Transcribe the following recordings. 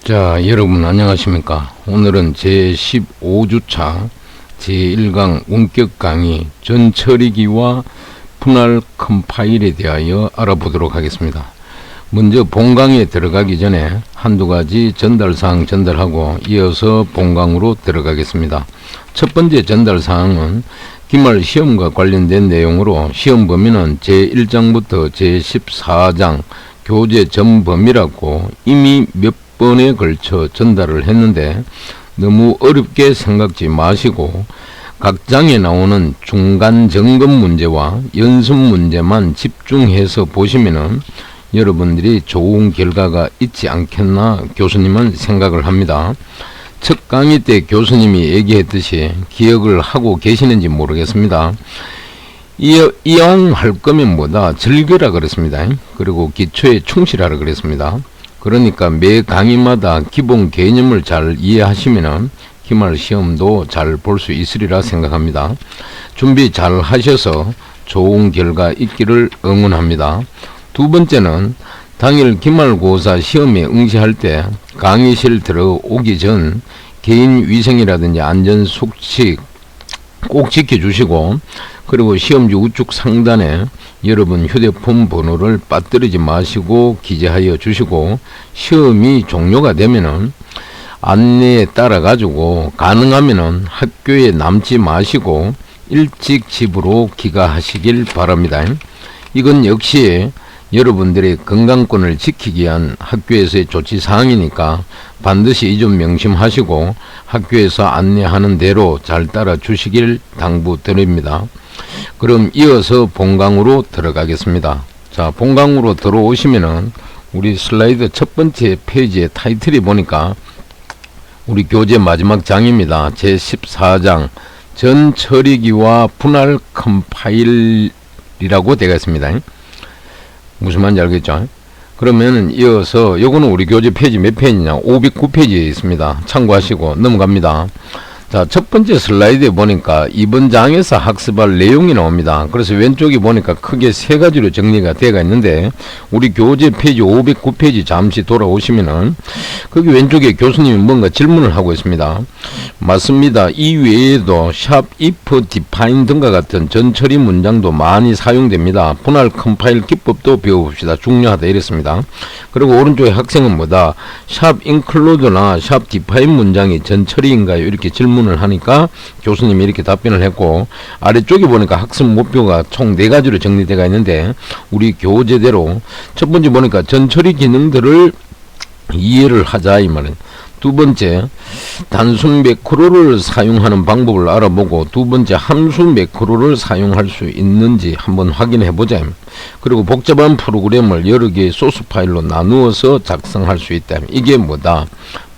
자, 여러분 안녕하십니까? 오늘은 제15주차 제1강 원격 강의 전처리기와 분할 컴파일에 대하여 알아보도록 하겠습니다. 먼저 본강에 들어가기 전에 한두 가지 전달사항 전달하고 이어서 본강으로 들어가겠습니다. 첫 번째 전달사항은 기말 시험과 관련된 내용으로 시험 범위는 제1장부터 제14장 교재 전 범위라고 이미 몇 번에 걸쳐 전달을 했는데 너무 어렵게 생각지 마시고 각 장에 나오는 중간 점검 문제와 연습 문제만 집중해서 보시면은 여러분들이 좋은 결과가 있지 않겠나 교수님은 생각을 합니다. 첫 강의 때 교수님이 얘기했듯이 기억을 하고 계시는지 모르겠습니다. 이왕할 거면 뭐다 즐겨라 그랬습니다. 그리고 기초에 충실하라 그랬습니다. 그러니까 매 강의마다 기본 개념을 잘 이해하시면은 기말 시험도 잘 볼 수 있으리라 생각합니다. 준비 잘 하셔서 좋은 결과 있기를 응원합니다. 두 번째는 당일 기말고사 시험에 응시할 때 강의실 들어오기 전 개인 위생이라든지 안전 수칙 꼭 지켜주시고, 그리고 시험지 우측 상단에 여러분 휴대폰 번호를 빠뜨리지 마시고 기재하여 주시고, 시험이 종료가 되면은 안내에 따라 가지고 가능하면은 학교에 남지 마시고 일찍 집으로 귀가하시길 바랍니다. 이건 역시 여러분들의 건강권을 지키기 위한 학교에서의 조치사항이니까 반드시 이 점 명심하시고 학교에서 안내하는 대로 잘 따라 주시길 당부드립니다. 그럼 이어서 본강으로 들어가겠습니다. 자, 본강으로 들어오시면은 우리 슬라이드 첫 번째 페이지의 타이틀이 보니까 우리 교재 마지막 장입니다. 제14장 전처리기와 분할 컴파일이라고 되어 있습니다. 무슨 말인지 알겠죠? 그러면은 이어서 요거는 우리 교재 페이지 몇 페이지냐? 509페이지에 있습니다. 참고하시고 넘어갑니다. 자, 첫 번째 슬라이드에 보니까 이번 장에서 학습할 내용이 나옵니다. 그래서 왼쪽에 보니까 크게 세 가지로 정리가 되어 있는데 우리 교재 페이지 509페이지 잠시 돌아오시면은 거기 왼쪽에 교수님이 뭔가 질문을 하고 있습니다. 맞습니다. 이 외에도 샵, if, define 등과 같은 전처리 문장도 많이 사용됩니다. 분할 컴파일 기법도 배워봅시다. 중요하다 이랬습니다. 그리고 오른쪽에 학생은 뭐다? 샵, include나 샵, define 문장이 전처리인가요? 이렇게 질문을 하니까 교수님이 이렇게 답변을 했고, 아래쪽에 보니까 학습 목표가 총 4가지로 정리되어 있는데 우리 교재대로 첫 번째 보니까 전처리 기능들을 이해를 하자 이 말은. 두 번째, 단순 매크로를 사용하는 방법을 알아보고, 두 번째, 함수 매크로를 사용할 수 있는지 한번 확인해 보자. 그리고 복잡한 프로그램을 여러 개의 소스 파일로 나누어서 작성할 수 있다. 이게 뭐다?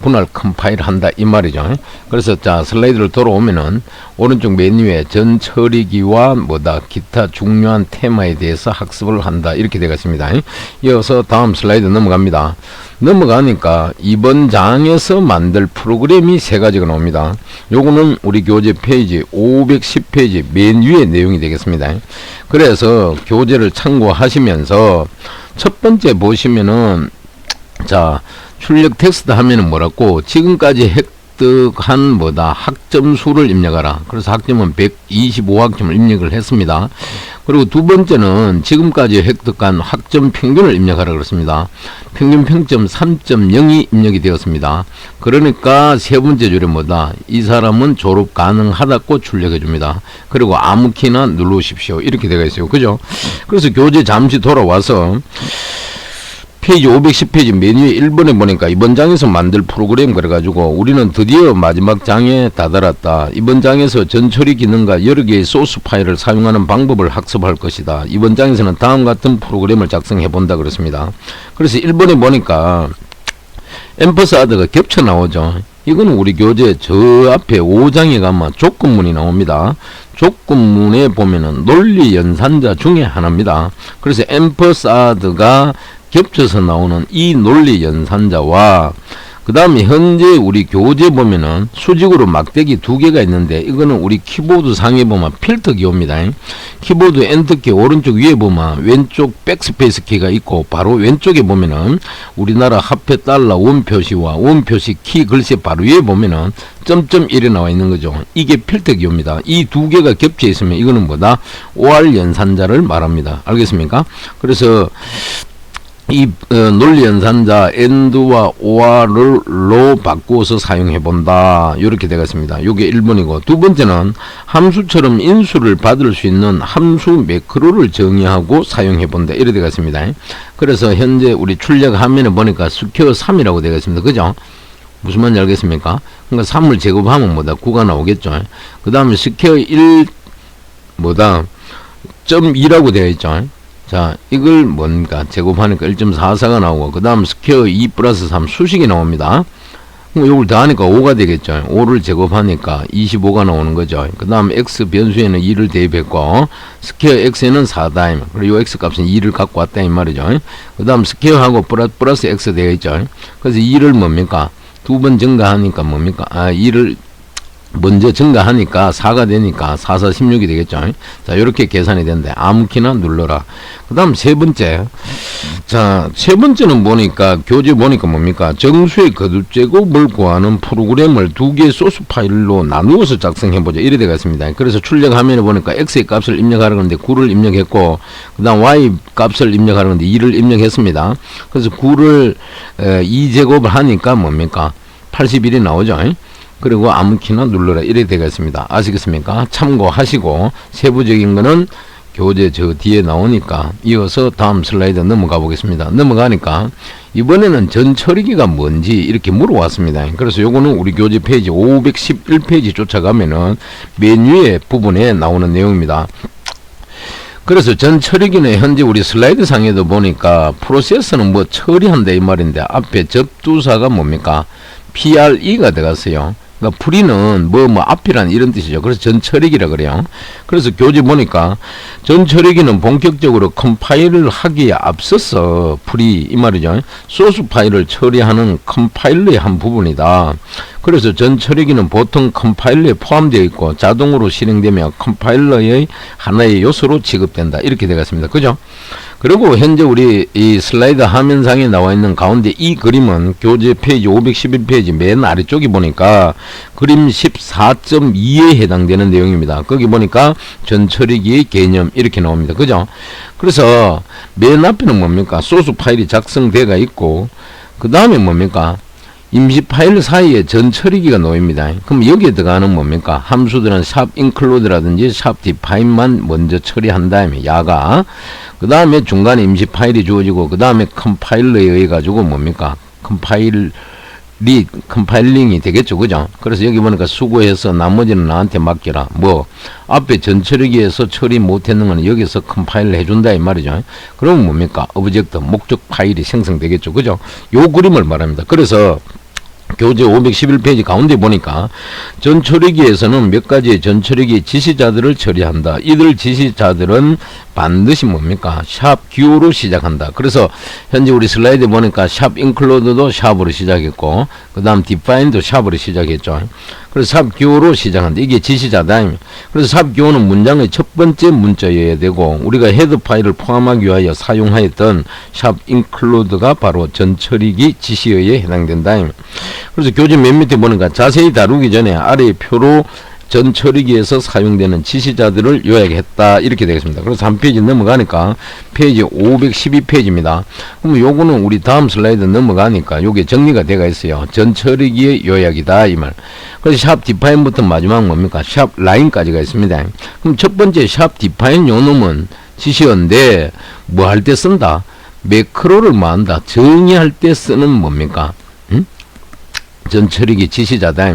분할 컴파일 한다 이 말이죠. 그래서 자, 슬라이드를 돌아오면은 오른쪽 메뉴에 전처리기와 뭐다 기타 중요한 테마에 대해서 학습을 한다 이렇게 되겠습니다. 이어서 다음 슬라이드 넘어갑니다. 넘어가니까 이번 장에서 만들 프로그램이 3가지가 나옵니다. 요거는 우리 교재 페이지 510페이지 맨 위의 내용이 되겠습니다. 그래서 교재를 참고하시면서 첫 번째 보시면은 자, 출력 텍스트 하면은 뭐라고? 지금까지 획득한 뭐다? 학점수를 입력하라. 그래서 학점은 125학점을 입력을 했습니다. 그리고 두 번째는 지금까지 획득한 학점 평균을 입력하라 그렇습니다. 평균 평점 3.0이 입력이 되었습니다. 그러니까 세 번째 줄에 뭐다? 이 사람은 졸업 가능하다고 출력해 줍니다. 그리고 아무 키나 누르십시오. 이렇게 되어 있어요. 그죠? 그래서 교재 잠시 돌아와서 페이지 510페이지 메뉴에 1번에 보니까 이번 장에서 만들 프로그램 그래가지고 우리는 드디어 마지막 장에 다다랐다. 이번 장에서 전처리 기능과 여러 개의 소스 파일을 사용하는 방법을 학습할 것이다. 이번 장에서는 다음 같은 프로그램을 작성해 본다 그렇습니다. 그래서 1번에 보니까 앰퍼사드가 겹쳐 나오죠. 이건 우리 교재 저 앞에 5장에 가면 조건문이 나옵니다. 조건문에 보면은 논리 연산자 중에 하나입니다. 그래서 앰퍼사드가 겹쳐서 나오는 이 논리 연산자와 그 다음에 현재 우리 교재 보면은 수직으로 막대기 2개가 있는데 이거는 우리 키보드 상에 보면 필터 기호입니다. 키보드 엔터키 오른쪽 위에 보면 왼쪽 백스페이스 키가 있고 바로 왼쪽에 보면은 우리나라 화폐 달러 원 표시와 원 표시 키 글씨 바로 위에 보면은 점점 1이 나와 있는 거죠. 이게 필터 기호입니다. 이 2개가 겹쳐 있으면 이거는 뭐다? OR 연산자를 말합니다. 알겠습니까? 그래서 이 논리 연산자 AND와 OR로 바꾸어서 사용해 본다. 이렇게 되겠습니다. 이게 1번이고, 두 번째는 함수처럼 인수를 받을 수 있는 함수 매크로를 정의하고 사용해 본다. 이렇게 되겠습니다. 그래서 현재 우리 출력 화면에 보니까 스퀘어 3이라고 되겠습니다. 그죠? 무슨 말인지 알겠습니까? 그러니까 3을 제곱하면 뭐다? 9가 나오겠죠. 그 다음에 스퀘어 1 뭐다? 0.2라고 되어 있죠. 자, 이걸 뭔가 제곱하니까 1.44가 나오고, 그 다음 스퀘어 2 플러스 3 수식이 나옵니다. 이걸 더하니까 5가 되겠죠. 5를 제곱하니까 25가 나오는 거죠. 그 다음 x 변수에는 2를 대입했고, 스퀘어 x에는 4다. 그리고 이 x 값은 2를 갖고 왔다 이 말이죠. 그 다음 스퀘어하고 플러스 x 되어 있죠. 그래서 2를 뭡니까? 두 번 증가하니까 뭡니까? 2를 먼저 증가하니까 4가 되니까 4, 4, 16이 되겠죠. 자, 이렇게 계산이 된대. 아무 키나 눌러라. 그 다음 세 번째. 자, 세 번째는 보니까, 교재 보니까 뭡니까? 정수의 거듭제곱을 구하는 프로그램을 2개의 소스 파일로 나누어서 작성해보자. 이래 되겠습니다. 그래서 출력 화면에 보니까 x의 값을 입력하라고 하는데 9를 입력했고, 그 다음 y 값을 입력하라고 하는데 2를 입력했습니다. 그래서 9를 2제곱을 하니까 뭡니까? 81이 나오죠. 그리고 아무 키나 눌러라. 이래 되겠습니다. 아시겠습니까? 참고하시고 세부적인 거는 교재 저 뒤에 나오니까 이어서 다음 슬라이드 넘어가 보겠습니다. 넘어가니까 이번에는 전처리기가 뭔지 이렇게 물어왔습니다. 그래서 요거는 우리 교재 페이지 511페이지 쫓아가면은 맨 위에 부분에 나오는 내용입니다. 그래서 전처리기는 현재 우리 슬라이드 상에도 보니까 프로세서는 뭐 처리한다 이 말인데 앞에 접두사가 뭡니까? PRE가 들어갔어요. 그러니까 프리는 뭐 앞이란 이런 뜻이죠. 그래서 전처리기라 그래요. 그래서 교재 보니까 전처리기는 본격적으로 컴파일을 하기에 앞서서 프리 이 말이죠. 소스 파일을 처리하는 컴파일러의 한 부분이다. 그래서 전처리기는 보통 컴파일러에 포함되어 있고 자동으로 실행되며 컴파일러의 하나의 요소로 취급된다. 이렇게 되겠습니다. 그죠? 그리고 현재 우리 이 슬라이드 화면상에 나와 있는 가운데 이 그림은 교재 페이지 511페이지 맨 아래쪽에 보니까 그림 14.2에 해당되는 내용입니다. 거기 보니까 전처리기의 개념 이렇게 나옵니다. 그죠? 그래서 맨 앞에는 뭡니까? 소스 파일이 작성되어 있고 그 다음에 뭡니까? 임시 파일 사이에 전처리기가 놓입니다. 그럼 여기에 들어가는 뭡니까? 함수들은 샵 include라든지 샵 define만 먼저 처리한 다음에 야가 그 다음에 중간에 임시 파일이 주어지고 그 다음에 컴파일러에 의해 가지고 뭡니까? 컴파일링이 되겠죠. 그죠? 그래서 여기 보니까 수고해서 나머지는 나한테 맡겨라. 뭐 앞에 전처리기에서 처리 못했는 거는 여기서 컴파일을 해준다 이 말이죠. 그러면 뭡니까? 오브젝트 목적 파일이 생성되겠죠. 그죠? 요 그림을 말합니다. 그래서 교재 511페이지 가운데 보니까 전처리기에서는 몇 가지의 전처리기 지시자들을 처리한다. 이들 지시자들은 반드시 뭡니까? 샵 기호로 시작한다. 그래서 현재 우리 슬라이드 보니까 샵 include도 샵으로 시작했고 그 다음 define도 샵으로 시작했죠. 그래서 샵 기호로 시작한다. 이게 지시자다. 그래서 샵 기호는 문장의 첫 번째 문자여야 되고 우리가 헤드 파일을 포함하기 위하여 사용하였던 샵 include가 바로 전처리기 지시어에 해당된다. 그래서 교재 맨 밑에 보니까 자세히 다루기 전에 아래의 표로 전처리기에서 사용되는 지시자들을 요약했다. 이렇게 되겠습니다. 그래서 한 페이지 넘어가니까 페이지 512페이지입니다. 그럼 요거는 우리 다음 슬라이드 넘어가니까 요게 정리가 되어 있어요. 전처리기의 요약이다. 이 말. 그래서 샵 디파인부터 마지막 뭡니까? 샵 라인까지가 있습니다. 그럼 첫 번째 샵 디파인 요 놈은 지시어인데 뭐 할 때 쓴다? 매크로를 뭐 한다? 정의할 때 쓰는 뭡니까? 전처리기 지시자다.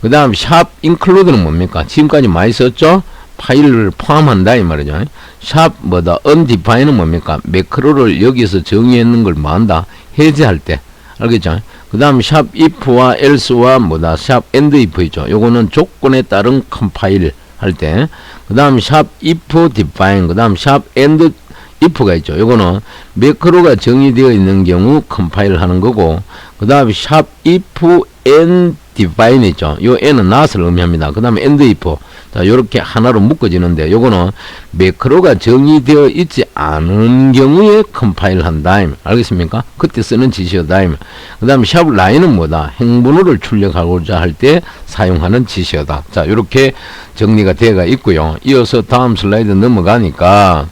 그 다음 샵 include는 뭡니까? 지금까지 많이 썼죠? 파일을 포함한다 이 말이죠. 샵 뭐다? undefine는 뭡니까? 매크로를 여기서 정의했는 걸 뭐 한다? 해제할 때. 알겠죠? 그 다음 샵 if와 else와 뭐다? 샵 and if 있죠. 요거는 조건에 따른 컴파일 할 때. 그 다음 샵 if define. 그 다음 샵 and if가 있죠. 요거는 매크로가 정의되어 있는 경우 컴파일을 하는 거고, 그 다음에 샵 if and define 있죠. 요 n은 not을 의미합니다. 그 다음에 and if. 자, 요렇게 하나로 묶어지는데, 요거는 매크로가 정의되어 있지 않은 경우에 컴파일 한다. 알겠습니까? 그때 쓰는 지시어다. 그 다음에 샵 라인은 뭐다? 행분어를 출력하고자 할 때 사용하는 지시어다. 자, 요렇게 정리가 되어 있고요. 이어서 다음 슬라이드 넘어가니까,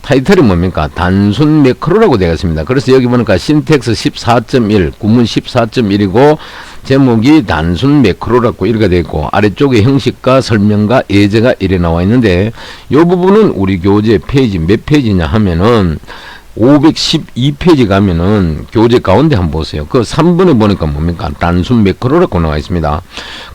타이틀이 뭡니까? 단순 매크로라고 되어 있습니다. 그래서 여기 보니까 신텍스 14.1, 구문 14.1이고, 제목이 단순 매크로라고 이렇게 되어 있고, 아래쪽에 형식과 설명과 예제가 이래 나와 있는데, 이 부분은 우리 교재 페이지 몇 페이지냐 하면은, 512페이지 가면은 교재 가운데 한번 보세요. 그 3번에 보니까 뭡니까? 단순 매크로라고 나와 있습니다.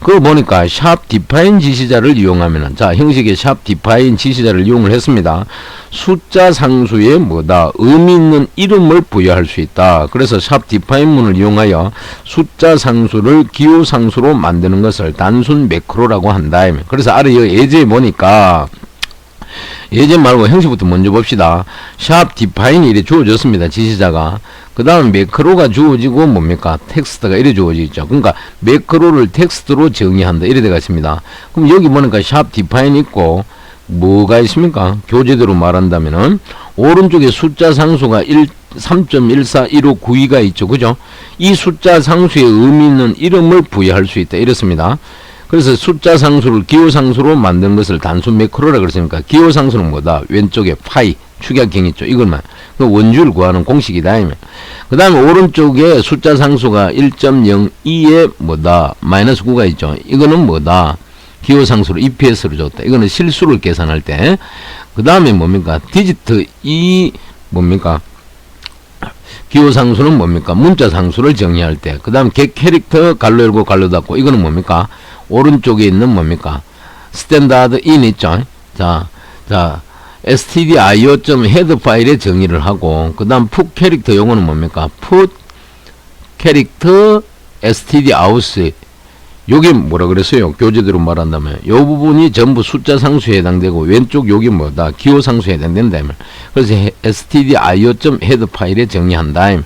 그거 보니까 샵 디파인 지시자를 이용하면은, 자, 형식의 샵 디파인 지시자를 이용을 했습니다. 숫자 상수에 뭐다? 의미 있는 이름을 부여할 수 있다. 그래서 샵 디파인문을 이용하여 숫자 상수를 기호 상수로 만드는 것을 단순 매크로라고 한다. 그래서 아래 예제에 보니까 예제 말고 형식부터 먼저 봅시다. 샵 디파인이 이래 주어졌습니다. 지시자가. 그 다음 매크로가 주어지고 뭡니까? 텍스트가 이래 주어지죠. 그러니까 매크로를 텍스트로 정의한다. 이래 되어 있습니다. 그럼 여기 보니까 샵 디파인 있고 뭐가 있습니까? 교재대로 말한다면은 오른쪽에 숫자 상수가 3.141592가 있죠. 그죠? 이 숫자 상수에 의미 있는 이름을 부여할 수 있다. 이렇습니다. 그래서 숫자 상수를 기호 상수로 만든 것을 단순 매크로라 그랬으니까 기호 상수는 뭐다? 왼쪽에 파이 축약경 있죠. 이것만 그 원주를 구하는 공식이다. 그 다음에 오른쪽에 숫자 상수가 1.02에 뭐다? 마이너스 9가 있죠. 이거는 뭐다? 기호 상수로 EPS로 줬다. 이거는 실수를 계산할 때. 그 다음에 뭡니까? 디지트 2 뭡니까? 기호 상수는 뭡니까? 문자 상수를 정의할 때. 그 다음 get 캐릭터 갈로 열고 갈로 닫고. 이거는 뭡니까? 오른쪽에 있는 뭡니까? 스탠다드 인 있죠. 자, stdio.head 파일에 정의를 하고, 그 다음 put 캐릭터 용어는 뭡니까? put 캐릭터 stdout. 요게 뭐라 그랬어요? 교재대로 말한다면 요 부분이 전부 숫자 상수에 해당되고, 왼쪽 요게 뭐다? 기호 상수에 해당된다. 그래서 stdio.head 파일에 정의한다.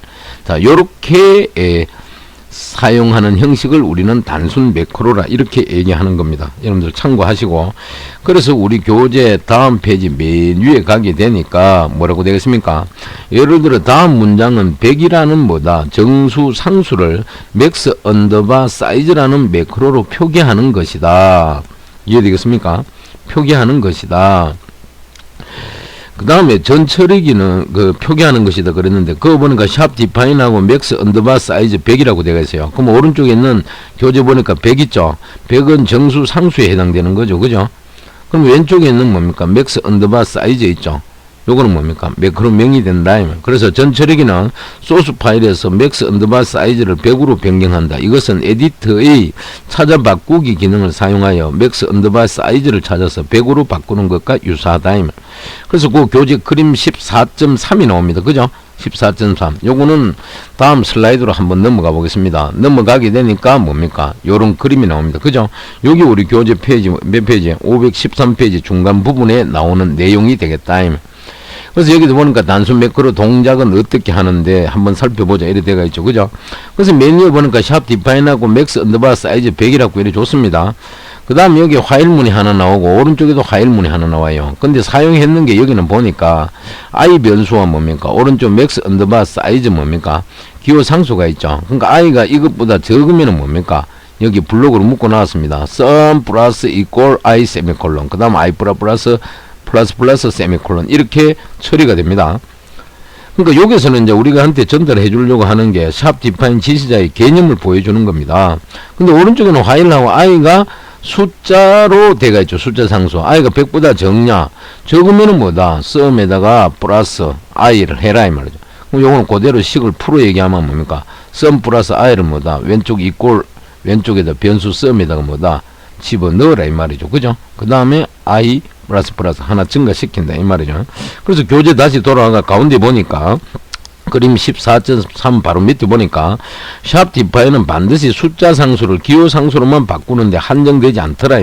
자, 요렇게 사용하는 형식을 우리는 단순 매크로라 이렇게 얘기하는 겁니다. 여러분들 참고하시고, 그래서 우리 교재 다음 페이지 맨 위에 가게 되니까 뭐라고 되겠습니까? 예를 들어 다음 문장은 100이라는 뭐다? 정수 상수를 맥스 언더바 사이즈라는 매크로로 표기하는 것이다. 이해되겠습니까? 표기하는 것이다. 그 다음에 전처리기는 그 표기하는 것이다 그랬는데, 그거 보니까 샵 디파인하고 맥스 언더바 사이즈 100이라고 되어 있어요. 그럼 오른쪽에 있는 교재 보니까 100 있죠. 100은 정수 상수에 해당되는 거죠. 그죠? 그럼 왼쪽에 있는 뭡니까? 맥스 언더바 사이즈 있죠. 요거는 뭡니까? 매크로 명이 된다. 그래서 전처리기는 소스 파일에서 맥스 언더바 사이즈를 100으로 변경한다. 이것은 에디터의 찾아 바꾸기 기능을 사용하여 맥스 언더바 사이즈를 찾아서 100으로 바꾸는 것과 유사하다. 그래서 그 교재 그림 14.3이 나옵니다. 그죠? 14.3. 요거는 다음 슬라이드로 한번 넘어가 보겠습니다. 넘어가게 되니까 뭡니까? 요런 그림이 나옵니다. 그죠? 여기 우리 교재 페이지 몇 페이지? 513페이지 중간 부분에 나오는 내용이 되겠다. 그래서 여기도 보니까 단순 매크로 동작은 어떻게 하는데 한번 살펴보자. 이래 되어 있죠. 그죠? 그래서 메뉴에 보니까 샵 디파인하고 맥스 언더바 사이즈 100이라고 이래 좋습니다. 그 다음 여기 화일문이 하나 나오고, 오른쪽에도 화일문이 하나 나와요. 근데 사용했는 게 여기는 보니까 i 변수와 뭡니까? 오른쪽 맥스 언더바 사이즈 뭡니까? 기호 상수가 있죠. 그러니까 i가 이것보다 적으면 뭡니까? 여기 블록으로 묶어 놨습니다. sum 플러스 equal i 세미콜론. 그 다음 i 플러스 세미콜론. 이렇게 처리가 됩니다. 그러니까 여기서는 이제 우리가 한테 전달해 주려고 하는 게 샵 디파인 지시자의 개념을 보여주는 겁니다. 근데 오른쪽에는 화일하고 i가 숫자로 되어 있죠. 숫자 상수. i가 100보다 적냐? 적으면은 뭐다? sum에다가 플러스 i를 해라 이 말이죠. 그럼 요거는 그대로 식을 풀어 얘기하면 뭡니까? sum 플러스 i를 뭐다? 왼쪽 equal, 왼쪽에다 변수 sum에다가 뭐다? 집어넣으라 이 말이죠. 그죠? 그 다음에 i 플러스 하나 증가시킨다 이 말이죠. 그래서 교재 다시 돌아가 가운데 보니까 그림 14.3 바로 밑에 보니까 샵 디파인은 반드시 숫자 상수를 기호 상수로만 바꾸는데 한정되지 않더라.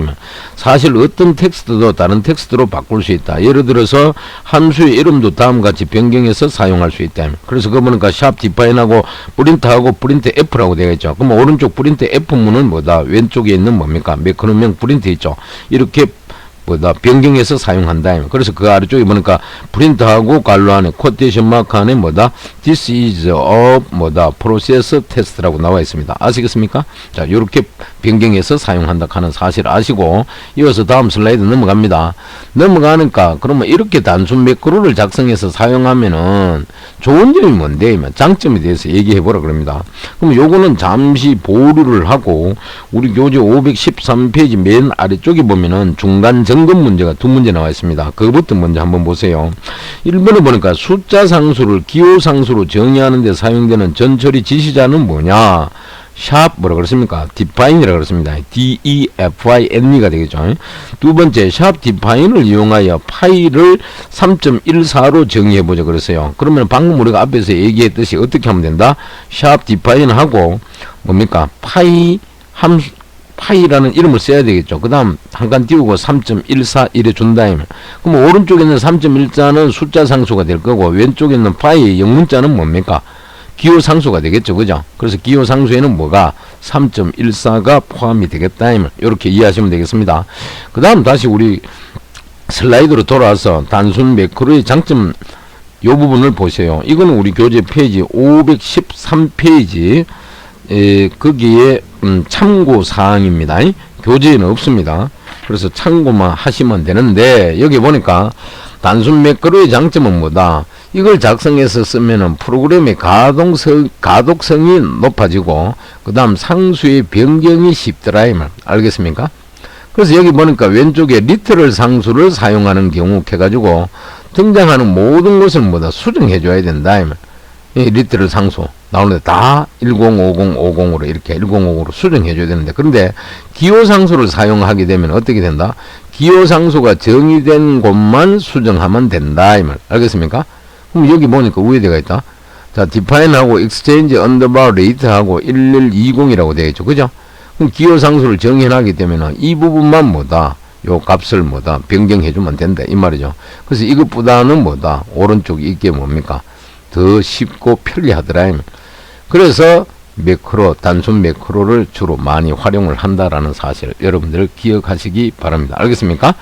사실 어떤 텍스트도 다른 텍스트로 바꿀 수 있다. 예를 들어서 함수의 이름도 다음같이 변경해서 사용할 수 있다. 그래서 그 보니까 샵 디파인하고 프린트하고 프린트 F라고 되어 있죠. 그럼 오른쪽 프린트 F문은 뭐다? 왼쪽에 있는 뭡니까? 매크로명 프린트 있죠. 이렇게 뭐다 변경해서 사용한다. 그래서 그 아래쪽에 보니까 프린트하고 갈로 안에 쿼테이션 마크 안에 뭐다 this is a 뭐다 process test라고 나와 있습니다. 아시겠습니까? 자, 요렇게 변경해서 사용한다 하는 사실 아시고 이어서 다음 슬라이드 넘어갑니다. 넘어가니까 그러면 이렇게 단순 매크로를 작성해서 사용하면은 좋은 점이 뭔데? 장점에 대해서 얘기해 보라 그럽니다. 그럼 요거는 잠시 보류를 하고 우리 교재 513페이지 맨 아래쪽에 보면은 중간 점검 문제가 두 문제 나와 있습니다. 그것부터 먼저 한번 보세요. 1번에 보니까 숫자 상수를 기호 상수로 정의하는 데 사용되는 전처리 지시자는 뭐냐? 샵 뭐라 그랬습니까? define이라 그랬습니다. D-E-F-I-N-E가 되겠죠. 두 번째 샵 define을 이용하여 파일을 3.14로 정의해보자 그랬어요. 그러면 방금 우리가 앞에서 얘기했듯이 어떻게 하면 된다? 샵 define하고 뭡니까? 파이라는 이름을 써야 되겠죠. 그 다음 한 칸 띄우고 3.14 이래 준다. 그럼 오른쪽에 있는 3.14는 숫자 상수가 될 거고 왼쪽에 있는 파이의 영문자는 뭡니까? 기호 상수가 되겠죠. 그죠? 그래서 기호 상수에는 뭐가 3.14가 포함이 되겠다. 이렇게 이해하시면 되겠습니다. 그 다음 다시 우리 슬라이드로 돌아와서 단순 매크로의 장점 요 부분을 보세요. 이거는 우리 교재 페이지 513페이지 거기에 참고 사항입니다. 교재에는 없습니다. 그래서 참고만 하시면 되는데 여기 보니까 단순 매크로의 장점은 뭐다? 이걸 작성해서 쓰면은 프로그램의 가독성이 높아지고 그 다음 상수의 변경이 쉽더라. 이 말 알겠습니까? 그래서 여기 보니까 왼쪽에 리터럴 상수를 사용하는 경우 해가지고 등장하는 모든 것을 뭐다 수정해 줘야 된다. 이 말. 이 리터럴 상수 나오는데 다 105050으로 이렇게 1050으로 수정해 줘야 되는데 그런데 기호 상수를 사용하게 되면 어떻게 된다? 기호 상수가 정의된 곳만 수정하면 된다. 이 말 알겠습니까? 그럼 여기 보니까 위에 되어 있다. 자, define하고 exchange underbar rate하고 1120이라고 되어 있죠. 그죠? 그럼 기호 상수를 정의하게 되면은 이 부분만 뭐다? 요 값을 뭐다? 변경해 주면 된다. 이 말이죠. 그래서 이것보다는 뭐다? 오른쪽에 이게 뭡니까? 더 쉽고 편리하더라. 그래서 매크로, 단순 매크로를 주로 많이 활용을 한다라는 사실 여러분들 기억하시기 바랍니다. 알겠습니까?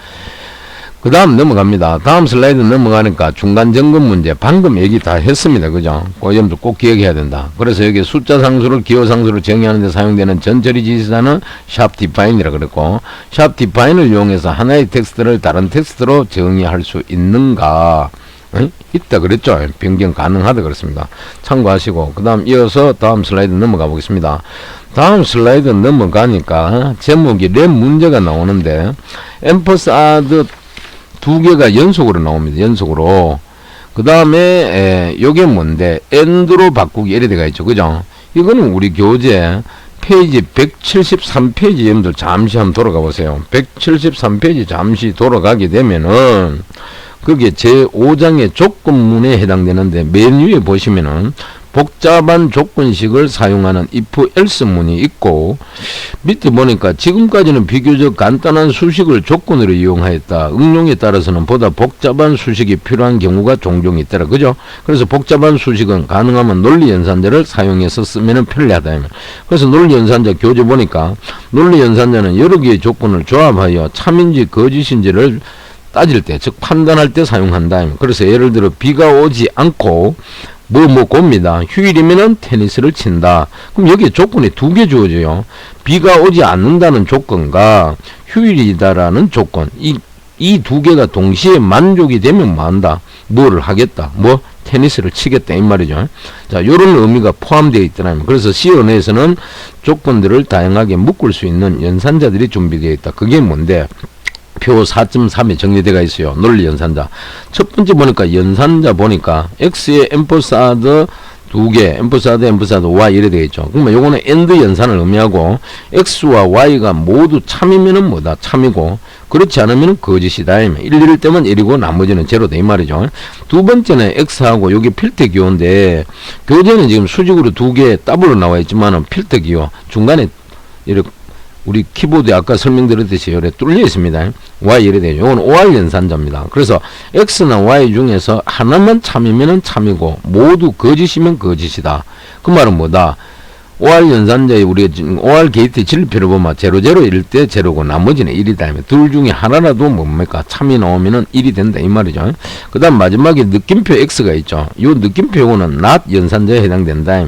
그 다음 넘어갑니다. 다음 슬라이드 넘어가니까 중간 점검 문제 방금 얘기 다 했습니다. 그죠? 그 점도 꼭 기억해야 된다. 그래서 여기 숫자 상수를 기호 상수로 정의하는 데 사용되는 전처리 지시사는 샵 디파인이라 그랬고 샵 디파인을 이용해서 하나의 텍스트를 다른 텍스트로 정의할 수 있는가? 있다 그랬죠. 변경 가능하다 그랬습니다. 참고하시고 그 다음 이어서 다음 슬라이드 넘어가 보겠습니다. 다음 슬라이드 넘어가니까 제목이 랩 문제가 나오는데 엠퍼사드 두 개가 연속으로 나옵니다. 연속으로. 그 다음에 요게 뭔데 엔드로 바꾸기 이래 돼가 있죠. 그죠? 이거는 우리 교재 페이지 173페이지 여러분들 잠시 한번 돌아가 보세요. 173페이지 잠시 돌아가게 되면은 그게 제5장의 조건문에 해당되는데 맨 위에 보시면은 복잡한 조건식을 사용하는 if else 문이 있고 밑에 보니까 지금까지는 비교적 간단한 수식을 조건으로 이용하였다. 응용에 따라서는 보다 복잡한 수식이 필요한 경우가 종종 있더라. 그죠? 그래서 복잡한 수식은 가능하면 논리연산자를 사용해서 쓰면 편리하다. 그래서 논리연산자 교재 보니까 논리연산자는 여러 개의 조건을 조합하여 참인지 거짓인지를 따질 때, 즉 판단할 때 사용한다. 그래서 예를 들어 비가 오지 않고 고입니다. 휴일이면은 테니스를 친다. 그럼 여기에 조건이 두 개 주어져요. 비가 오지 않는다는 조건과 휴일이다라는 조건. 이 두 개가 동시에 만족이 되면 뭐 한다? 뭐를 하겠다? 테니스를 치겠다. 이 말이죠. 자, 요런 의미가 포함되어 있더라. 그래서 시연에서는 조건들을 다양하게 묶을 수 있는 연산자들이 준비되어 있다. 그게 뭔데? 표 4.3에 정리되어 있어요. 논리 연산자. 첫 번째 보니까 연산자 보니까 X의 엠퍼사드 두 개, 앰퍼사드 Y 이래 되겠죠. 그러면 요거는 AND 연산을 의미하고 X와 Y가 모두 참이면은 뭐다? 참이고 그렇지 않으면 거짓이다. 1일 때만 1이고 나머지는 제로다 이 말이죠. 두 번째는 X하고 여기 필터 기호인데 교재는 지금 수직으로 두 개 더블로 나와 있지만은 필터 기호 중간에 이렇게 우리 키보드에 아까 설명드렸듯이 이렇게 뚫려 있습니다. Y 이래 되죠. 이건 OR 연산자입니다. 그래서 X나 Y 중에서 하나만 참이면 참이고 모두 거짓이면 거짓이다. 그 말은 뭐다? OR 연산자에 우리가 지금 OR 게이트 진리표를 보면 00일 때 제로고 나머지는 1이다. 둘 중에 하나라도 뭡니까? 참이 나오면은 1이 된다 이 말이죠. 그 다음 마지막에 느낌표 X가 있죠. 이 느낌표는 not 연산자에 해당된다.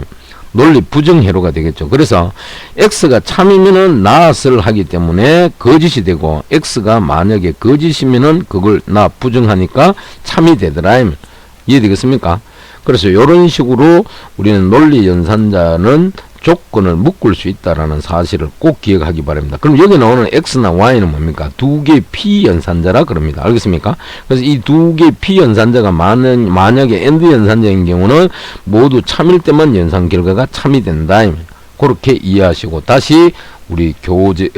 논리 부정회로가 되겠죠. 그래서 X가 참이면은 not을 하기 때문에 거짓이 되고 X가 만약에 거짓이면은 그걸 not 부정하니까 참이 되더라. 이해되겠습니까? 그래서 이런 식으로 우리는 논리 연산자는 조건을 묶을 수 있다라는 사실을 꼭 기억하기 바랍니다. 그럼 여기 나오는 X나 Y는 뭡니까? 두 개 P연산자라 그럽니다. 알겠습니까? 그래서 이 두 개 P연산자가 만약에 AND 연산자인 경우는 모두 참일 때만 연산 결과가 참이 된다. 그렇게 이해하시고 다시 우리 교재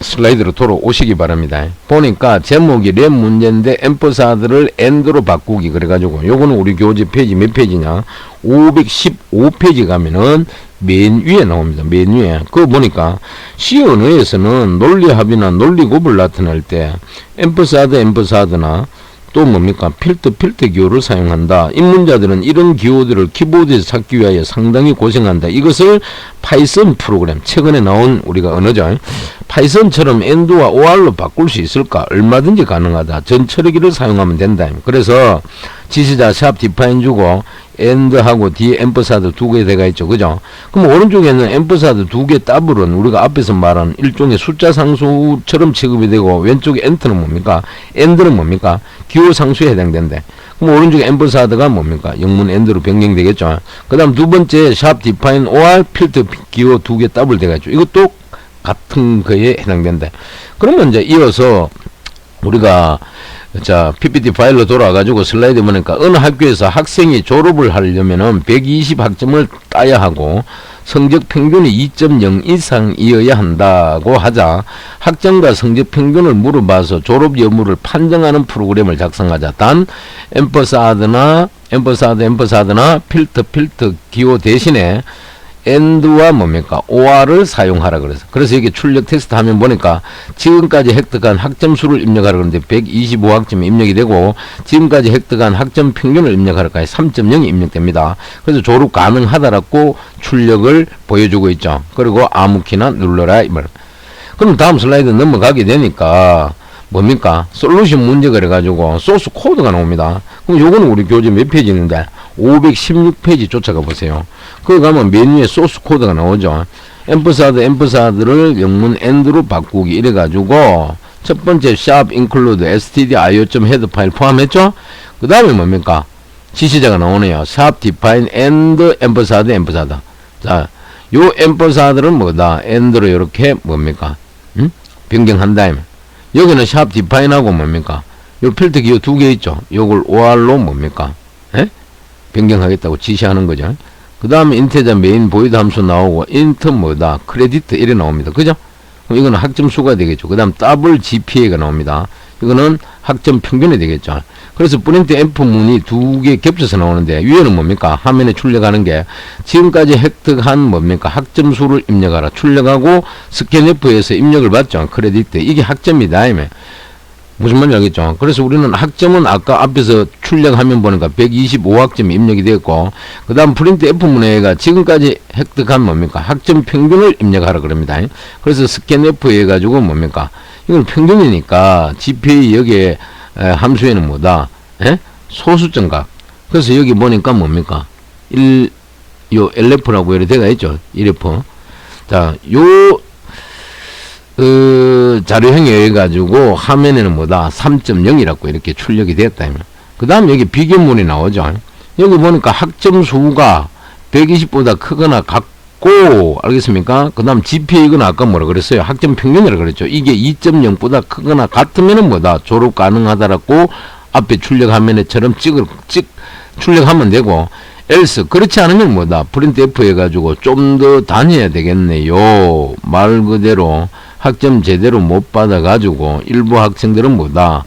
슬라이드로 돌아오시기 바랍니다. 보니까 제목이 랩 문제인데 앰퍼사드를 AND로 바꾸기 그래가지고 요거는 우리 교재 페이지 몇 페이지냐 515페이지 가면은 맨 위에 나옵니다. 맨 위에 그거 보니까 C 언어에서는 논리합이나 논리곱을 나타낼 때 앰퍼사드나 또 뭡니까? 필터 기호를 사용한다. 입문자들은 이런 기호들을 키보드에서 찾기 위하여 상당히 고생한다. 이것을 파이썬 프로그램, 최근에 나온 우리가 언어죠. 파이썬처럼 AND와 OR로 바꿀 수 있을까? 얼마든지 가능하다. 전처리기를 사용하면 된다. 그래서 지시자 샵 디파인 주고 AND하고 뒤에 앰퍼사드 두 개 들어가 있죠. 그죠? 그럼 오른쪽에는 앰퍼사드 두 개 더블은 우리가 앞에서 말한 일종의 숫자 상수처럼 취급이 되고 왼쪽에 엔터는 뭡니까? AND는 뭡니까? 기호 상수에 해당된대. 그럼 오른쪽에 앰퍼사드가 뭡니까? 영문 AND로 변경되겠죠. 그 다음 두 번째 샵 디파인 OR 필터 기호 두 개 더블 들어가 있죠. 이것도 같은 거에 해당된대. 그러면 이제 이어서 우리가 자, PPT 파일로 돌아와가지고 슬라이드 보니까 어느 학교에서 학생이 졸업을 하려면은 120학점을 따야 하고 성적 평균이 2.0 이상이어야 한다고 하자 학점과 성적 평균을 물어봐서 졸업 여부를 판정하는 프로그램을 작성하자. 단 앰퍼사드나 필터 기호 대신에 AND와 뭡니까? OR을 사용하라 그래서. 그래서 여기 출력 테스트 하면 보니까 지금까지 획득한 학점수를 입력하라 그러는데 125학점이 입력이 되고 지금까지 획득한 학점 평균을 입력하라까지 3.0이 입력됩니다. 그래서 졸업 가능하다라고 출력을 보여주고 있죠. 그리고 아무 키나 눌러라 이 말. 그럼 다음 슬라이드 넘어가게 되니까 뭡니까? 솔루션 문제 그래가지고 소스 코드가 나옵니다. 그럼 요거는 우리 교재 몇 페이지 있는데 516페이지 쫓아가 보세요. 거기 가면 맨 위에 소스 코드가 나오죠. 앰퍼사드를 영문 AND로 바꾸기 이래가지고 첫 번째 샵 include stdio.head 파일 포함했죠. 그 다음에 뭡니까? 지시자가 나오네요. 샵 define and 앰퍼사드. 자, 요 앰퍼사드는 뭐다? AND로 이렇게 뭡니까? 변경한다. 여기는 샵 디파인하고 뭡니까? 요 필터 기호 두 개 있죠. 요걸 OR로 뭡니까? 변경하겠다고 지시하는 거죠. 그 다음에 인테자 메인 보이드 함수 나오고 인트 뭐다? 크레디트 이래 나옵니다. 그죠? 그럼 이거는 학점 수가 되겠죠. 그 다음 더블 GPA가 나옵니다. 이거는 학점 평균이 되겠죠. 그래서 프린트 F 문이 두 개 겹쳐서 나오는데 위에는 뭡니까? 화면에 출력하는 게 지금까지 획득한 뭡니까? 학점 수를 입력하라. 출력하고 스캔 F에서 입력을 받죠. 크레디트. 이게 학점이다. 무슨 말인지 알겠죠? 그래서 우리는 학점은 아까 앞에서 출력하면 보니까 125학점이 입력이 됐고 그 다음 프린트 F문에가 지금까지 획득한 뭡니까? 학점 평균을 입력하라 그럽니다. 그래서 스캔 F 해가지고 뭡니까? 이건 평균이니까 GPA 여기에 함수에는 뭐다? 소수점각. 그래서 여기 보니까 뭡니까? 요 LF라고 이렇게 되어 있죠. 1F. 자, 자료형에 의해 가지고 화면에는 뭐다? 3.0이라고 이렇게 출력이 되었다. 그 다음 여기 비교문이 나오죠. 여기 보니까 학점 수가 120보다 크거나 같고, 알겠습니까? 그 다음 GPA는 아까 뭐라 그랬어요? 학점 평균이라고 그랬죠. 이게 2.0보다 크거나 같으면은 뭐다? 졸업 가능하다라고 앞에 출력 화면에처럼 출력하면 되고, else 그렇지 않으면 뭐다 프린트 F 해가지고 좀 더 다녀야 되겠네요. 말 그대로 학점 제대로 못 받아가지고 일부 학생들은 뭐다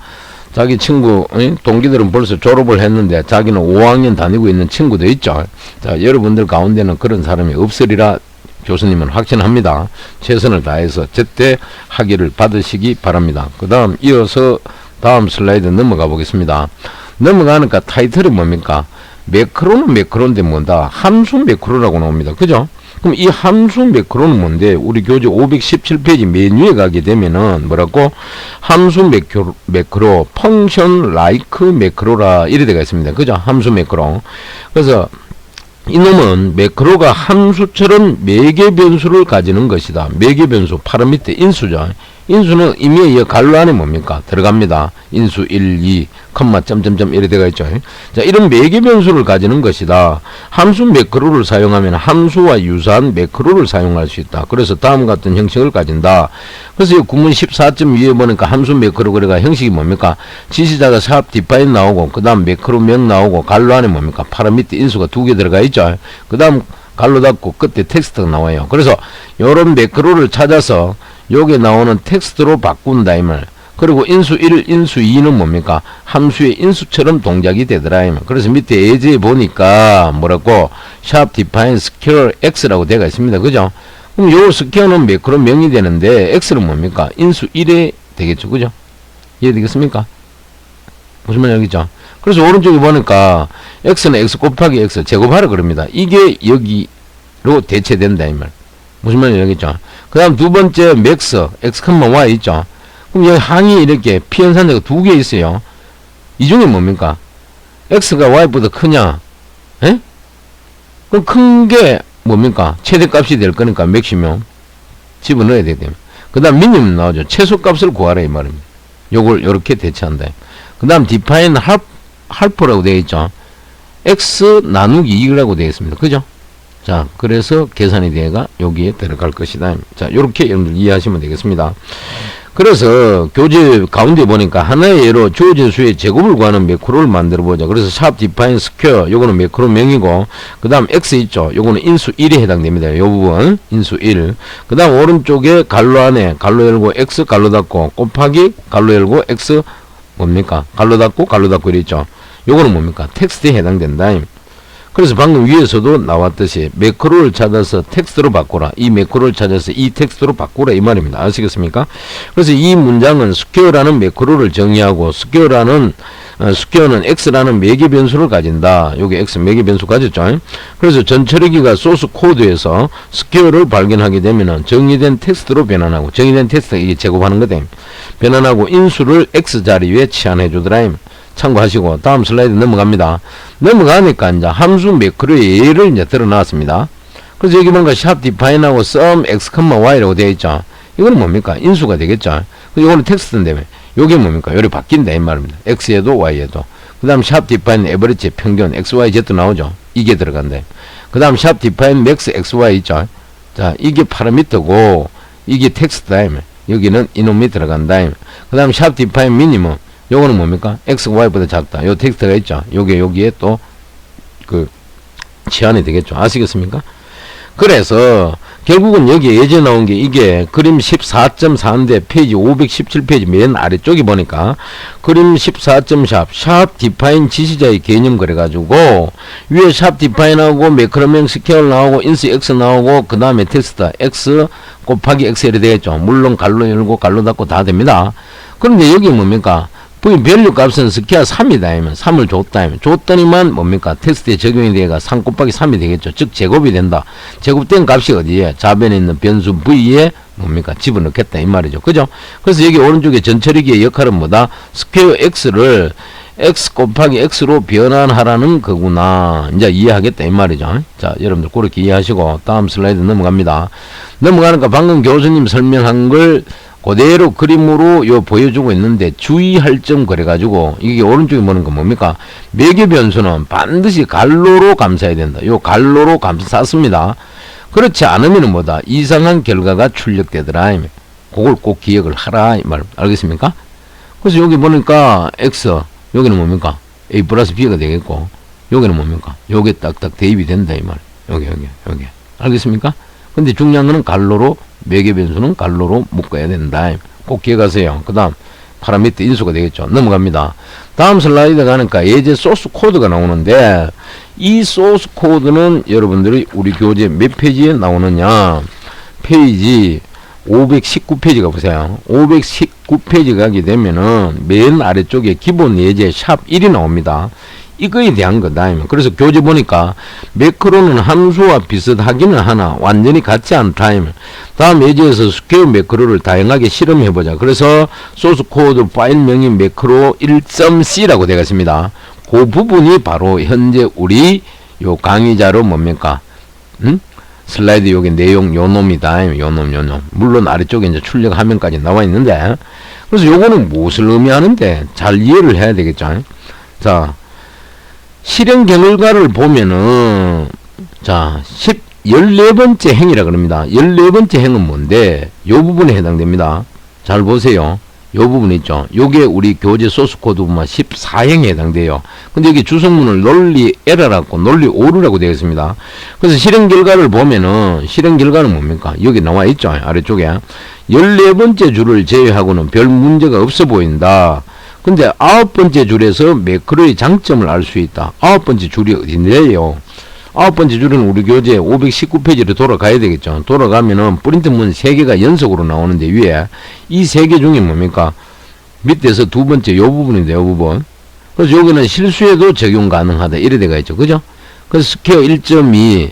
자기 친구 동기들은 벌써 졸업을 했는데 자기는 5학년 다니고 있는 친구도 있죠. 자, 여러분들 가운데는 그런 사람이 없으리라 교수님은 확신합니다. 최선을 다해서 제때 학위를 받으시기 바랍니다. 그 다음 이어서 다음 슬라이드 넘어가 보겠습니다. 넘어가니까 타이틀이 뭡니까? 매크로는 매크로인데 뭔다? 함수 매크로라고 나옵니다. 그죠? 그럼 이 함수 매크로는 뭔데? 우리 교재 517페이지 메뉴에 가게 되면은 뭐라고? 함수 매크로, 펑션 라이크 매크로라 이래 되어 있습니다. 그죠? 함수 매크로. 그래서 이놈은 매크로가 함수처럼 매개 변수를 가지는 것이다. 매개 변수 파라미터 인수죠. 인수는 이미 갈로 안에 뭡니까? 들어갑니다. 인수 1, 2, 컴마, 점점점 이래 되어 있죠. 자, 이런 매개 변수를 가지는 것이다. 함수 매크로를 사용하면 함수와 유사한 매크로를 사용할 수 있다. 그래서 다음 같은 형식을 가진다. 그래서 이 구문 14.2에 보니까 함수 매크로 그래가 형식이 뭡니까? 지시자가 샵 디파인 나오고 그 다음 매크로명 나오고 갈로 안에 뭡니까? 파라미터 인수가 2개 들어가 있죠. 그 다음 갈로 닫고 끝에 텍스트가 나와요. 그래서 요런 매크로를 찾아서 요게 나오는 텍스트로 바꾼다 이 말. 그리고 인수 1, 인수 2는 뭡니까? 함수의 인수처럼 동작이 되더라 이 말. 그래서 밑에 예제에 보니까 뭐라고? 샵 define square x라고 되어 있습니다. 그죠? 그럼 요 스퀘어는 매크로 명이 되는데 x는 뭡니까? 인수 1에 되겠죠. 그죠? 이해되겠습니까? 무슨 말이겠죠? 그래서 오른쪽에 보니까 x는 x 곱하기 x 제곱하라 그럽니다. 이게 여기로 대체된다 이 말. 무슨 말인지 알겠죠? 그 다음 두 번째 max x, y 있죠? 그럼 여기 항이 이렇게 피연산자가 2개 있어요. 이 중에 뭡니까? x가 y보다 크냐? 에? 그럼 큰 게 뭡니까? 최대값이 될 거니까 맥시멈 집어넣어야 되겠네. 그 다음 미니멈 나오죠. 최소값을 구하라 이 말입니다. 요걸 요렇게 대체한다. 그 다음 define half라고 되어 있죠. x 나누기 2라고 되어 있습니다. 그죠? 자, 그래서 계산이 되어가 여기에 들어갈 것이다. 자, 요렇게 여러분들 이해하시면 되겠습니다. 그래서 교재 가운데 보니까 하나의 예로 주어진 수의 제곱을 구하는 매크로를 만들어 보자. 그래서 샵 디파인 스퀘어 요거는 매크로 명이고 그 다음 x 있죠. 요거는 인수 1에 해당됩니다. 요 부분 인수 1. 그 다음 오른쪽에 갈로 안에 갈로 열고 x 갈로 닫고 곱하기 갈로 열고 x 뭡니까? 갈로 닫고 이랬죠. 요거는 뭡니까? 텍스트에 해당된다. 그래서 방금 위에서도 나왔듯이 매크로를 찾아서 텍스트로 바꾸라. 이 매크로를 찾아서 이 텍스트로 바꾸라 이 말입니다. 아시겠습니까? 그래서 이 문장은 스퀘어라는 매크로를 정의하고 스퀘어는 x라는 매개 변수를 가진다. 여기 x 매개 변수 가졌죠. 그래서 전처리기가 소스 코드에서 스퀘어를 발견하게 되면은 정의된 텍스트로 변환하고 정의된 텍스트가 이게 제곱하는 거다. 변환하고 인수를 x 자리에 치환해 주더라. 참고하시고 다음 슬라이드 넘어갑니다. 넘어가니까 이제 함수 매크로의 예를 이제 드러나왔습니다. 그래서 여기 뭔가 샵 디파인하고 sum x, y라고 되어 있죠. 이거는 뭡니까? 인수가 되겠죠. 이거는 텍스트인데 요게 뭡니까? 요리 바뀐다 이 말입니다. x에도 y에도. 그 다음 샵 디파인 에버리지 평균 x, y, z 나오죠. 이게 들어간다. 그 다음 샵 디파인 max x, y 있죠. 자, 이게 파라미터고 이게 텍스트다. 여기는 이놈이 들어간다. 그 다음 샵 디파인 미니멈 요거는 뭡니까? x, y보다 작다. 요 텍스트가 있죠. 요게 여기에 또 치환이 되겠죠. 아시겠습니까? 그래서 결국은 여기 예제 나온 게 이게 그림 14.4인데 페이지 517페이지 맨 아래쪽에 보니까 그림 14.샵 디파인 지시자의 개념 그래가지고 위에 샵 디파인하고 매크로명 스퀘어 나오고 인수 x 나오고 그 다음에 텍스트 x 곱하기 x 이렇게 되겠죠. 물론 갈로 열고 갈로 닫고 다 됩니다. 그런데 여기 뭡니까? V 밸류 값은 스퀘어 3이다. 3을 줬다. 줬더니만 뭡니까? 텍스트에 적용이 되어가 3 곱하기 3이 되겠죠. 즉 제곱이 된다. 제곱된 값이 어디에? 좌변에 있는 변수 V에 뭡니까? 집어넣겠다. 이 말이죠. 그죠? 그래서 여기 오른쪽에 전처리기의 역할은 뭐다? 스퀘어 X를 X 곱하기 X로 변환하라는 거구나. 이제 이해하겠다. 이 말이죠. 자, 여러분들 그렇게 이해하시고 다음 슬라이드 넘어갑니다. 넘어가니까 방금 교수님 설명한 걸 그대로 그림으로 요 보여주고 있는데 주의할 점 그래가지고 이게 오른쪽에 보는 건 뭡니까? 매개 변수는 반드시 갈로로 감싸야 된다. 요 갈로로 감쌌습니다. 그렇지 않으면 뭐다? 이상한 결과가 출력되더라. 그걸 꼭 기억을 하라. 이 말 알겠습니까? 그래서 여기 보니까 x 여기는 뭡니까? a 플러스 b가 되겠고 여기는 뭡니까? 요게 딱딱 대입이 된다 이 말. 여기. 알겠습니까? 근데 중요한 거는 갈로로 매개 변수는 갈로로 묶어야 된다. 꼭 기억하세요. 그 다음 파라미터 인수가 되겠죠. 넘어갑니다. 다음 슬라이드 가니까 예제 소스 코드가 나오는데 이 소스 코드는 여러분들이 우리 교재 몇 페이지에 나오느냐, 페이지 519페이지 가보세요. 519페이지 가게 되면은 맨 아래쪽에 기본 예제 샵 1이 나옵니다. 이거에 대한 거다. 그래서 교재 보니까 매크로는 함수와 비슷하기는 하나 완전히 같지 않다. 다음 예제에서 스퀘어 매크로를 다양하게 실험해보자. 그래서 소스 코드 파일명이 매크로 1.c라고 되어 있습니다. 그 부분이 바로 현재 우리 요 강의자로 뭡니까? 슬라이드 여기 내용 요 놈이다. 요 놈. 물론 아래쪽에 이제 출력 화면까지 나와 있는데, 그래서 요거는 무엇을 의미하는데 잘 이해를 해야 되겠죠. 자, 실행 결과를 보면은, 자, 14번째 행이라 그럽니다. 14번째 행은 뭔데? 요 부분에 해당됩니다. 잘 보세요. 요 부분 있죠. 요게 우리 교재 소스 코드 보면 14행에 해당돼요. 근데 여기 주성문을 논리 에러라고 논리 오류라고 되어 있습니다. 그래서 실행 결과를 보면은, 실행 결과는 뭡니까? 여기 나와 있죠. 아래쪽에. 14번째 줄을 제외하고는 별 문제가 없어 보인다. 근데 9번째 줄에서 매크로의 장점을 알 수 있다. 9번째 줄이 어딘데요? 9번째 줄은 우리 교재 519페이지로 돌아가야 되겠죠. 돌아가면은 프린트문 3개가 연속으로 나오는데 위에 이 3개 중에 뭡니까? 밑에서 두 번째 요 부분인데 요 부분. 그래서 여기는 실수에도 적용 가능하다. 이래 돼가 있죠. 그죠? 그래서 스퀘어 1.2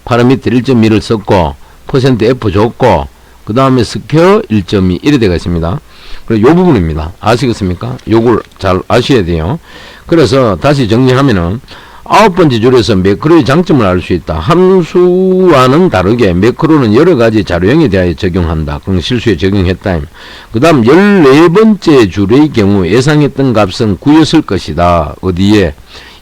파라미터 1.2를 썼고 %F 줬고 그 다음에 스퀘어 1.2 이래 돼가 있습니다. 그리고 요 부분입니다. 아시겠습니까? 요걸 잘 아셔야 돼요. 그래서 다시 정리하면은 9번째 줄에서 매크로의 장점을 알 수 있다. 함수와는 다르게 매크로는 여러가지 자료형에 대하여 적용한다. 그럼 실수에 적용했다. 그 다음 14번째 줄의 경우 예상했던 값은 9였을 것이다. 어디에?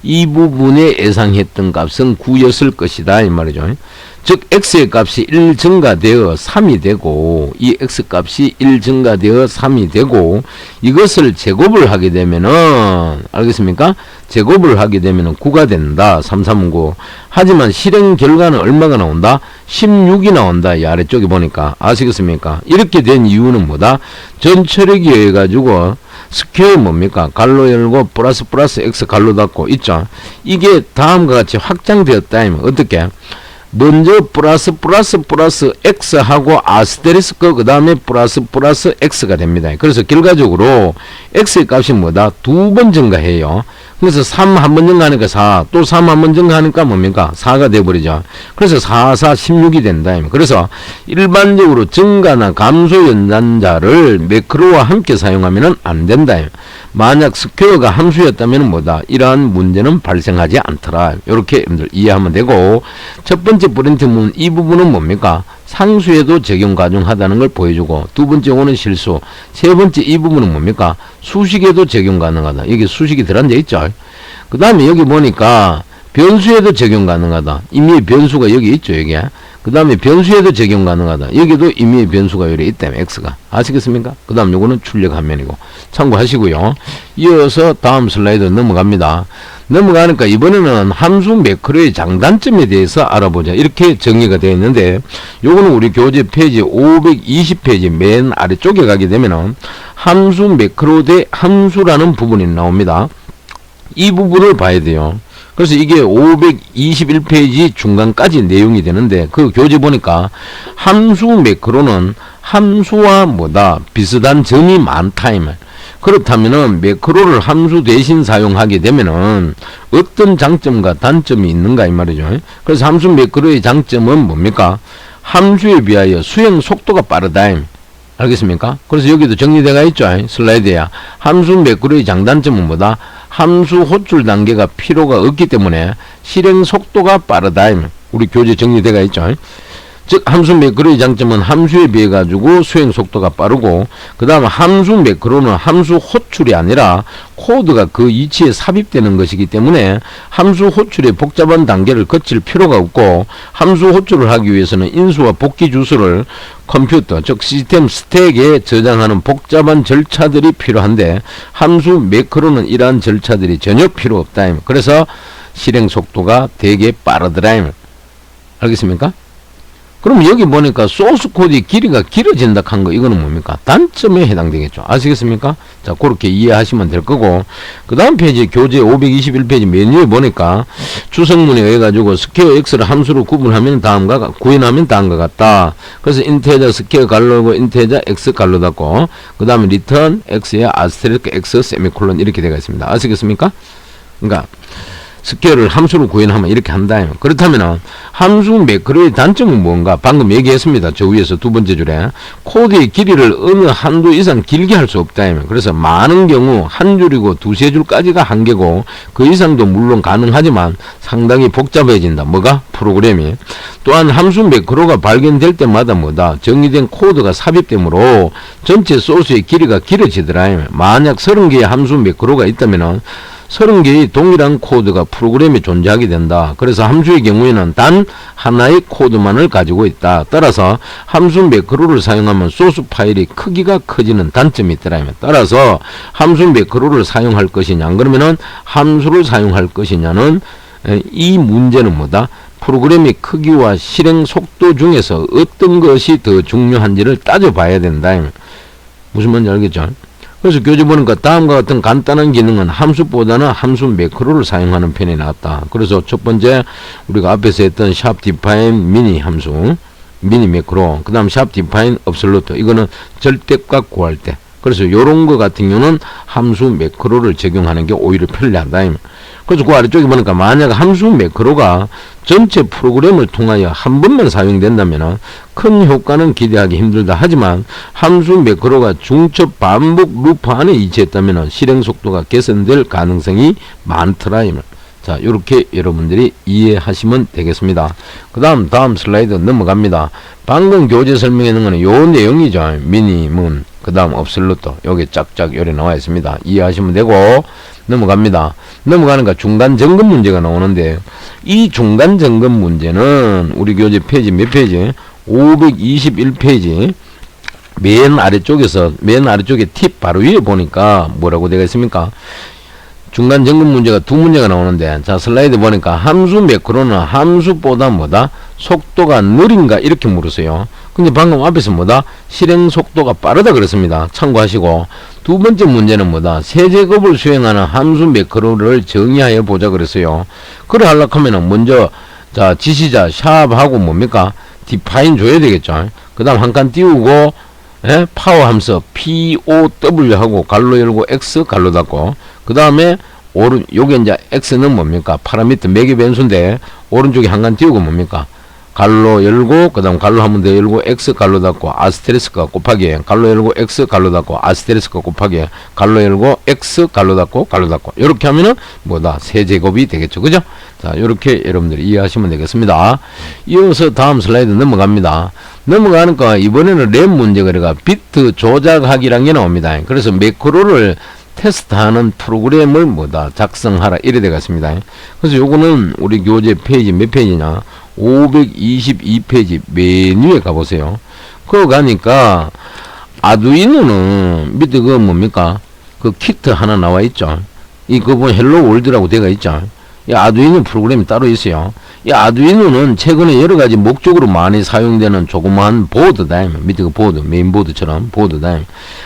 이 부분에 예상했던 값은 9였을 것이다. 이 말이죠. 즉 x의 값이 1 증가되어 3이 되고 이 x값이 1 증가되어 3이 되고 이것을 제곱을 하게 되면은 알겠습니까? 제곱을 하게 되면은 9가 된다. 339. 하지만 실행 결과는 얼마가 나온다? 16이 나온다. 이 아래쪽에 보니까 아시겠습니까? 이렇게 된 이유는 뭐다? 전처리기 해가지고 스퀘어 뭡니까? 갈로 열고 플러스 x 갈로 닫고 있죠. 이게 다음과 같이 확장되었다. 어떻게? 먼저 플러스 x하고 아스테리스크 그 다음에 플러스 x가 됩니다. 그래서 결과적으로 x의 값이 뭐다? 2번 증가해요. 그래서 3 한 번 증가하니까 4, 또 3 한 번 증가하니까 뭡니까? 4가 돼버리죠. 그래서 4, 16이 된다. 그래서 일반적으로 증가나 감소 연산자를 매크로와 함께 사용하면 안 된다. 만약 스퀘어가 함수였다면 뭐다? 이러한 문제는 발생하지 않더라. 이렇게 여러분들 이해하면 되고, 첫 번째 프린트문 이 부분은 뭡니까? 상수에도 적용 가능하다는 걸 보여주고, 두 번째 오는 실수, 세 번째 이 부분은 뭡니까? 수식에도 적용 가능하다. 여기 수식이 들어앉아 있죠. 그 다음에 여기 보니까 변수에도 적용 가능하다. 이미 변수가 여기 있죠. 여기. 그 다음에 변수에도 적용 가능하다. 여기도 이미 변수가 여기 있다면 x가. 아시겠습니까? 그 다음 요거는 출력 화면이고 참고하시고요. 이어서 다음 슬라이드 넘어갑니다. 넘어가니까 이번에는 함수 매크로의 장단점에 대해서 알아보자. 이렇게 정리가 되어 있는데 요거는 우리 교재 페이지 520페이지 맨 아래쪽에 가게 되면은 함수 매크로 대 함수라는 부분이 나옵니다. 이 부분을 봐야 돼요. 그래서 이게 521페이지 중간까지 내용이 되는데 그 교재 보니까 함수 매크로는 함수와 뭐다? 비슷한 점이 많다. 그렇다면은 매크로를 함수 대신 사용하게 되면은 어떤 장점과 단점이 있는가 이 말이죠. 그래서 함수 매크로의 장점은 뭡니까? 함수에 비하여 수행 속도가 빠르다. 알겠습니까? 그래서 여기도 정리되어 있죠. 슬라이드에. 함수 매크로의 장단점은 뭐다? 함수 호출 단계가 필요가 없기 때문에 실행 속도가 빠르다. 우리 교재 정리되어 있죠. 즉 함수 매크로의 장점은 함수에 비해 가지고 수행 속도가 빠르고, 그 다음 함수 매크로는 함수 호출이 아니라 코드가 그 위치에 삽입되는 것이기 때문에 함수 호출의 복잡한 단계를 거칠 필요가 없고, 함수 호출을 하기 위해서는 인수와 복귀 주소를 컴퓨터 즉 시스템 스택에 저장하는 복잡한 절차들이 필요한데 함수 매크로는 이러한 절차들이 전혀 필요 없다. 그래서 실행 속도가 되게 빠르더라. 알겠습니까? 그럼 여기 보니까 소스 코드의 길이가 길어진다 한 거, 이거는 뭡니까? 단점에 해당되겠죠. 아시겠습니까? 자, 그렇게 이해하시면 될 거고, 그 다음 페이지, 교재 521페이지 메뉴에 보니까 주성문에 의해 가지고 스퀘어 x를 함수로 구분하면 구현하면 다음과 같다. 그래서 인테저 스퀘어 갈로고 인테저 x 갈로 닫고, 그 다음에 리턴 x에 아스테리스크 x 세미콜론 이렇게 되어 있습니다. 아시겠습니까? 그러니까 스퀘어를 함수로 구현하면 이렇게 한다. 그렇다면 함수 매크로의 단점은 뭔가? 방금 얘기했습니다. 저 위에서 두 번째 줄에 코드의 길이를 어느 한도 이상 길게 할 수 없다. 그래서 많은 경우 한 줄이고 두세 줄까지가 한계고, 그 이상도 물론 가능하지만 상당히 복잡해진다. 뭐가? 프로그램이. 또한 함수 매크로가 발견될 때마다 뭐다? 정의된 코드가 삽입되므로 전체 소스의 길이가 길어지더라. 만약 30개의 함수 매크로가 있다면 30개의 동일한 코드가 프로그램에 존재하게 된다. 그래서 함수의 경우에는 단 하나의 코드만을 가지고 있다. 따라서 함수 매크로를 사용하면 소스 파일의 크기가 커지는 단점이 있더라. 따라서 함수 매크로를 사용할 것이냐, 안 그러면은 함수를 사용할 것이냐는, 이 문제는 뭐다? 프로그램의 크기와 실행 속도 중에서 어떤 것이 더 중요한지를 따져봐야 된다. 무슨 말인지 알겠죠? 그래서 교재 보니까 다음과 같은 간단한 기능은 함수보다는 함수 매크로를 사용하는 편이 낫다. 그래서 첫 번째 우리가 앞에서 했던 샵 디파인 미니 함수, 미니 매크로, 그 다음 샵 디파인 업솔루트, 이거는 절대값 구할 때. 그래서 요런 거 같은 경우는 함수 매크로를 적용하는 게 오히려 편리하다. 그래서 그 아래쪽에 보니까 만약 함수 매크로가 전체 프로그램을 통하여 한 번만 사용된다면 큰 효과는 기대하기 힘들다. 하지만 함수 매크로가 중첩 반복 루프 안에 위치했다면 실행 속도가 개선될 가능성이 많더라. 자, 이렇게 여러분들이 이해하시면 되겠습니다. 그 다음 슬라이드 넘어갑니다. 방금 교재 설명하는 거는 요 내용이죠. 미니문, 그 다음 업솔루트, 요게 짝짝 요래 나와 있습니다. 이해하시면 되고, 넘어갑니다. 넘어가니까 중간 점검 문제가 나오는데, 이 중간 점검 문제는 우리 교재 페이지 몇 페이지? 521페이지 맨 아래쪽에 팁 바로 위에 보니까 뭐라고 되어 있습니까? 중간 점검 문제가 두 문제가 나오는데, 자, 슬라이드 보니까 함수 매크로는 함수보다 뭐다? 속도가 느린가? 이렇게 물었어요. 근데 방금 앞에서 뭐다? 실행 속도가 빠르다 그랬습니다. 참고하시고, 두 번째 문제는 뭐다? 세제곱을 수행하는 함수 매크로를 정의하여 보자 그랬어요. 그래 하려고 하면은 먼저, 자, 지시자 샵하고 뭡니까? 디파인 줘야 되겠죠. 그 다음 한 칸 띄우고, 파워 함수 POW 하고 갈로 열고 X 갈로 닫고, 그 다음에 요게 이제 X는 뭡니까? 파라미터 매개 변수인데, 오른쪽에 한 칸 띄우고 뭡니까? 갈로 열고, 그 다음 갈로 한 번 더 열고, X 갈로 닫고, 아스테리스크가 곱하기, 갈로 열고, X 갈로 닫고, 아스테리스크가 곱하기, 갈로 열고, X 갈로 닫고, 갈로 닫고. 요렇게 하면은 뭐다? 세제곱이 되겠죠. 그죠? 자, 요렇게 여러분들이 이해하시면 되겠습니다. 이어서 다음 슬라이드 넘어갑니다. 넘어가니까 이번에는 램 문제가 그래가 비트 조작하기란 게 나옵니다. 그래서 매크로를 테스트하는 프로그램을 뭐다? 작성하라. 이래 되겠습니다. 그래서 요거는 우리 교재 페이지 몇 페이지냐? 522페이지 메뉴에 가보세요. 그거 가니까 아두이노는 밑에 그거 뭡니까? 그 키트 하나 나와 있죠. 그거 보면 헬로 월드라고 되어 있죠. 이 아두이노 프로그램이 따로 있어요. 이 아두이노는 최근에 여러 가지 목적으로 많이 사용되는 조그마한 보드다. 밑에 그 보드, 메인보드처럼 보드다.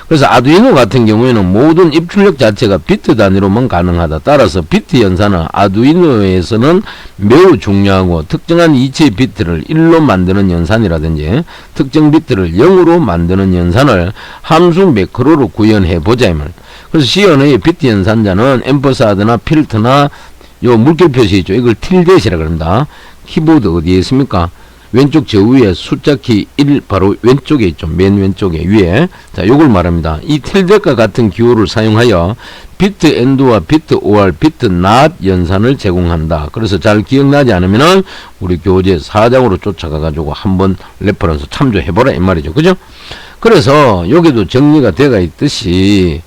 그래서 아두이노 같은 경우에는 모든 입출력 자체가 비트 단위로만 가능하다. 따라서 비트 연산은 아두이노에서는 매우 중요하고, 특정한 이체의 비트를 1로 만드는 연산이라든지 특정 비트를 0으로 만드는 연산을 함수 매크로로 구현해 보자. 그래서 시연의 비트 연산자는 앰퍼사드나 필터나 요 물결 표시 있죠. 이걸 틸댓이라 그럽니다. 키보드 어디에 있습니까? 왼쪽 저 위에 숫자키 1 바로 왼쪽에 있죠. 맨 왼쪽에 위에. 자, 요걸 말합니다. 이 틸댓과 같은 기호를 사용하여 비트 AND와 비트 OR, 비트 NOT 연산을 제공한다. 그래서 잘 기억나지 않으면은 우리 교재 4장으로 쫓아가 가지고 한번 레퍼런스 참조해보라 이 말이죠. 그죠? 그래서 여기도 정리가 되어 있듯이,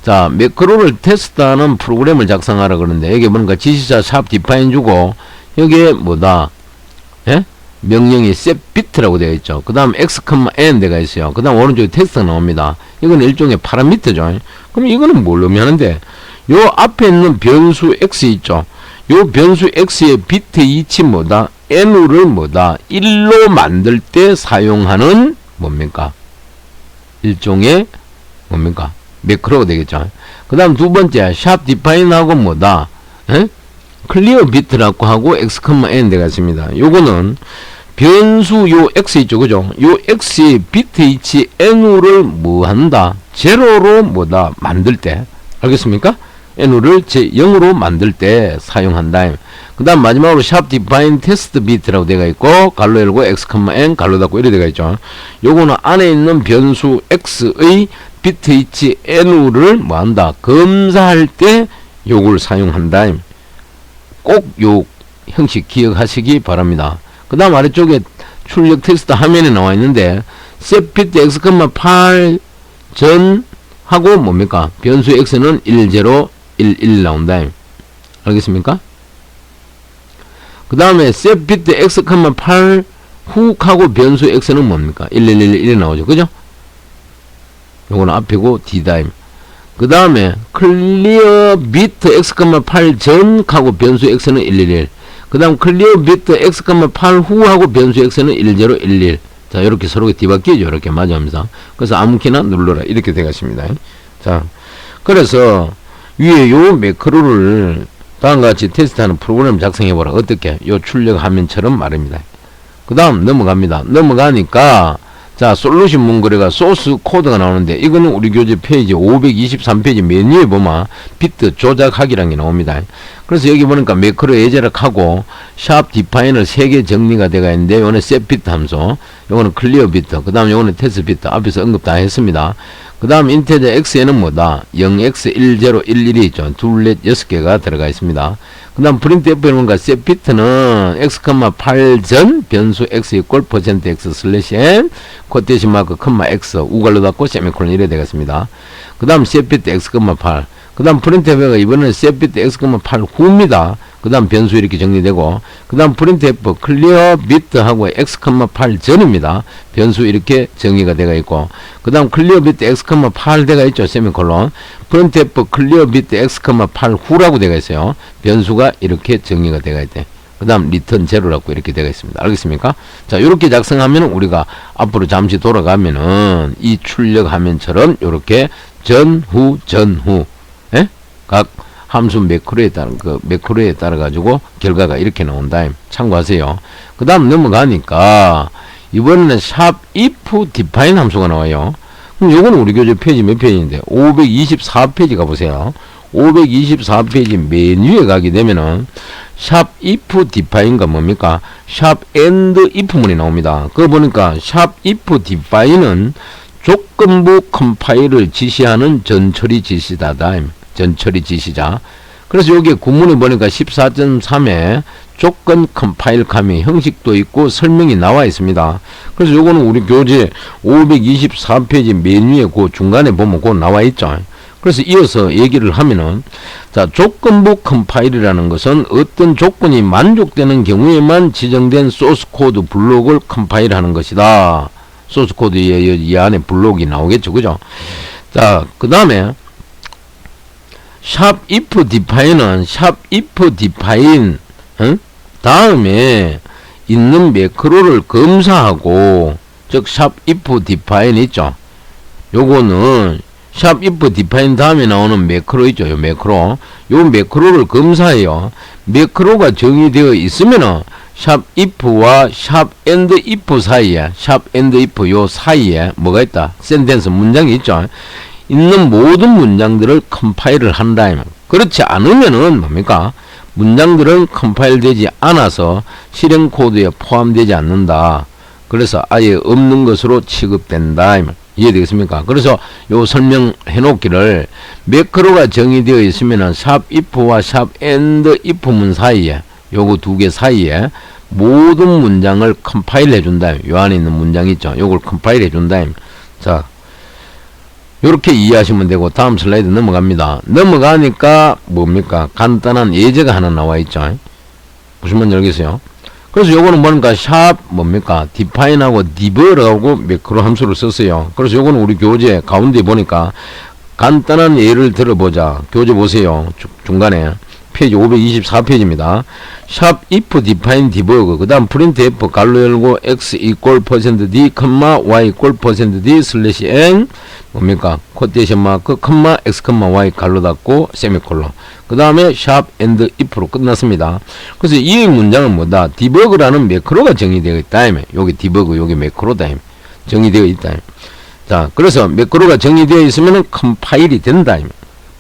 자, 매크로를 테스트하는 프로그램을 작성하라 그러는데, 여기 뭔가 지시자 샵 디파인 주고, 여기에 뭐다? 명령이 setBit라고 되어 있죠. 그 다음 x, n 데가 있어요. 그 다음 오른쪽에 텍스트가 나옵니다. 이건 일종의 파라미터죠. 그럼 이거는 뭘 의미하는데, 요 앞에 있는 변수 x 있죠. 요 변수 x의 비트 이치 뭐다? n우를 뭐다? 1로 만들 때 사용하는 뭡니까? 일종의 뭡니까? 매크로가 되겠죠. 그 다음 두 번째 샵 디파인하고 뭐다? 클리어 비트라고 하고 x, n 되겠습니다. 요거는 변수 요 x 있죠, 그죠? 요 x의 비트 이치 n우를 뭐 한다? 제로로 뭐다? 만들 때. 알겠습니까? n우를 0으로 만들 때 사용한다. 그 다음 마지막으로 샵 디파인 테스트 비트라고 되어 있고 갈로 열고 x, n 갈로 닫고 이렇게 되어 있죠. 요거는 안에 있는 변수 x의 비트 이치 n우를 뭐 한다? 검사할 때 요걸 사용한다. 꼭 요 형식 기억하시기 바랍니다. 그 다음 아래쪽에 출력 테스트 화면에 나와 있는데 set 비트 x, 8 전 하고 뭡니까? 변수 x는 10, 11 나온다. 알겠습니까? 그 다음에 set 비트 x, 8 훅 하고 변수 x는 뭡니까? 1111 나오죠. 그죠? 요거는 앞이고 D다임. 그 다음에 클리어 비트 x, 8 전 하고 변수 x는 111. 그 다음 클리어 비트 x, 8 후 하고 변수 x는 1011. 자, 이렇게 서로 뒤바뀌죠. 이렇게 맞으면서. 그래서 아무 키나 눌러라. 이렇게 되겠습니다. 자, 그래서 위에 요 매크로를 다음과 같이 테스트하는 프로그램 작성해보라. 어떻게? 요 출력 화면처럼 말입니다. 그 다음 넘어갑니다. 넘어가니까 자, 솔루션 문거리가 소스 코드가 나오는데 이거는 우리 교재 페이지 523페이지 메뉴에 보면 비트 조작하기라는 게 나옵니다. 그래서 여기 보니까 매크로 예제락하고 샵 디파이너 3개 정리가 되어 있는데 요거는 set 비트 함수, 요거는 클리어 비트, 그 다음 요거는 테스트 비트 앞에서 언급 다 했습니다. 그 다음 인테저 x에는 뭐다? 0x 1011이 있죠. 둘, 넷, 6개가 들어가 있습니다. 그 다음 프린트 F에 보니까 set 비트는 x, 8 전 변수 x 이퀄 %x 슬래시 n 코테이션 마크 x 우갈로 닫고 세미콜론 이래 되겠습니다. 그 다음 set 비트 x, 8 그 다음 프린트 F가 이번에는 set 비트 x, 8 후입니다. 그 다음 변수 이렇게 정리되고 그 다음 프린트 F 클리어 비트하고 x, 8 전입니다. 변수 이렇게 정의가 되어 있고 그 다음 클리어 비트 x, 8 되어 있죠. 세미콜론 프린트 F 클리어 비트 x, 8 후라고 되어 있어요. 변수가 이렇게 정의가 되어 있대. 그 다음 리턴 제로라고 이렇게 되어 있습니다. 알겠습니까? 자, 이렇게 작성하면 우리가 앞으로 잠시 돌아가면은 이 출력 화면처럼 이렇게 전후 예? 각 함수 매크로에 따라 가지고 결과가 이렇게 나온다. 참고하세요. 그 다음 넘어가니까 이번에는 샵 if define 함수가 나와요. 그럼 요거는 우리 교재 페이지 몇 페이지인데 524페이지 가보세요. 524페이지 메뉴에 가게 되면은 샵 if define가 뭡니까? 샵 and if문이 나옵니다. 그거 보니까 샵 if define은 조건부 컴파일을 지시하는 전처리 지시다. 전처리 지시자. 그래서 여기에 구문에 보니까 14.3에 조건 컴파일 감의 형식도 있고 설명이 나와 있습니다. 그래서 요거는 우리 교재 524페이지 메뉴에 그 중간에 보면 그 나와 있죠. 그래서 이어서 얘기를 하면은 자, 조건부 컴파일이라는 것은 어떤 조건이 만족되는 경우에만 지정된 소스 코드 블록을 컴파일하는 것이다. 소스 코드에 이 안에 블록이 나오겠죠. 그죠? 자, 그 다음에 샵 if define은 샵 if define 다음에 있는 매크로를 검사하고 즉 샵 if define 있죠. 요거는 샵 if define 다음에 나오는 매크로 있죠. 요 매크로. 요 매크로를 검사해요. 매크로가 정의되어 있으면은 샵 if와 샵 and if 사이에 샵 and if 요 사이에 뭐가 있다? 센텐스 문장이 있죠. 있는 모든 문장들을 컴파일을 한다. 그렇지 않으면은 뭡니까? 문장들은 컴파일 되지 않아서 실행 코드에 포함되지 않는다. 그래서 아예 없는 것으로 취급된다. 이해되겠습니까? 그래서 요 설명해 놓기를 매크로가 정의되어 있으면은 샵 if와 샵 and if문 사이에 요거 두 개 사이에 모든 문장을 컴파일 해준다. 요 안에 있는 문장 있죠. 요걸 컴파일 해준다. 자, 요렇게 이해하시면 되고 다음 슬라이드 넘어갑니다. 넘어가니까 뭡니까? 간단한 예제가 하나 나와 있죠. 무슨 말인지 알겠어요? 그래서 요거는 뭔가 샵 뭡니까? define하고 debug하고 매크로 함수를 썼어요. 그래서 요거는 우리 교재 가운데 보니까 간단한 예를 들어보자. 교재 보세요. 중간에 페이지 524페이지입니다. 샵 if define debug 그 다음 printf 갈로 열고 x equal %d, y equal %d 슬래시 n 뭡니까? 코테이션 마크, x, y 갈로 닫고 세미콜론. 그 다음에 샵 and if로 끝났습니다. 그래서 이 문장은 뭐다? debug라는 매크로가 정의되어 있다. 여기 debug, 여기 매크로다. 정의되어 있다. 자, 그래서 매크로가 정의되어 있으면 컴파일이 된다.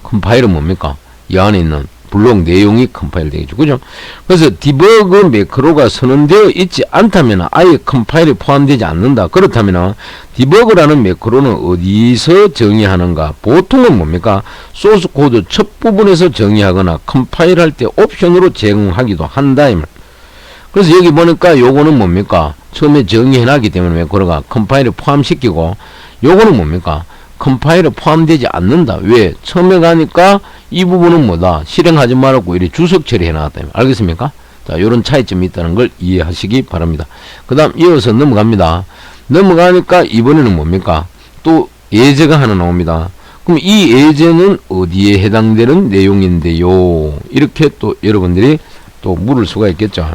컴파일은 뭡니까? 이 안에 있는 블록 내용이 컴파일 되겠죠. 그죠? 그래서 디버그 매크로가 선언되어 있지 않다면 아예 컴파일에 포함되지 않는다. 그렇다면 디버그라는 매크로는 어디서 정의하는가? 보통은 뭡니까? 소스 코드 첫 부분에서 정의하거나 컴파일할 때 옵션으로 제공하기도 한다. 그래서 여기 보니까 요거는 뭡니까? 처음에 정의해놨기 때문에 매크로가 컴파일에 포함시키고 요거는 뭡니까? 컴파일에 포함되지 않는다. 왜? 처음에 가니까 이 부분은 뭐다? 실행하지 말았고 이렇게 주석 처리해 놨다. 알겠습니까? 자, 요런 차이점이 있다는 걸 이해하시기 바랍니다. 그 다음 이어서 넘어갑니다. 넘어가니까 이번에는 뭡니까? 또 예제가 하나 나옵니다. 그럼 이 예제는 어디에 해당되는 내용인데요? 이렇게 또 여러분들이 또 물을 수가 있겠죠.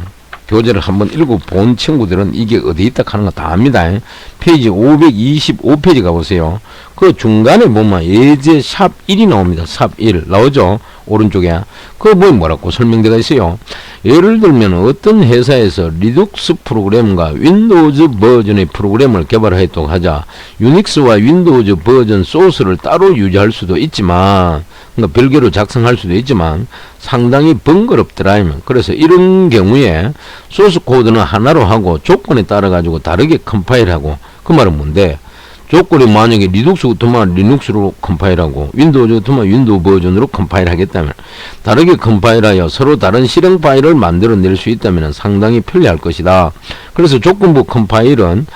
교재를 한번 읽어본 친구들은 이게 어디 있다 하는 거 다 압니다. 페이지 525페이지 가보세요. 그 중간에 보면 예제 샵 1이 나옵니다. 샵 1 나오죠? 오른쪽에. 그거 보면 뭐라고 설명되어 있어요. 예를 들면 어떤 회사에서 리눅스 프로그램과 윈도우즈 버전의 프로그램을 개발하였다고 하자. 유닉스와 윈도우즈 버전 소스를 따로 유지할 수도 있지만, 그러니까 별개로 작성할 수도 있지만 상당히 번거롭더라. 그래서 이런 경우에 소스 코드는 하나로 하고 조건에 따라 가지고 다르게 컴파일하고, 그 말은 뭔데? 조건이 만약에 리눅스 같으면 리눅스로 컴파일하고 윈도우즈 같으면 윈도우 버전으로 컴파일하겠다면 다르게 컴파일하여 서로 다른 실행 파일을 만들어낼 수 있다면 상당히 편리할 것이다. 그래서 조건부 컴파일은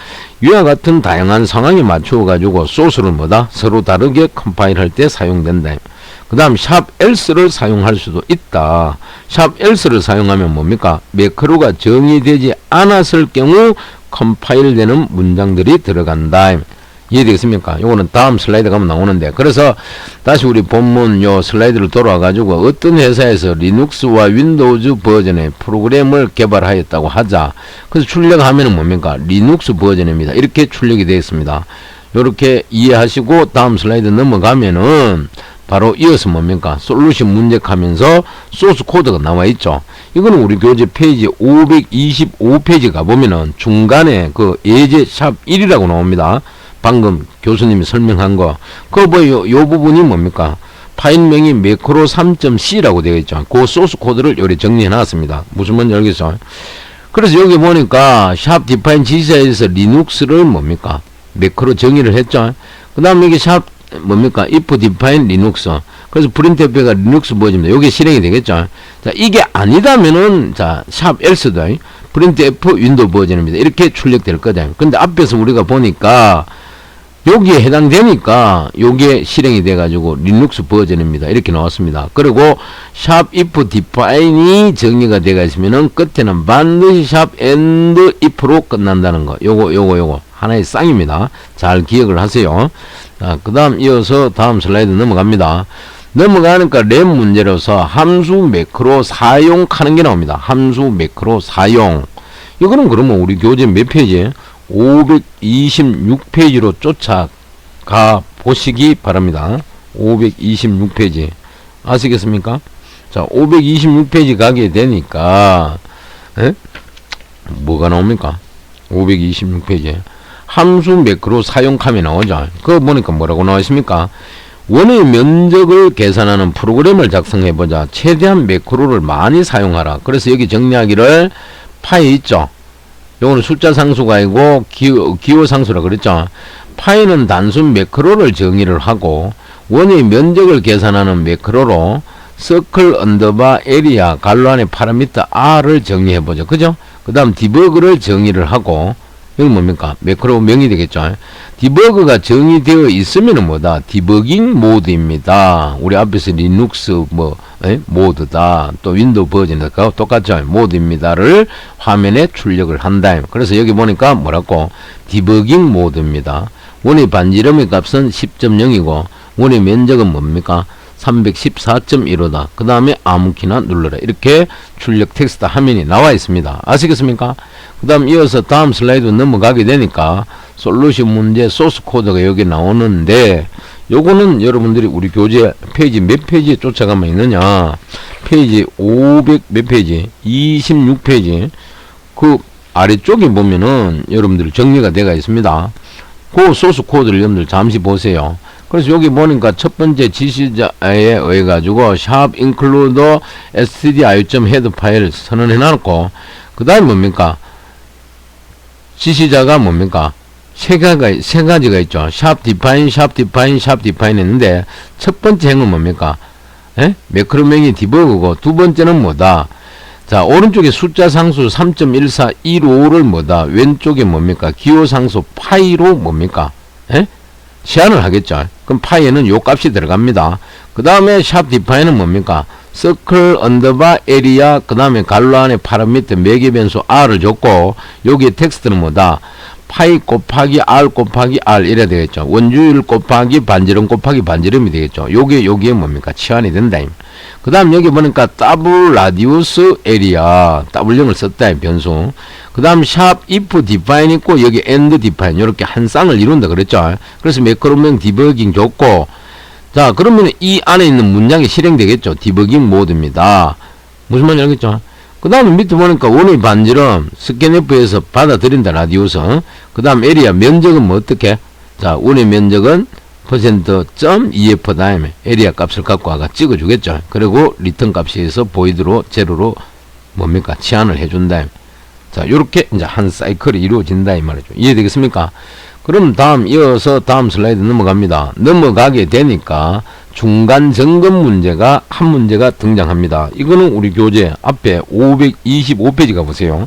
위와 같은 다양한 상황에 맞추어 가지고 소스를 뭐다? 서로 다르게 컴파일할 때 사용된다. 그 다음 샵 else를 사용할 수도 있다. 샵 else를 사용하면 뭡니까? 매크로가 정의되지 않았을 경우 컴파일되는 문장들이 들어간다. 이해되겠습니까? 요거는 다음 슬라이드 가면 나오는데, 그래서 다시 우리 본문 요 슬라이드를 돌아와 가지고 어떤 회사에서 리눅스와 윈도우즈 버전의 프로그램을 개발하였다고 하자. 그래서 출력하면은 뭡니까? 리눅스 버전입니다. 이렇게 출력이 되어 있습니다. 요렇게 이해하시고 다음 슬라이드 넘어가면은 바로 이어서 뭡니까? 솔루션 문제 하면서 소스 코드가 나와 있죠. 이거는 우리 교재 페이지 525페이지 가보면은 중간에 그 예제 샵 1이라고 나옵니다. 방금 교수님이 설명한 거. 그거 요 부분이 뭡니까? 파일명이 매크로 3.c라고 되어 있죠. 그 소스 코드를 요리 정리해 놨습니다. 무슨 말인지 알겠죠? 그래서 여기 보니까 샵 디파인 지시에서 리눅스를 뭡니까? 매크로 정의를 했죠. 그 다음 여기 샵 뭡니까? if define linux. 그래서 printf가 리눅스 버전입니다. 요게 실행이 되겠죠. 자, 이게 아니다면은, 자, 샵 else도 printf 윈도우 버전입니다. 이렇게 출력될 거다. 근데 앞에서 우리가 보니까 여기에 해당되니까 요게 실행이 돼가지고 리눅스 버전입니다. 이렇게 나왔습니다. 그리고 샵 if define이 정의가 되어 있으면은 끝에는 반드시 샵 and if로 끝난다는 거. 요거 하나의 쌍입니다. 잘 기억을 하세요. 자, 그 다음 이어서 다음 슬라이드 넘어갑니다. 넘어가니까 램 문제로서 함수 매크로 사용하는 게 나옵니다. 함수 매크로 사용. 이거는 그러면 우리 교재 몇 페이지? 526페이지로 쫓아가 보시기 바랍니다. 526페이지. 아시겠습니까? 자, 526페이지 가게 되니까, 뭐가 나옵니까? 526페이지. 함수 매크로 사용함이 나오죠. 그거 보니까 뭐라고 나와 있습니까? 원의 면적을 계산하는 프로그램을 작성해보자. 최대한 매크로를 많이 사용하라. 그래서 여기 정리하기를 파이 있죠. 요거는 숫자 상수가 아니고 기호 상수라 그랬죠. 파이는 단순 매크로를 정의를 하고 원의 면적을 계산하는 매크로로 서클 언더바 에리아 갈로 안에 파라미터 r을 정의해보죠. 그죠? 그 다음 디버그를 정의를 하고 여기 뭡니까? 매크로 명이 되겠죠. 디버그가 정의되어 있으면 뭐다? 디버깅 모드입니다. 우리 앞에서 리눅스 모드다. 또 윈도우 버전이다. 그거 똑같죠. 모드입니다를 화면에 출력을 한다. 그래서 여기 보니까 뭐라고? 디버깅 모드입니다. 원의 반지름의 값은 10.0이고 원의 면적은 뭡니까? 314.15다. 그 다음에 아무 키나 눌러라. 이렇게 출력 텍스트 화면이 나와 있습니다. 아시겠습니까? 그 다음 이어서 다음 슬라이드 넘어가게 되니까 솔루션 문제 소스 코드가 여기 나오는데 요거는 여러분들이 우리 교재 페이지 몇 페이지에 쫓아가면 있느냐, 페이지 500 몇 페이지 26페이지 그 아래쪽에 보면은 여러분들 정리가 되어 있습니다. 그 소스 코드를 여러분들 잠시 보세요. 그래서 여기 보니까 첫 번째 지시자에 의해 가지고 샵 include stdio.head 파일 선언해 놨고, 그 다음에 뭡니까? 지시자가 뭡니까? 세 가지가 있죠. 샵 define, 샵 define, 샵 define 했는데, 첫 번째 행은 뭡니까? 매크로명이 디버그고, 두 번째는 뭐다? 자, 오른쪽에 숫자 상수 3.1415를 뭐다? 왼쪽에 뭡니까? 기호 상수 파이로 뭡니까? 시한을 하겠죠. 그럼 파이에는 요 값이 들어갑니다. 그 다음에 샵 디파인은 뭡니까? 서클 언더바 에리아 그 다음에 갈로 안에 파라미터 매개 변수 r을 줬고, 여기에 텍스트는 뭐다? 파이 곱하기 r 곱하기 r 이래야 되겠죠. 원주율 곱하기 반지름 곱하기 반지름이 되겠죠. 여기에 뭡니까? 치환이 된다. 그 다음 여기 보니까 더블 라디우스 에리아 W형을 썼다 변수. 그 다음 샵 if define 있고 여기 end define 이렇게 한 쌍을 이룬다 그랬죠. 그래서 매크로명 디버깅 줬고, 자 그러면 이 안에 있는 문장이 실행되겠죠. 디버깅 모드입니다. 무슨 말인지 알겠죠? 그 다음에 밑에 보니까 원의 반지름 스캔F에서 받아들인다 라디우스. 그 다음 에리아 면적은 뭐 어떻게? 자 원의 면적은 %.ef 다음에 에리아 값을 갖고 와가 찍어주겠죠. 그리고 리턴 값에서 보이드로 제로로 뭡니까? 치환을 해준다. 자 요렇게 이제 한 사이클이 이루어진다 이 말이죠. 이해되겠습니까? 그럼 이어서 다음 슬라이드 넘어갑니다. 넘어가게 되니까 중간 점검 문제가 한 문제가 등장합니다. 이거는 우리 교재 앞에 525페이지 가보세요.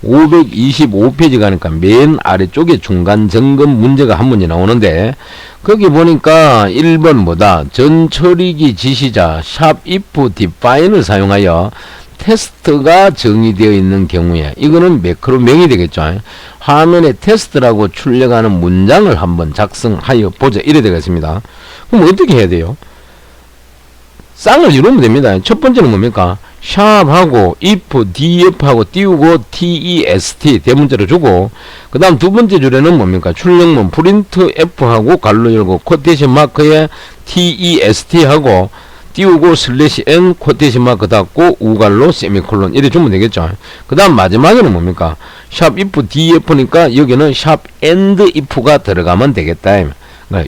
525페이지 가니까 맨 아래쪽에 중간 점검 문제가 한 문제 나오는데, 거기 보니까 1번 뭐다? 전 처리기 지시자 샵 if define을 사용하여 테스트가 정의되어 있는 경우에, 이거는 매크로명이 되겠죠. 화면에 테스트라고 출력하는 문장을 한번 작성하여 보자 이래 되겠습니다. 그럼 어떻게 해야 돼요? 쌍을 이루면 됩니다. 첫 번째는 뭡니까? 샵하고 if df하고 띄우고 test 대문자로 주고, 그 다음 두 번째 줄에는 뭡니까? 출력문 print f하고 갈로 열고 코테이션 마크에 test하고 띄우고 슬래시 n 코테이션 마크 닫고 우갈로 세미콜론 이래 주면 되겠죠. 그 다음 마지막에는 뭡니까? 샵 if df니까 여기는 샵 and if가 들어가면 되겠다.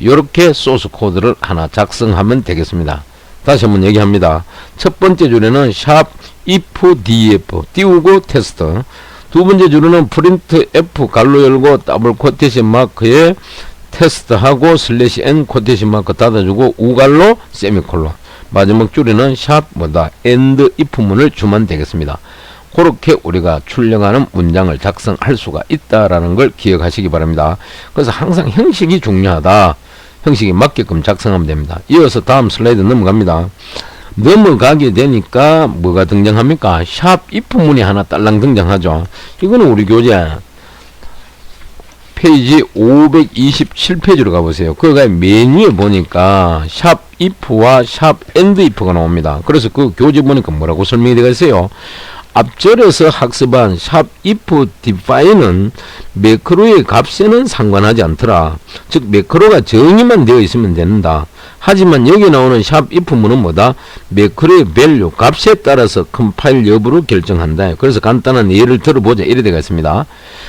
이렇게 소스 코드를 하나 작성하면 되겠습니다. 다시 한번 얘기합니다. 첫 번째 줄에는 샵 if df 띄우고 테스트, 두 번째 줄에는 print f 갈로 열고 더블 코테이션 마크에 테스트하고 슬래시 n 코테이션 마크 닫아주고 우갈로 세미콜론, 마지막 줄에는 샵 뭐다? and if 문을 주면 되겠습니다. 그렇게 우리가 출력하는 문장을 작성할 수가 있다라는 걸 기억하시기 바랍니다. 그래서 항상 형식이 중요하다. 형식에 맞게끔 작성하면 됩니다. 이어서 다음 슬라이드 넘어갑니다. 넘어가게 되니까 뭐가 등장합니까? 샵 if 문이 하나 딸랑 등장하죠. 이거는 우리 교재 페이지 527페이지로 가보세요. 그가 메뉴에 보니까 샵 if와 샵 and if가 나옵니다. 그래서 그 교재 보니까 뭐라고 설명이 되어 있어요? 앞절에서 학습한 샵 if define은 매크로의 값에는 상관하지 않더라. 즉 매크로가 정의만 되어 있으면 된다. 하지만 여기 나오는 샵 if 문은 뭐다? 매크로의 value 값에 따라서 컴파일 여부를 결정한다. 그래서 간단한 예를 들어보자 이래 되어 있습니다.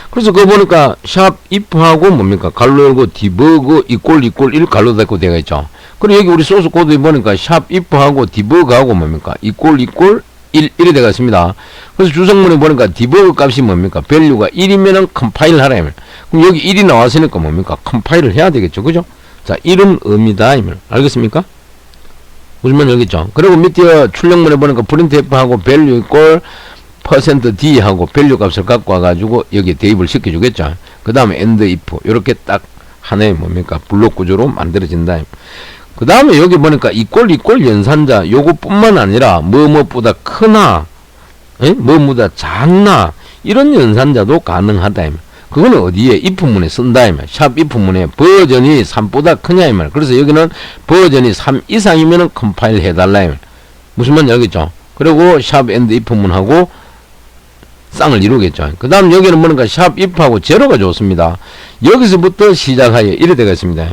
그래서 그거 보니까 샵 if하고 뭡니까? 갈로 열고 디버그 이꼴 1 갈로 닫고 되어 있죠. 그리고 여기 우리 소스 코드에 보니까 샵 if하고 디버그하고 뭡니까? 이꼴 1 이래 되어 있습니다. 그래서 주성문에 보니까 디버그 값이 뭡니까? 밸류가 1이면은 컴파일 하라. 그럼 여기 1이 나왔으니까 뭡니까? 컴파일을 해야 되겠죠. 그죠? 자, 1은 의미다. 알겠습니까? 무슨 말인지 알겠죠? 그리고 밑에 출력문에 보니까 printf하고 밸류 이꼴 %d 하고 밸류 값을 갖고 와가지고 여기에 대입을 시켜주겠죠. 그 다음에 end if. 이렇게 딱 하나의 뭡니까? 블록 구조로 만들어진다. 그 다음에 여기 보니까 이꼴 연산자 요것뿐만 아니라 뭐뭐보다 크나 뭐뭐보다 작나 이런 연산자도 가능하다. 그거는 어디에? if문에 쓴다 이 말. 샵 if문에 버전이 3보다 크냐 이 말. 그래서 여기는 버전이 3 이상이면은 컴파일 해달라 이 말. 무슨 말인지 알겠죠? 그리고 샵 and if문하고 쌍을 이루겠죠. 그 다음 여기는 뭐니까 샵 if하고 제로가 좋습니다. 여기서부터 시작하여 이래 되겠습니다.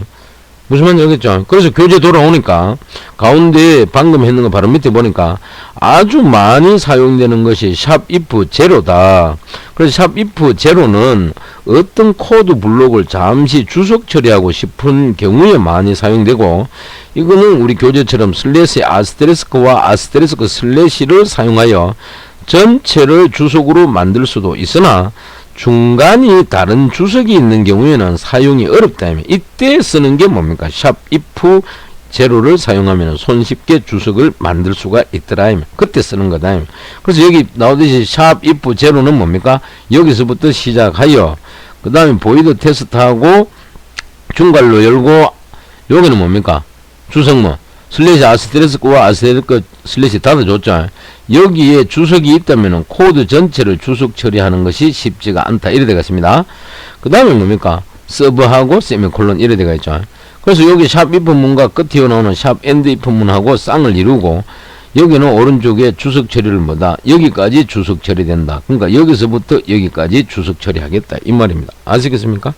무슨 말인지 알겠죠? 그래서 교재 돌아오니까 가운데 방금 했는 거 바로 밑에 보니까 아주 많이 사용되는 것이 샵 if 제로다. 그래서 샵 if 제로는 어떤 코드 블록을 잠시 주석 처리하고 싶은 경우에 많이 사용되고, 이거는 우리 교재처럼 슬래시 아스테리스크와 아스테리스크 슬래시를 사용하여 전체를 주석으로 만들 수도 있으나 중간이 다른 주석이 있는 경우에는 사용이 어렵다면 이때 쓰는 게 뭡니까? 샵 if 제로를 사용하면 손쉽게 주석을 만들 수가 있더라. 그때 쓰는 거다. 그래서 여기 나오듯이 샵 if 제로는 뭡니까? 여기서부터 시작하여 그 다음에 보이드 테스트하고 중괄로 열고, 여기는 뭡니까? 주석문 슬래시 아스테리스크와 아스테리스크 슬래시 닫아줬죠. 여기에 주석이 있다면 코드 전체를 주석 처리하는 것이 쉽지가 않다. 이래 되겠습니다. 그 다음에 뭡니까? 서브하고 세미콜론 이래 되가 있죠. 그래서 여기 샵 if 문과 끝에 나오는 샵 end if 문하고 쌍을 이루고, 여기는 오른쪽에 주석 처리를 뭐다? 여기까지 주석 처리된다. 그러니까 여기서부터 여기까지 주석 처리하겠다. 이 말입니다. 아시겠습니까?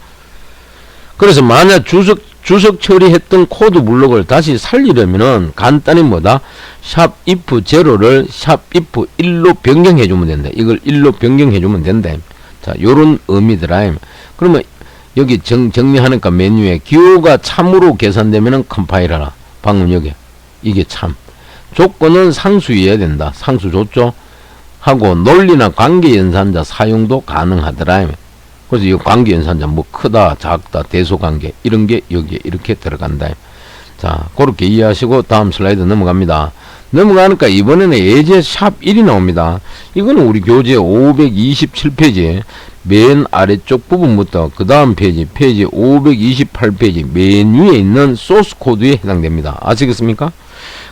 그래서 만약 주석 처리했던 코드 블록을 다시 살리려면은 간단히 뭐다? 샵 if 제로를 샵 if 1로 변경해 주면 된다. 이걸 1로 변경해 주면 된다. 자, 요런 의미더라. 그러면 여기 정리하니까 메뉴에 기호가 참으로 계산되면은 컴파일하라. 방금 여기 이게 참. 조건은 상수여야 된다. 상수 좋죠? 하고 논리나 관계 연산자 사용도 가능하더라. 그래서 이 관계 연산자 뭐 크다, 작다, 대소관계 이런 게 여기에 이렇게 들어간다. 자, 그렇게 이해하시고 다음 슬라이드 넘어갑니다. 넘어가니까 이번에는 예제 샵 1이 나옵니다. 이거는 우리 교재 527페이지 맨 아래쪽 부분부터 그 다음 페이지 528페이지 맨 위에 있는 소스 코드에 해당됩니다. 아시겠습니까?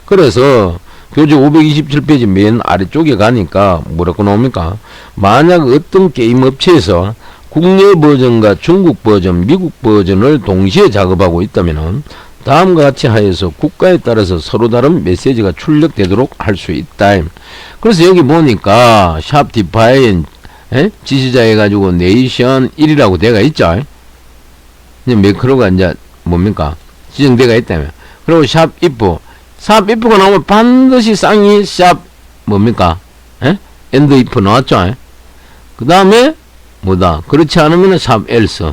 그래서 교재 527페이지 맨 아래쪽에 가니까 뭐라고 나옵니까? 만약 어떤 게임 업체에서 국내 버전과 중국 버전, 미국 버전을 동시에 작업하고 있다면 다음과 같이 하여서 국가에 따라서 서로 다른 메시지가 출력되도록 할 수 있다. 그래서 여기 보니까 샵 디파인 지시자 해가지고 네이션 1이라고 되가 있죠. 이제 매크로가 이제 뭡니까? 지정되가 있다면. 그리고 샵 if. 샵 if가 나오면 반드시 쌍이 샵 뭡니까? end if 나왔죠. 그 다음에 뭐다? 그렇지 않으면 샵 else.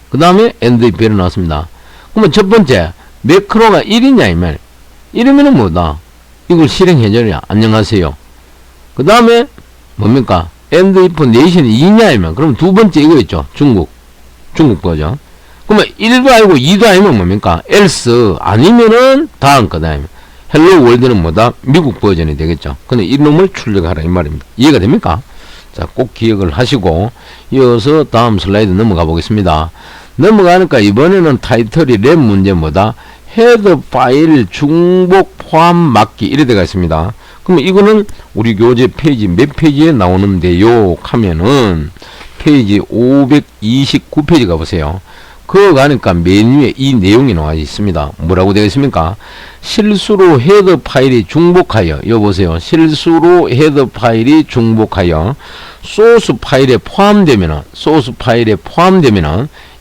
그 다음에 end if가 나왔습니다. 그러면 첫 번째 매크로가 1이냐 이 말. 1이면 뭐다? 이걸 실행해줘야 안녕하세요. 그 다음에 뭡니까? end if 네이션이 2냐 이 말. 그럼 두 번째 이거 있죠. 중국 버전. 그러면 1도 아니고 2도 아니면 뭡니까? else 아니면은 다음 거다. 헬로 월드는 뭐다? 미국 버전이 되겠죠. 근데 이놈을 출력하라 이 말입니다. 이해가 됩니까? 자, 꼭 기억을 하시고 이어서 다음 슬라이드 넘어가 보겠습니다. 넘어가니까 이번에는 타이틀이 랩 문제 뭐다? 헤더 파일 중복 포함 맞기 이래 되가 있습니다. 그러면 이거는 우리 교재 페이지 몇 페이지에 나오는데요? 하면은 페이지 529페이지 가보세요. 그거 가니까 메뉴에 이 내용이 나와 있습니다. 뭐라고 되어 있습니까? 실수로 헤더 파일이 중복하여, 여보세요. 실수로 헤더 파일이 중복하여 소스 파일에 포함되면은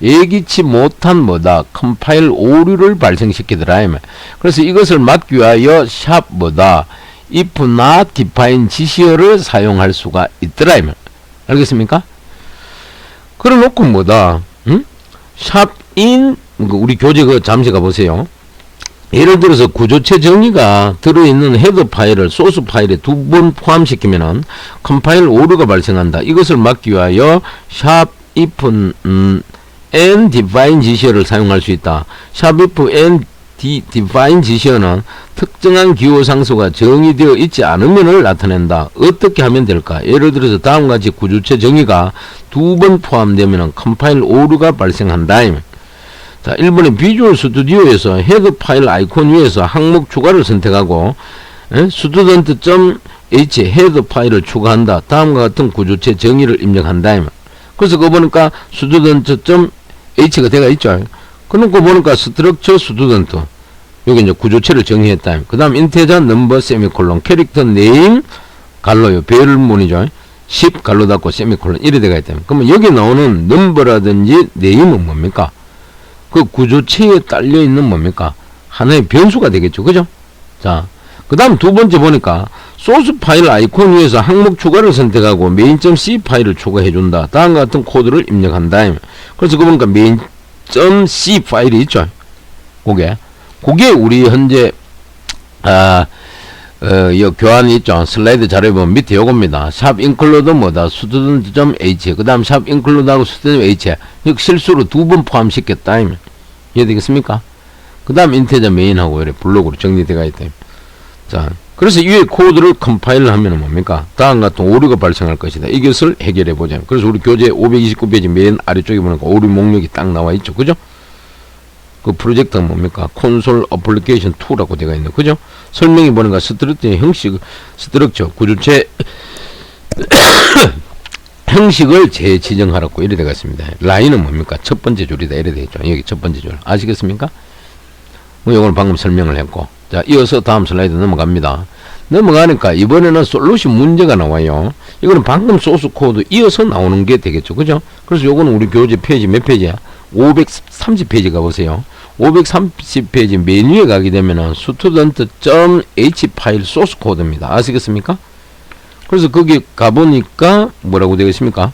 예기치 못한 뭐다? 컴파일 오류를 발생시키더라. 그래서 이것을 막기 위하여 샵 뭐다? if not define 지시어를 사용할 수가 있더라. 알겠습니까? 그래 놓고 뭐다? 샵 in 우리 교재 그 잠시 가보세요. 예를 들어서 구조체 정의가 들어있는 헤더 파일을 소스 파일에 2번 포함시키면은 컴파일 오류가 발생한다. 이것을 막기 위하여 샵 if and define 지시어를 사용할 수 있다. 샵 if and define 지시어는 특정한 기호 상수가 정의되어 있지 않으면을 나타낸다. 어떻게 하면 될까? 예를 들어서 다음과 같이 구조체 정의가 2번 포함되면 컴파일 오류가 발생한다. 자, 1번에 비주얼 스튜디오에서 헤더 파일 아이콘 위에서 항목 추가를 선택하고 student.h 헤더 파일을 추가한다. 다음과 같은 구조체 정의를 입력한다. 그래서 그거 보니까 student.h가 돼가 있죠. 그놓고 보니까 structure student. 여기 이제 구조체를 정의했다. 그 다음 integer number 세미콜론 캐릭터 네임 갈로요. 별문이죠. 10 갈로 닫고 세미콜론 이래 돼가 있다. 그러면 여기 나오는 넘버라든지 네임은 뭡니까? 그 구조체에 딸려 있는 뭡니까? 하나의 변수가 되겠죠. 그죠? 자, 그 다음 두 번째 보니까 소스 파일 아이콘 위에서 항목 추가를 선택하고 main.c 파일을 추가해준다. 다음과 같은 코드를 입력한다. 그래서 그 보니까 main.c 파일이 있죠. 그게 우리 현재 이 교환이 있죠. 슬라이드 자료에 보면 밑에 요겁니다. 샵 include 뭐다? student.h 그 다음 샵 include하고 student.h 여기 실수로 두 번 포함시켰다. 이해되겠습니까? 그 다음 integer main하고 이렇게 블록으로 정리되어 있다. 자, 그래서 이 코드를 컴파일을 하면 뭡니까? 다음 같은 오류가 발생할 것이다. 이것을 해결해 보자. 그래서 우리 교재 529페이지 맨 아래쪽에 보니까 오류 목록이 딱 나와 있죠. 그죠? 그 프로젝트가 뭡니까? 콘솔 어플리케이션 2라고 되어 있는, 그죠? 설명이 보니까 스트럭처의 형식, 스트럭처, 구조체, 형식을 재지정하라고 이래 되어 있습니다. 라인은 뭡니까? 첫 번째 줄이다. 이래 되어 있죠. 여기 첫 번째 줄. 아시겠습니까? 이걸 방금 설명을 했고. 자, 이어서 다음 슬라이드 넘어갑니다. 넘어가니까 이번에는 솔루션 문제가 나와요. 이거는 방금 소스 코드 이어서 나오는 게 되겠죠. 그죠? 그래서 요거는 우리 교재 페이지 몇 페이지야? 530페이지 가보세요. 530페이지 메뉴에 가게 되면은 student.h 파일 소스 코드입니다. 아시겠습니까? 그래서 거기 가보니까 뭐라고 되겠습니까?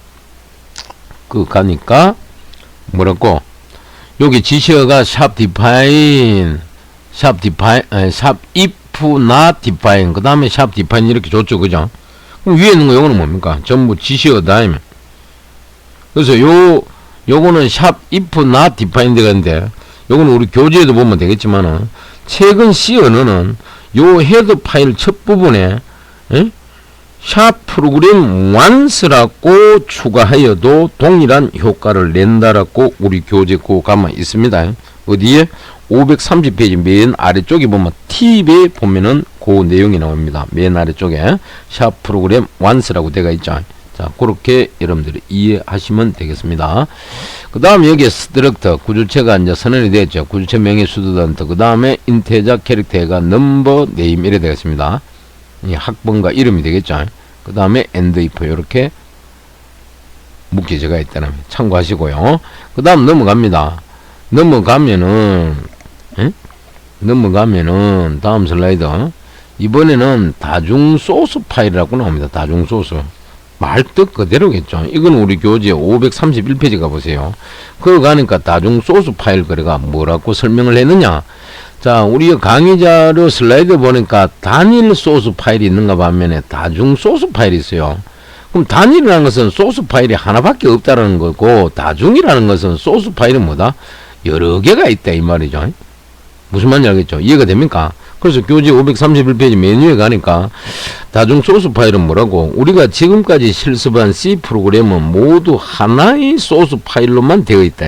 가니까 뭐라고? 여기 지시어가 샵 define, 샵 if not define, 그 다음에 샵 define 이렇게 줬죠. 그죠? 그럼 위에 있는 거 요거는 뭡니까? 전부 지시어다. 그래서 요거는 샵 if not define 되가 있는데, 요거는 우리 교재에도 보면 되겠지만은, 최근 C 언어는 요 헤더 파일 첫 부분에, 샵 프로그램 once라고 추가하여도 동일한 효과를 낸다라고 우리 교재 그 가만 있습니다. 어디에? 530페이지 맨 아래쪽에 보면 팁에 보면은 그 내용이 나옵니다. 맨 아래쪽에 샵 프로그램 once라고 되어 있죠. 자, 그렇게 여러분들이 이해하시면 되겠습니다. 그 다음 여기에 스트럭터 구조체가 이제 선언이 되었죠. 구조체 명의 student, 그 다음에 인테자 캐릭터가 넘버 네임 이래 되겠습니다. 이 학번과 이름이 되겠죠. 그 다음에 end if 이렇게 묶여져가 있다는 참고하시고요. 그 다음 넘어갑니다. 넘어가면은 다음 슬라이드 이번에는 다중 소스 파일이라고 나옵니다. 다중 소스 말뜻 그대로겠죠. 이건 우리 교재 531페이지 가보세요. 그거 가니까 다중 소스 파일 거래가 뭐라고 설명을 했느냐. 자, 우리 강의 자료 슬라이드 보니까 단일 소스 파일이 있는가 반면에 다중 소스 파일이 있어요. 그럼 단일이라는 것은 소스 파일이 하나밖에 없다라는 거고, 다중이라는 것은 소스 파일이 뭐다? 여러 개가 있다 이 말이죠. 무슨 말인지 알겠죠? 이해가 됩니까? 그래서 교재 531페이지 메뉴에 가니까 다중 소스 파일은 뭐라고? 우리가 지금까지 실습한 C 프로그램은 모두 하나의 소스 파일로만 되어 있다.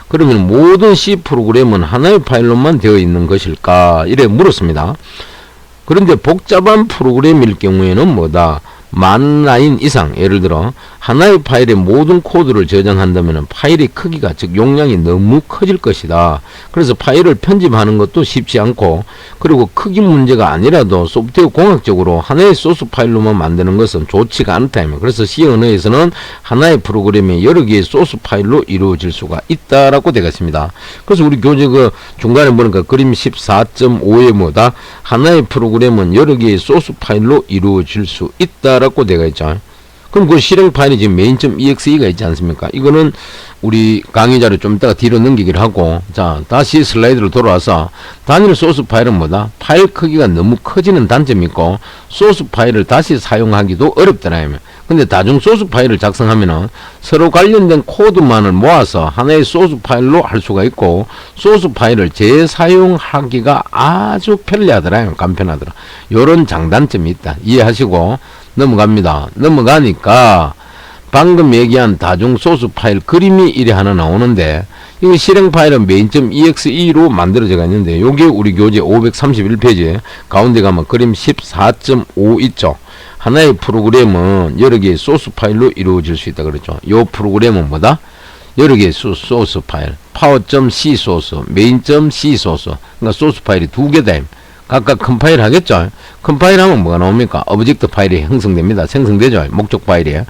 그러면 모든 C 프로그램은 하나의 파일로만 되어 있는 것일까? 이래 물었습니다. 그런데 복잡한 프로그램일 경우에는 뭐다? 만 라인 이상, 예를 들어 하나의 파일에 모든 코드를 저장한다면 파일의 크기가, 즉 용량이 너무 커질 것이다. 그래서 파일을 편집하는 것도 쉽지 않고, 그리고 크기 문제가 아니라도 소프트웨어 공학적으로 하나의 소스 파일로만 만드는 것은 좋지가 않다. 그래서 C 언어에서는 하나의 프로그램이 여러 개의 소스 파일로 이루어질 수가 있다라고 되어 있습니다. 그래서 우리 교재 그 중간에 보니까 그림 14.5에 뭐다? 하나의 프로그램은 여러 개의 소스 파일로 이루어질 수 있다 라고 되어 있죠. 그럼 그 실행 파일이 지금 main.exe가 있지 않습니까? 이거는 우리 강의 자료 좀 이따가 뒤로 넘기기를 하고, 자, 다시 슬라이드로 돌아와서 단일 소스 파일은 뭐다? 파일 크기가 너무 커지는 단점이 있고, 소스 파일을 다시 사용하기도 어렵더라. 근데 다중 소스 파일을 작성하면은 서로 관련된 코드만을 모아서 하나의 소스 파일로 할 수가 있고, 소스 파일을 재사용하기가 아주 편리하더라. 간편하더라. 요런 장단점이 있다. 이해하시고 넘어갑니다. 넘어가니까 방금 얘기한 다중 소스 파일 그림이 이래 하나 나오는데, 이 실행 파일은 main.exe로 만들어져 있는데 요게 우리 교재 531페이지 가운데 가면 그림 14.5 있죠. 하나의 프로그램은 여러 개의 소스 파일로 이루어질 수 있다 그랬죠. 요 프로그램은 뭐다? 여러 개의 소스 파일, power.c 소스, main.c 소스. 그러니까 소스 파일이 두 개다. 각각 컴파일 하겠죠. 컴파일 하면 뭐가 나옵니까? 오브젝트 파일이 형성됩니다. 생성되죠. 목적 파일이에요.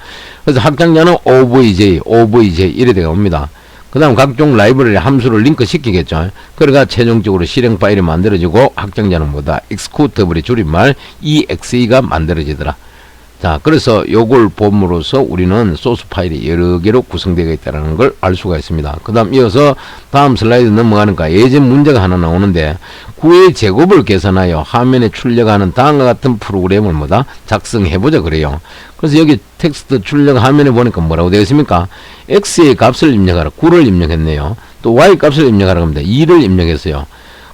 그래서 확장자는 OVJ 이래 되어 옵니다. 그 다음 각종 라이브러리 함수를 링크 시키겠죠. 그러니까 최종적으로 실행 파일이 만들어지고 확장자는 뭐다? executable의 줄임말 EXE가 만들어지더라. 자, 그래서 요걸 봄으로써 우리는 소스 파일이 여러 개로 구성되어 있다는 걸 알 수가 있습니다. 그 다음 이어서 다음 슬라이드 넘어가니까 예전 문제가 하나 나오는데 구의 제곱을 계산하여 화면에 출력하는 다음과 같은 프로그램을 뭐다? 작성해보자 그래요. 그래서 여기 텍스트 출력 화면에 보니까 뭐라고 되어 있습니까? x의 값을 입력하라. 9를 입력했네요. 또 y 값을 입력하라 합니다. 2를 입력했어요.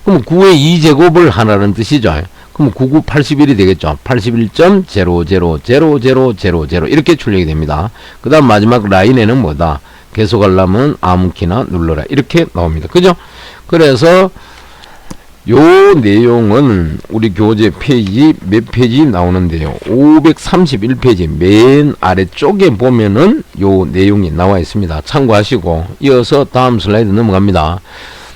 그럼 9의 2제곱을 하라는 뜻이죠. 그럼 9981이 되겠죠. 81.000000 이렇게 출력이 됩니다. 그 다음 마지막 라인에는 뭐다? 계속하려면 아무 키나 눌러라. 이렇게 나옵니다. 그죠? 그래서 요 내용은 우리 교재 페이지 몇 페이지 나오는데요. 531페이지 맨 아래쪽에 보면은 요 내용이 나와 있습니다. 참고하시고 이어서 다음 슬라이드 넘어갑니다.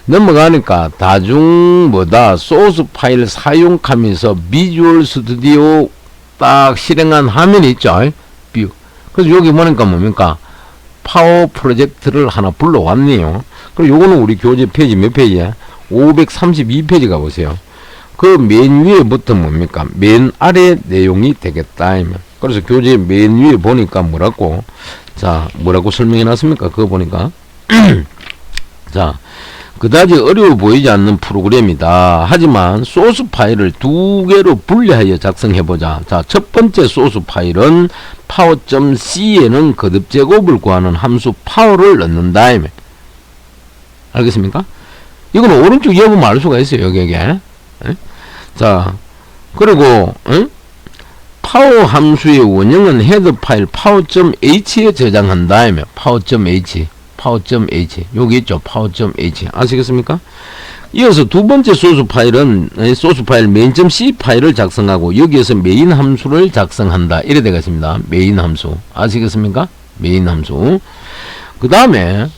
넘어가니까 다중 뭐다 소스 파일 사용하면서 비주얼 스튜디오 딱 실행한 화면이 있죠. 뷰. 그래서 여기 보니까 뭡니까? 파워 프로젝트를 하나 불러왔네요. 그리고 요거는 우리 교재 페이지 몇 페이지야? 532페이지 가보세요. 그 맨 위에부터 뭡니까? 맨 아래 내용이 되겠다. 그래서 교재 맨 위에 보니까 뭐라고? 자, 뭐라고 설명해 놨습니까? 그거 보니까. 자, 그다지 어려워 보이지 않는 프로그램이다. 하지만 소스 파일을 두 개로 분리하여 작성해보자. 자, 첫 번째 소스 파일은 power.c에는 거듭 제곱을 구하는 함수 power를 넣는다. 알겠습니까? 이거는 오른쪽 이어보면 알 수가 있어요. 여기에. 자, 그리고 파워 함수의 원형은 헤더 파일 power.h에 저장한다. power.h 여기 있죠. power.h 아시겠습니까? 이어서 두 번째 소스 파일은 소스 파일 main.c 파일을 작성하고 여기에서 메인 함수를 작성한다. 이래 되겠습니다. 메인 함수 아시겠습니까? 메인 함수. 그 다음에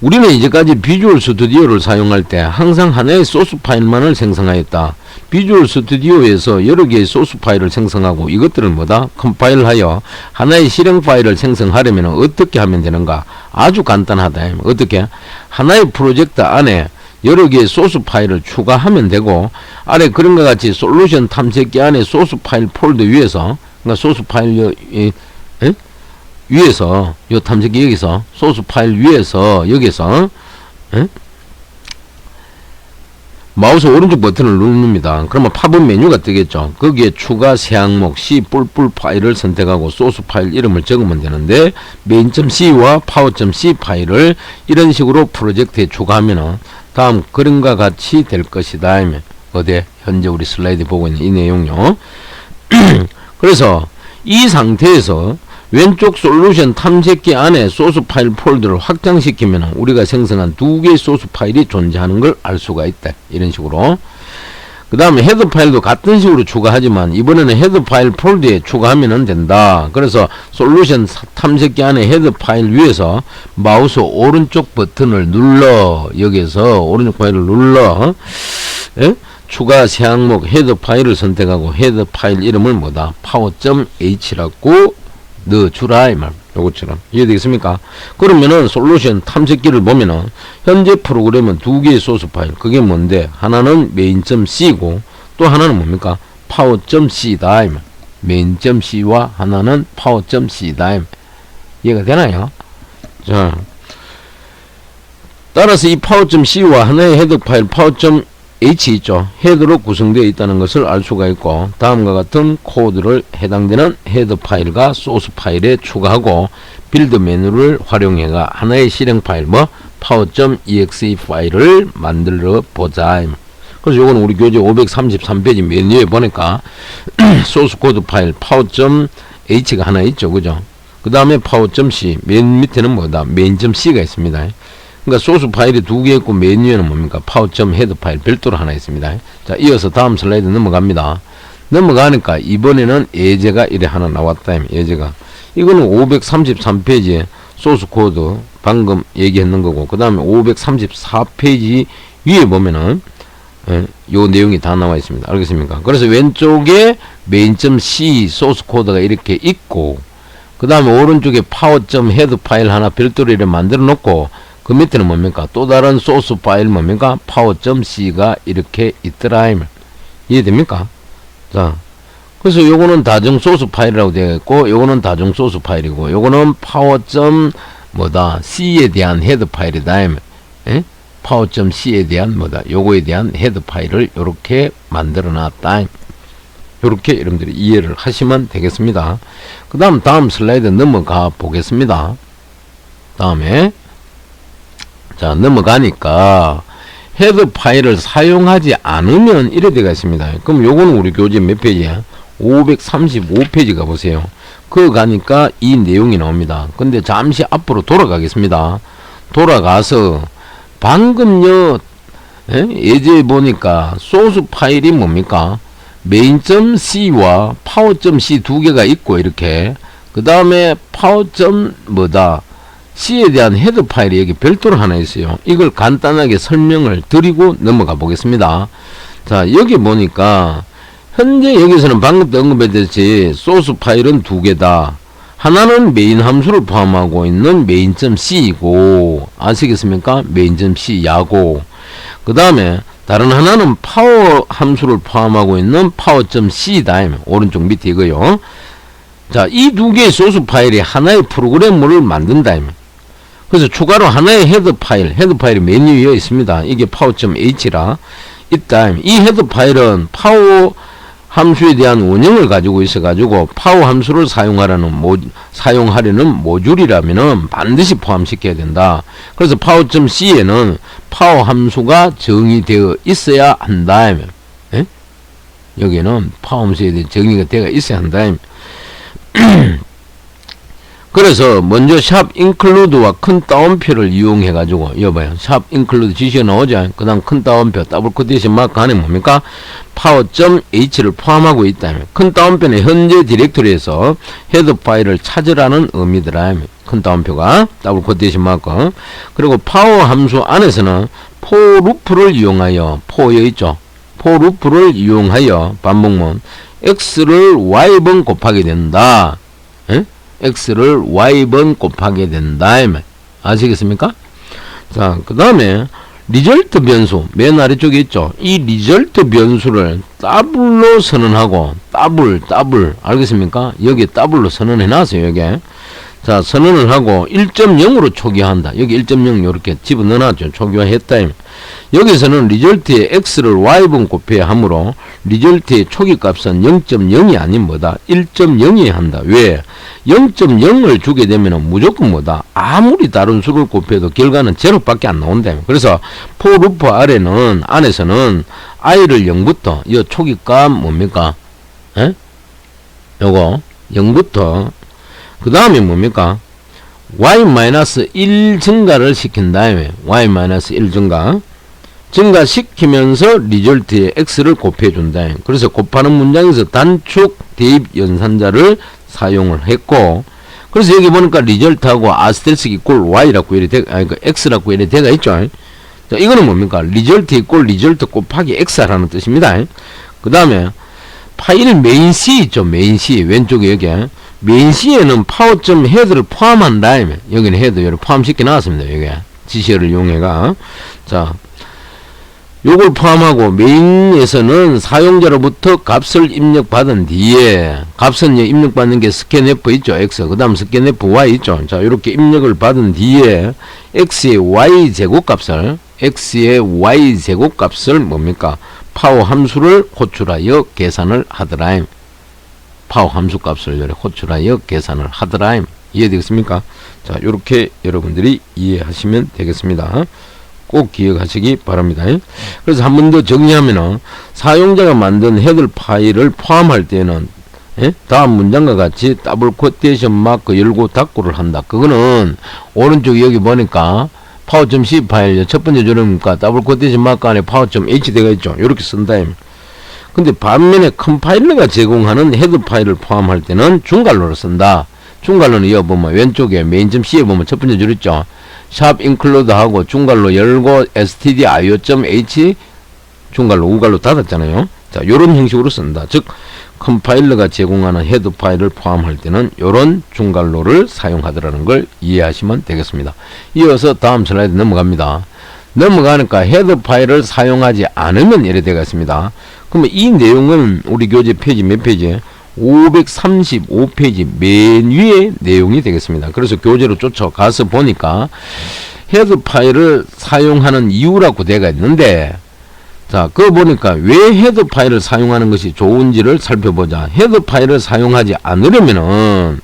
우리는 이제까지 비주얼 스튜디오를 사용할 때 항상 하나의 소스 파일만을 생성하였다. 비주얼 스튜디오에서 여러 개의 소스 파일을 생성하고 이것들을 뭐다? 컴파일하여 하나의 실행 파일을 생성하려면 어떻게 하면 되는가? 아주 간단하다. 어떻게? 하나의 프로젝트 안에 여러 개의 소스 파일을 추가하면 되고 아래 그림과 같이 솔루션 탐색기 안에 소스 파일 폴더 위에서 그러니까 소스 파일 위에서 요 탐색기 여기서 소스 파일 위에서 여기서 마우스 오른쪽 버튼을 누릅니다. 그러면 팝업 메뉴가 뜨겠죠. 거기에 추가 새 항목 C 뿔뿔 파일을 선택하고 소스 파일 이름을 적으면 되는데 main.c와 power.c 파일을 이런 식으로 프로젝트에 추가하면 다음 그림과 같이 될 것이다. 어디 현재 우리 슬라이드 보고 있는 이 내용요. 그래서 이 상태에서 왼쪽 솔루션 탐색기 안에 소스 파일 폴더를 확장시키면 우리가 생성한 두 개의 소스 파일이 존재하는 걸 알 수가 있다. 이런 식으로. 그 다음에 헤더 파일도 같은 식으로 추가하지만 이번에는 헤더 파일 폴더에 추가하면 된다. 그래서 솔루션 탐색기 안에 헤더 파일 위에서 마우스 오른쪽 버튼을 눌러 여기서 오른쪽 파일을 눌러 추가 새 항목 헤더 파일을 선택하고 헤더 파일 이름을 뭐다? power.h라고 넣어주라 이 말. 요것처럼 이해되겠습니까? 그러면은 솔루션 탐색기를 보면은 현재 프로그램은 두 개의 소스 파일. 그게 뭔데? 하나는 main.c고 또 하나는 뭡니까? power.c다 이 말. main.c와 하나는 power.c다 이 말. 이해가 되나요? 자, 따라서 이 power.c와 하나의 헤더 파일 power.h 있죠. 헤더로 구성되어 있다는 것을 알 수가 있고 다음과 같은 코드를 해당되는 헤더 파일과 소스 파일에 추가하고 빌드 메뉴를 활용해가 하나의 실행 파일 power.exe 파일을 만들어 보자. 그래서 요거는 우리 교재 533페이지 메뉴에 보니까 소스 코드 파일 power.h가 하나 있죠. 그죠? 그 다음에 파워.c, 맨 밑에는 뭐다? main.c가 있습니다. 그러니까 소스 파일이 두 개 있고 맨 위에는 뭡니까? 파워.헤드 파일 별도로 하나 있습니다. 자, 이어서 다음 슬라이드 넘어갑니다. 넘어가니까 이번에는 예제가 이래 하나 나왔다. 예제가. 이거는 533페이지에 소스 코드 방금 얘기했는 거고, 그 다음에 534페이지 위에 보면은 요 내용이 다 나와 있습니다. 알겠습니까? 그래서 왼쪽에 main.c 소스 코드가 이렇게 있고, 그 다음에 오른쪽에 파워.헤드 파일 하나 별도로 이렇게 만들어 놓고, 그 밑에는 뭡니까? 또 다른 소스 파일 뭡니까? 파워.c가 이렇게 있더라. 이해됩니까? 자, 그래서 요거는 다중 소스 파일이라고 되어 있고, 요거는 다중 소스 파일이고, 요거는 파워.뭐다? c에 대한 헤드 파일이다. 예? 파워.c에 대한 뭐다? 요거에 대한 헤드 파일을 요렇게 만들어 놨다. 요렇게 여러분들이 이해를 하시면 되겠습니다. 그 다음 슬라이드 넘어가 보겠습니다. 다음에 자, 넘어가니까 헤드 파일을 사용하지 않으면 이래 되가 있습니다. 그럼 요거는 우리 교재 몇 페이지야? 535페이지 가보세요. 그거 가니까 이 내용이 나옵니다. 근데 잠시 앞으로 돌아가겠습니다. 돌아가서 방금요 예제에 보니까 소스 파일이 뭡니까? main.c와 power.c 두 개가 있고, 이렇게 그 다음에 power.뭐다 c에 대한 헤드 파일이 여기 별도로 하나 있어요. 이걸 간단하게 설명을 드리고 넘어가 보겠습니다. 자, 여기 보니까 현재 여기서는 방금도 언급했듯이 소스 파일은 두 개다. 하나는 메인 함수를 포함하고 있는 main.c이고, 아시겠습니까? main.c 야고, 그 다음에 다른 하나는 파워 함수를 포함하고 있는 power.c다. 오른쪽 밑에 이거요. 자, 이 두 개의 소스 파일이 하나의 프로그램을 만든다. 그래서 추가로 하나의 헤드 파일이 메뉴 위에 있습니다. 이게 power.h라 있다. 이 헤드 파일은 파워 함수에 대한 원형을 가지고 있어가지고 파워 함수를 사용하려는 모듈이라면은 반드시 포함시켜야 된다. 그래서 power.c에는 파워 함수가 정의되어 있어야 한다. 예? 여기는 파워 함수에 대해 정의가 되어 있어야 한다. 그래서 먼저 샵 include와 큰 따옴표를 이용해 가지고 여봐요. 샵 include 지시가 나오죠. 그 다음 큰 따옴표 더블 코테이션 마크 안에 뭡니까? power.h를 포함하고 있다. 큰 따옴표는 현재 디렉토리에서 헤드 파일을 찾으라는 의미더라. 큰 따옴표가 더블 코테이션 마크. 그리고 파워 함수 안에서는 for 루프를 이용하여 for여 있죠. for 루프를 이용하여 반복문 x를 y번 곱하게 된다. 에? x를 y번 곱하게 된다. 아시겠습니까? 자, 그 다음에 리절트 변수 맨 아래쪽에 있죠. 이 리절트 변수를 더블로 선언하고 더블 알겠습니까? 여기 더블로 선언해 놨어요. 여기. 자, 선언을 하고 1.0으로 초기화한다. 여기 1.0 이렇게 집어넣어 놨죠. 초기화했다. 여기서는 리절트의 x를 y번 곱해야 하므로 리절트의 초기값은 0.0이 아닌 뭐다? 1.0이어야 한다. 왜? 0.0을 주게 되면 무조건 뭐다? 아무리 다른 수를 곱해도 결과는 제로밖에 안 나온다. 그래서 for 루프 안에서는 i를 0부터 이 초기값 뭡니까? 에? 요거 0부터 그 다음에 뭡니까? y-1 증가를 시킨 다음에 y-1 증가시키면서 리절트에 x를 곱해준다. 그래서 곱하는 문장에서 단축 대입 연산자를 사용을 했고, 그래서 여기 보니까 리절트하고 아스테리스크 이꼴 y라고 이렇게 x라고 이렇게 되어 있죠. 자, 이거는 뭡니까? 리절트 이꼴 리절트 곱하기 x라는 뜻입니다. 그 다음에 파일 main.c 있죠. main.c 왼쪽에 여기 main.c에는 power.head를 포함한 다음에 여기는 헤드를 포함시켜 놨습니다. 여기 지시어를 이용해가 자, 요걸 포함하고 메인에서는 사용자로부터 값을 입력받은 뒤에 값은 입력받는 게 scanf 있죠. x 그 다음 scanf y 있죠. 자, 이렇게 입력을 받은 뒤에 x의 y 제곱값을 뭡니까? 파워 함수를 호출하여 계산을 하더라. 파워 함수 값을 호출하여 계산을 하더라. 이해되겠습니까? 자, 요렇게 여러분들이 이해하시면 되겠습니다. 꼭 기억하시기 바랍니다. 그래서 한 번 더 정리하면은 사용자가 만든 헤드 파일을 포함할 때는 예? 다음 문장과 같이 더블 쿼테이션 마크 열고 닫고를 한다. 그거는 오른쪽 여기 보니까 power.c 파일 첫 번째 줄이니까 더블 쿼테이션 마크 안에 power.h 되어 있죠. 이렇게 쓴다. 근데 반면에 컴파일러가 제공하는 헤드 파일을 포함할 때는 중괄호를 쓴다. 중괄호는 이어 보면 왼쪽에 main.c에 보면 첫 번째 줄 있죠. 샵 include 하고 중괄호 열고 stdio.h 중괄호 우괄호 닫았잖아요. 자, 요런 형식으로 쓴다. 즉 컴파일러가 제공하는 헤드 파일을 포함할 때는 요런 중괄호를 사용하더라는 걸 이해하시면 되겠습니다. 이어서 다음 슬라이드 넘어갑니다. 넘어가니까 헤드 파일을 사용하지 않으면 이래 되겠습니다. 그러면 이 내용은 우리 교재 페이지 몇 페이지? 535페이지 맨 위에 내용이 되겠습니다. 그래서 교재로 쫓아가서 보니까 헤드 파일을 사용하는 이유라고 되어 있는데, 자, 그거 보니까 왜 헤드 파일을 사용하는 것이 좋은지를 살펴보자. 헤드 파일을 사용하지 않으려면은,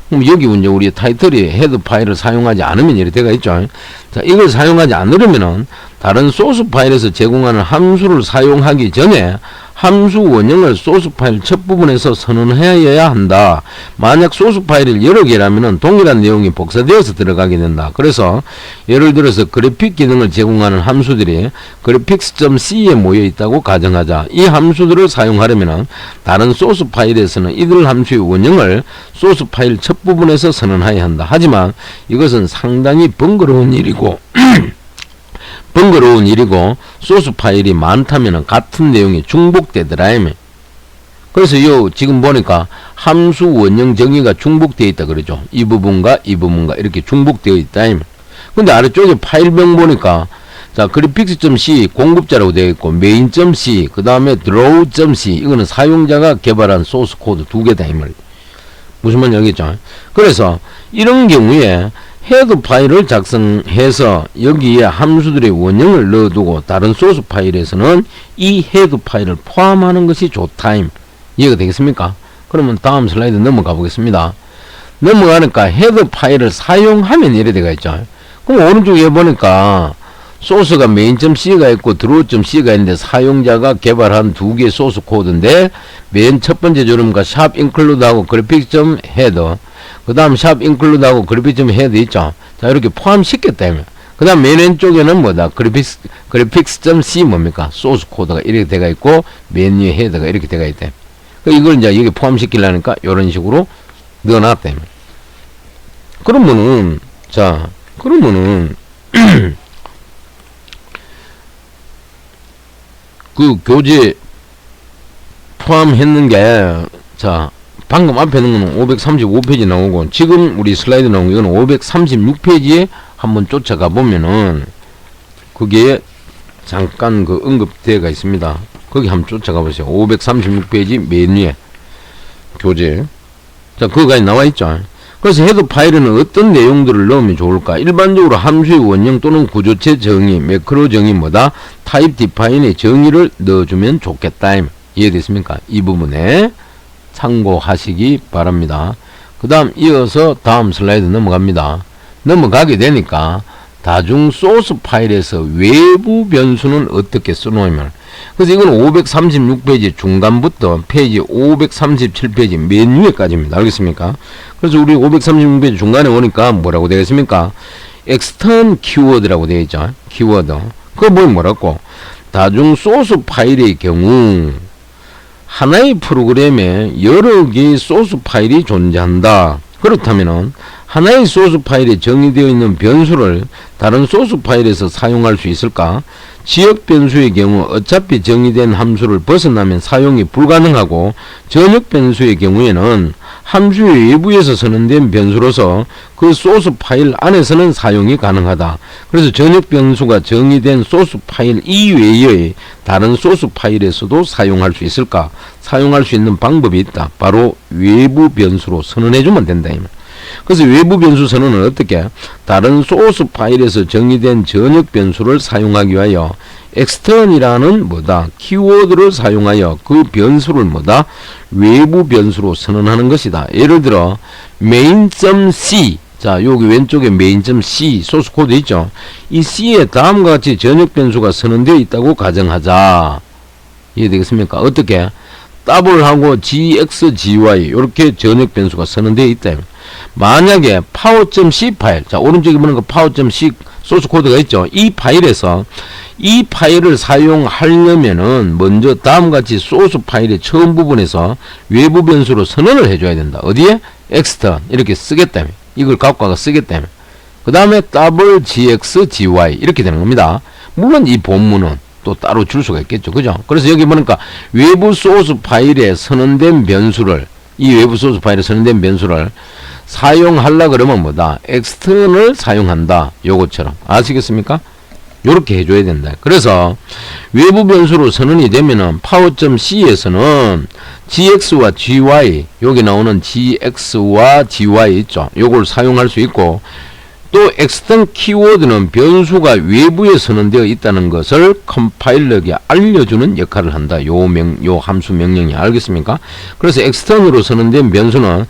그럼 여기 이제 우리 타이틀이 헤드 파일을 사용하지 않으면 이렇게 되어 있죠. 자, 이걸 사용하지 않으려면은 다른 소스 파일에서 제공하는 함수를 사용하기 전에 함수 원형을 소스 파일 첫 부분에서 선언해야 한다. 만약 소스 파일이 여러 개라면 동일한 내용이 복사되어서 들어가게 된다. 그래서 예를 들어서 그래픽 기능을 제공하는 함수들이 graphics.c에 모여 있다고 가정하자. 이 함수들을 사용하려면 다른 소스 파일에서는 이들 함수의 원형을 소스 파일 첫 부분에서 선언해야 한다. 하지만 이것은 상당히 번거로운 일이고 소스 파일이 많다면 같은 내용이 중복되더라. 그래서 지금 보니까 함수 원형 정의가 중복되어 있다 그러죠. 이 부분과 이 부분과 이렇게 중복되어 있다. 근데 아래쪽에 파일명 보니까 자, graphics.c 공급자라고 되어 있고 main.c 그 다음에 draw.c 이거는 사용자가 개발한 소스 코드 두 개다 이 말이에요. 무슨 말인지 알겠죠? 그래서 이런 경우에 헤드 파일을 작성해서 여기에 함수들의 원형을 넣어두고 다른 소스 파일에서는 이 헤드 파일을 포함하는 것이 좋다. 이해가 되겠습니까? 그러면 다음 슬라이드 넘어가 보겠습니다. 넘어가니까 헤드 파일을 사용하면 이래 되어 있죠. 그럼 오른쪽에 보니까 소스가 main.c가 있고 draw.c가 있는데 사용자가 개발한 두 개의 소스 코드인데 맨 첫 번째 조름과 샵 include하고 graphics.header 그 다음 샵 include하고 graphics.header 있죠. 자, 이렇게 포함시켰다면 그 다음 맨 왼쪽에는 뭐다? graphics.c 뭡니까? 소스 코드가 이렇게 되어 있고 맨 위에 헤더가 이렇게 되어 있대. 이걸 이제 여기 포함시키려니까 이런 식으로 넣어놨다. 그러면은 그 교재 포함했는 게, 자, 방금 앞에 있는 거는 535페이지 나오고, 지금 우리 슬라이드 나온 이거는 536페이지에 한번 쫓아가 보면은, 그게 잠깐 그 언급되어가 있습니다. 거기 한번 쫓아가 보세요. 536페이지 맨 위에 교재. 자, 그거까지 나와 있죠. 그래서 헤드 파일에는 어떤 내용들을 넣으면 좋을까? 일반적으로 함수의 원형 또는 구조체 정의, 매크로 정의 뭐다? 타입 디파인의 정의를 넣어주면 좋겠다. 이해됐습니까? 이 부분에 참고하시기 바랍니다. 그 다음 이어서 다음 슬라이드 넘어갑니다. 넘어가게 되니까 다중 소스 파일에서 외부 변수는 어떻게 써놓으면, 그래서 이건 536페이지 중간부터 페이지 537페이지 맨 위에까지입니다. 알겠습니까? 그래서 우리 536페이지 중간에 오니까 뭐라고 되겠습니까? extern 키워드라고 되어 있죠. 키워드. 그거 보면 뭐라고? 다중 소스 파일의 경우 하나의 프로그램에 여러 개의 소스 파일이 존재한다. 그렇다면은 하나의 소스 파일에 정의되어 있는 변수를 다른 소스 파일에서 사용할 수 있을까? 지역 변수의 경우 어차피 정의된 함수를 벗어나면 사용이 불가능하고, 전역 변수의 경우에는 함수의 외부에서 선언된 변수로서 그 소스 파일 안에서는 사용이 가능하다. 그래서 전역 변수가 정의된 소스 파일 이외의 다른 소스 파일에서도 사용할 수 있을까? 사용할 수 있는 방법이 있다. 바로 외부 변수로 선언해주면 된다. 그래서 외부 변수 선언은 어떻게? 다른 소스 파일에서 정의된 전역 변수를 사용하기 위하여 extern이라는 뭐다? 키워드를 사용하여 그 변수를 뭐다? 외부 변수로 선언하는 것이다. 예를 들어 main.c, 자, 여기 왼쪽에 main.c 소스 코드 있죠? 이 c에 다음과 같이 전역 변수가 선언되어 있다고 가정하자. 이해되겠습니까? 어떻게? 더블하고 gx, gy 이렇게 전역 변수가 선언되어 있다. 만약에 power.c 파일, 자 오른쪽에 보는 거 power.c 소스 코드가 있죠. 이 파일에서 이 파일을 사용하려면은 먼저 다음같이 소스 파일의 처음 부분에서 외부 변수로 선언을 해줘야 된다. 어디에? extern 이렇게 쓰겠다며. 이걸 갖고 와서 쓰겠다며. 그 다음에 더블 gx, gy 이렇게 되는 겁니다. 물론 이 본문은 또 따로 줄 수가 있겠죠. 그죠? 그래서 여기 보니까 외부 소스 파일에 선언된 변수를, 이 외부 소스 파일에 선언된 변수를 사용하려 그러면 뭐다? extern을 사용한다. 요것처럼. 아시겠습니까? 요렇게 해줘야 된다. 그래서 외부 변수로 선언이 되면은 power.c에서는 gx와 gy, 여기 나오는 gx와 gy 있죠. 요걸 사용할 수 있고, 또 extern 키워드는 변수가 외부에 선언되어 있다는 것을 컴파일러에게 알려주는 역할을 한다. 요 함수 명령이. 알겠습니까? 그래서 extern으로 선언된 변수는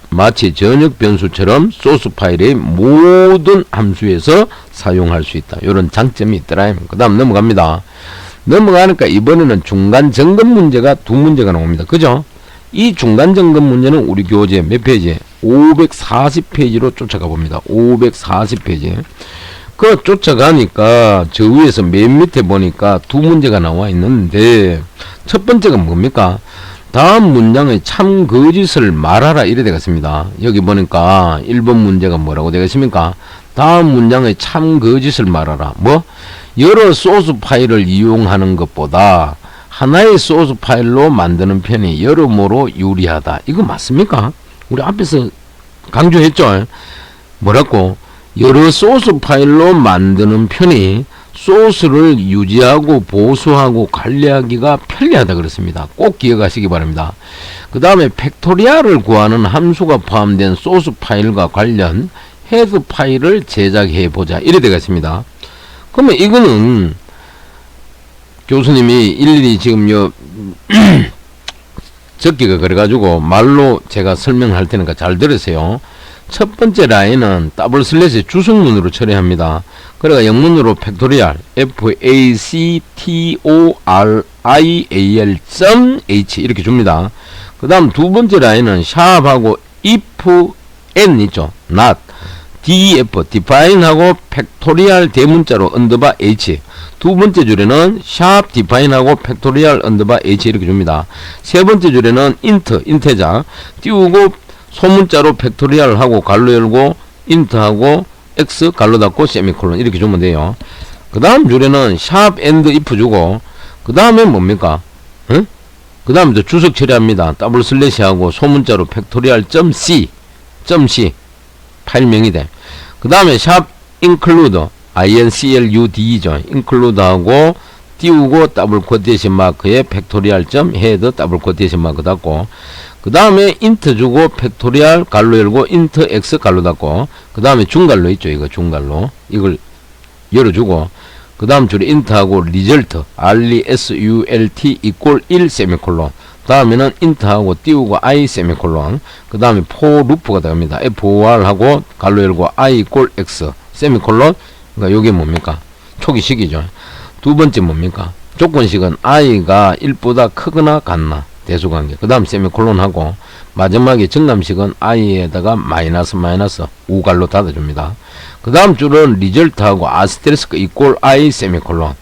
마치 전역 변수처럼 소스 파일의 모든 함수에서 사용할 수 있다. 이런 장점이 있더라. 그 다음 넘어갑니다. 넘어가니까 이번에는 중간 점검 문제가 두 문제가 나옵니다. 그죠? 이 중간 점검 문제는 우리 교재 몇 페이지? 540페이지로 쫓아가 봅니다. 540페이지. 그 쫓아가니까 저 위에서 맨 밑에 보니까 두 문제가 나와 있는데, 첫 번째가 뭡니까? 다음 문장의 참 거짓을 말하라 이래 되겠습니다. 여기 보니까 1번 문제가 뭐라고 되겠습니까? 다음 문장의 참 거짓을 말하라. 뭐? 여러 소스 파일을 이용하는 것보다 하나의 소스 파일로 만드는 편이 여러모로 유리하다. 이거 맞습니까? 우리 앞에서 강조했죠. 뭐라고? 여러 소스 파일로 만드는 편이 소스를 유지하고 보수하고 관리하기가 편리하다 그랬습니다. 꼭 기억하시기 바랍니다. 그 다음에 팩토리얼을 구하는 함수가 포함된 소스 파일과 관련 헤드 파일을 제작해 보자. 이래 되겠습니다. 그러면 이거는 교수님이 일일이 지금 적기가 그래가지고 말로 제가 설명할 테니까 잘 들으세요. 첫 번째 라인은 더블 슬래시 주석문으로 처리합니다. 그래가 영문으로 팩토리얼 factorial.h 이렇게 줍니다. 그 다음 두 번째 라인은 샵하고 if n 있죠. not def define하고 팩토리얼 대문자로 언더바 h. 두 번째 줄에는 샵 define하고 팩토리얼 언더바 h 이렇게 줍니다. 세 번째 줄에는 int 인테자 띄우고 소문자로 팩토리얼 하고 갈로 열고 int하고 x 갈로 닫고 세미콜론 이렇게 주면 돼요. 그 다음 줄에는 샵 and if 주고, 그 다음에 뭡니까? 응? 그 다음에 주석 처리합니다. 더블 슬래시하고 소문자로 팩토리얼 .c 파일명이 돼. 그 다음에 샵 include include죠. include하고 띄우고 더블 코테이션 마크에 팩토리얼 헤드 더블 코테이션 마크 닫고, 그 다음에 int 주고 팩토리얼 갈로 열고 int x 갈로 닫고, 그 다음에 중갈로 있죠. 이거 중갈로 이걸 열어주고, 그 다음 줄에 int하고 result result equal 1 세미콜론, 다음에는 int하고 띄우고 i 세미콜론, 그 다음에 for 루프가 들어갑니다. for 하고 갈로 열고 i equal x 세미콜론. 그러니까 요게 뭡니까? 초기식이죠. 두 번째 뭡니까? 조건식은 i가 1보다 크거나 같나 대수관계. 그 다음 세미콜론 하고 마지막에 정남식은 i에다가 마이너스 우갈로 닫아줍니다. 그 다음 줄은 리절트하고 아스테리스크 이꼴 i 세미콜론.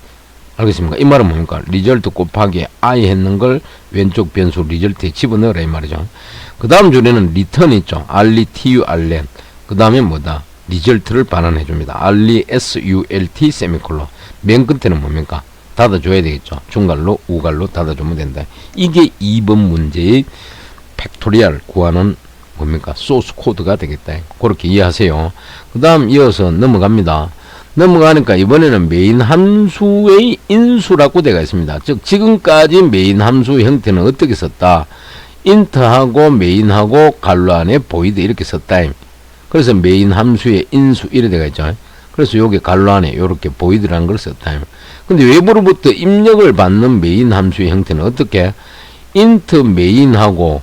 알겠습니까? 이 말은 뭡니까? 리절트 곱하기 i 했는 걸 왼쪽 변수 리절트에 집어넣으라 이 말이죠. 그 다음 줄에는 리턴 있죠. RETU RLEN. 그 다음에 뭐다? 리절트를 반환해 줍니다. RESULT 세미콜론. 맨 끝에는 뭡니까? 닫아줘야 되겠죠. 중갈로 우갈로 닫아주면 된다. 이게 2번 문제의 팩토리얼 구하는 뭡니까? 소스 코드가 되겠다. 그렇게 이해하세요. 그 다음 이어서 넘어갑니다. 넘어가니까 이번에는 메인 함수의 인수라고 되어 있습니다. 즉 지금까지 메인 함수의 형태는 어떻게 썼다? int하고 메인하고 갈로 안에 void 이렇게 썼다. 그래서 메인 함수의 인수 이래 되어 있죠. 그래서 요게 갈로 안에 요렇게 void라는 걸 썼다. 근데 외부로부터 입력을 받는 메인 함수의 형태는 어떻게? int 메인하고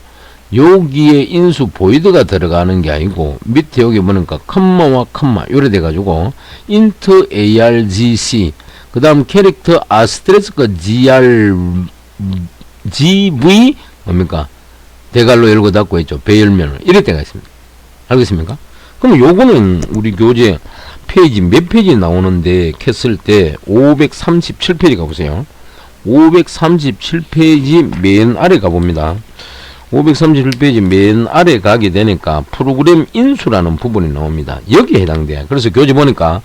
여기에 인수 void가 들어가는 게 아니고 밑에 여기 보니까 컴마와 컴마 요래 돼가지고 int argc 그 다음 캐릭터 아스테리스크 gv 뭡니까? 대갈로 열고 닫고 있죠. 배열면을. 이럴 때가 있습니다. 알겠습니까? 그럼 요거는 우리 교재 페이지 몇 페이지 나오는데 켰을 때 537페이지 가보세요. 537페이지 맨 아래 가봅니다. 537페이지 맨 아래 가게 되니까 프로그램 인수라는 부분이 나옵니다. 여기에 해당돼요. 그래서 교재 보니까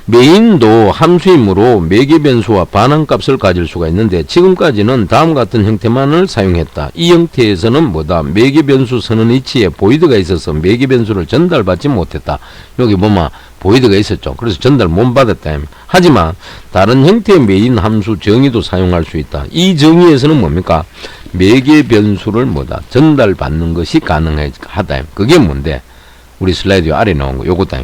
메인도 함수이므로 매개 변수와 반환값을 가질 수가 있는데 지금까지는 다음 같은 형태만을 사용했다. 이 형태에서는 뭐다? 매개 변수 선언 위치에 보이드가 있어서 매개 변수를 전달받지 못했다. 여기 보면 보이드가 있었죠. 그래서 전달 못 받았다. 하지만 다른 형태의 메인 함수 정의도 사용할 수 있다. 이 정의에서는 뭡니까? 매개 변수를 뭐다? 전달받는 것이 가능하다. 그게 뭔데? 우리 슬라이드 아래 나온 거 요거다.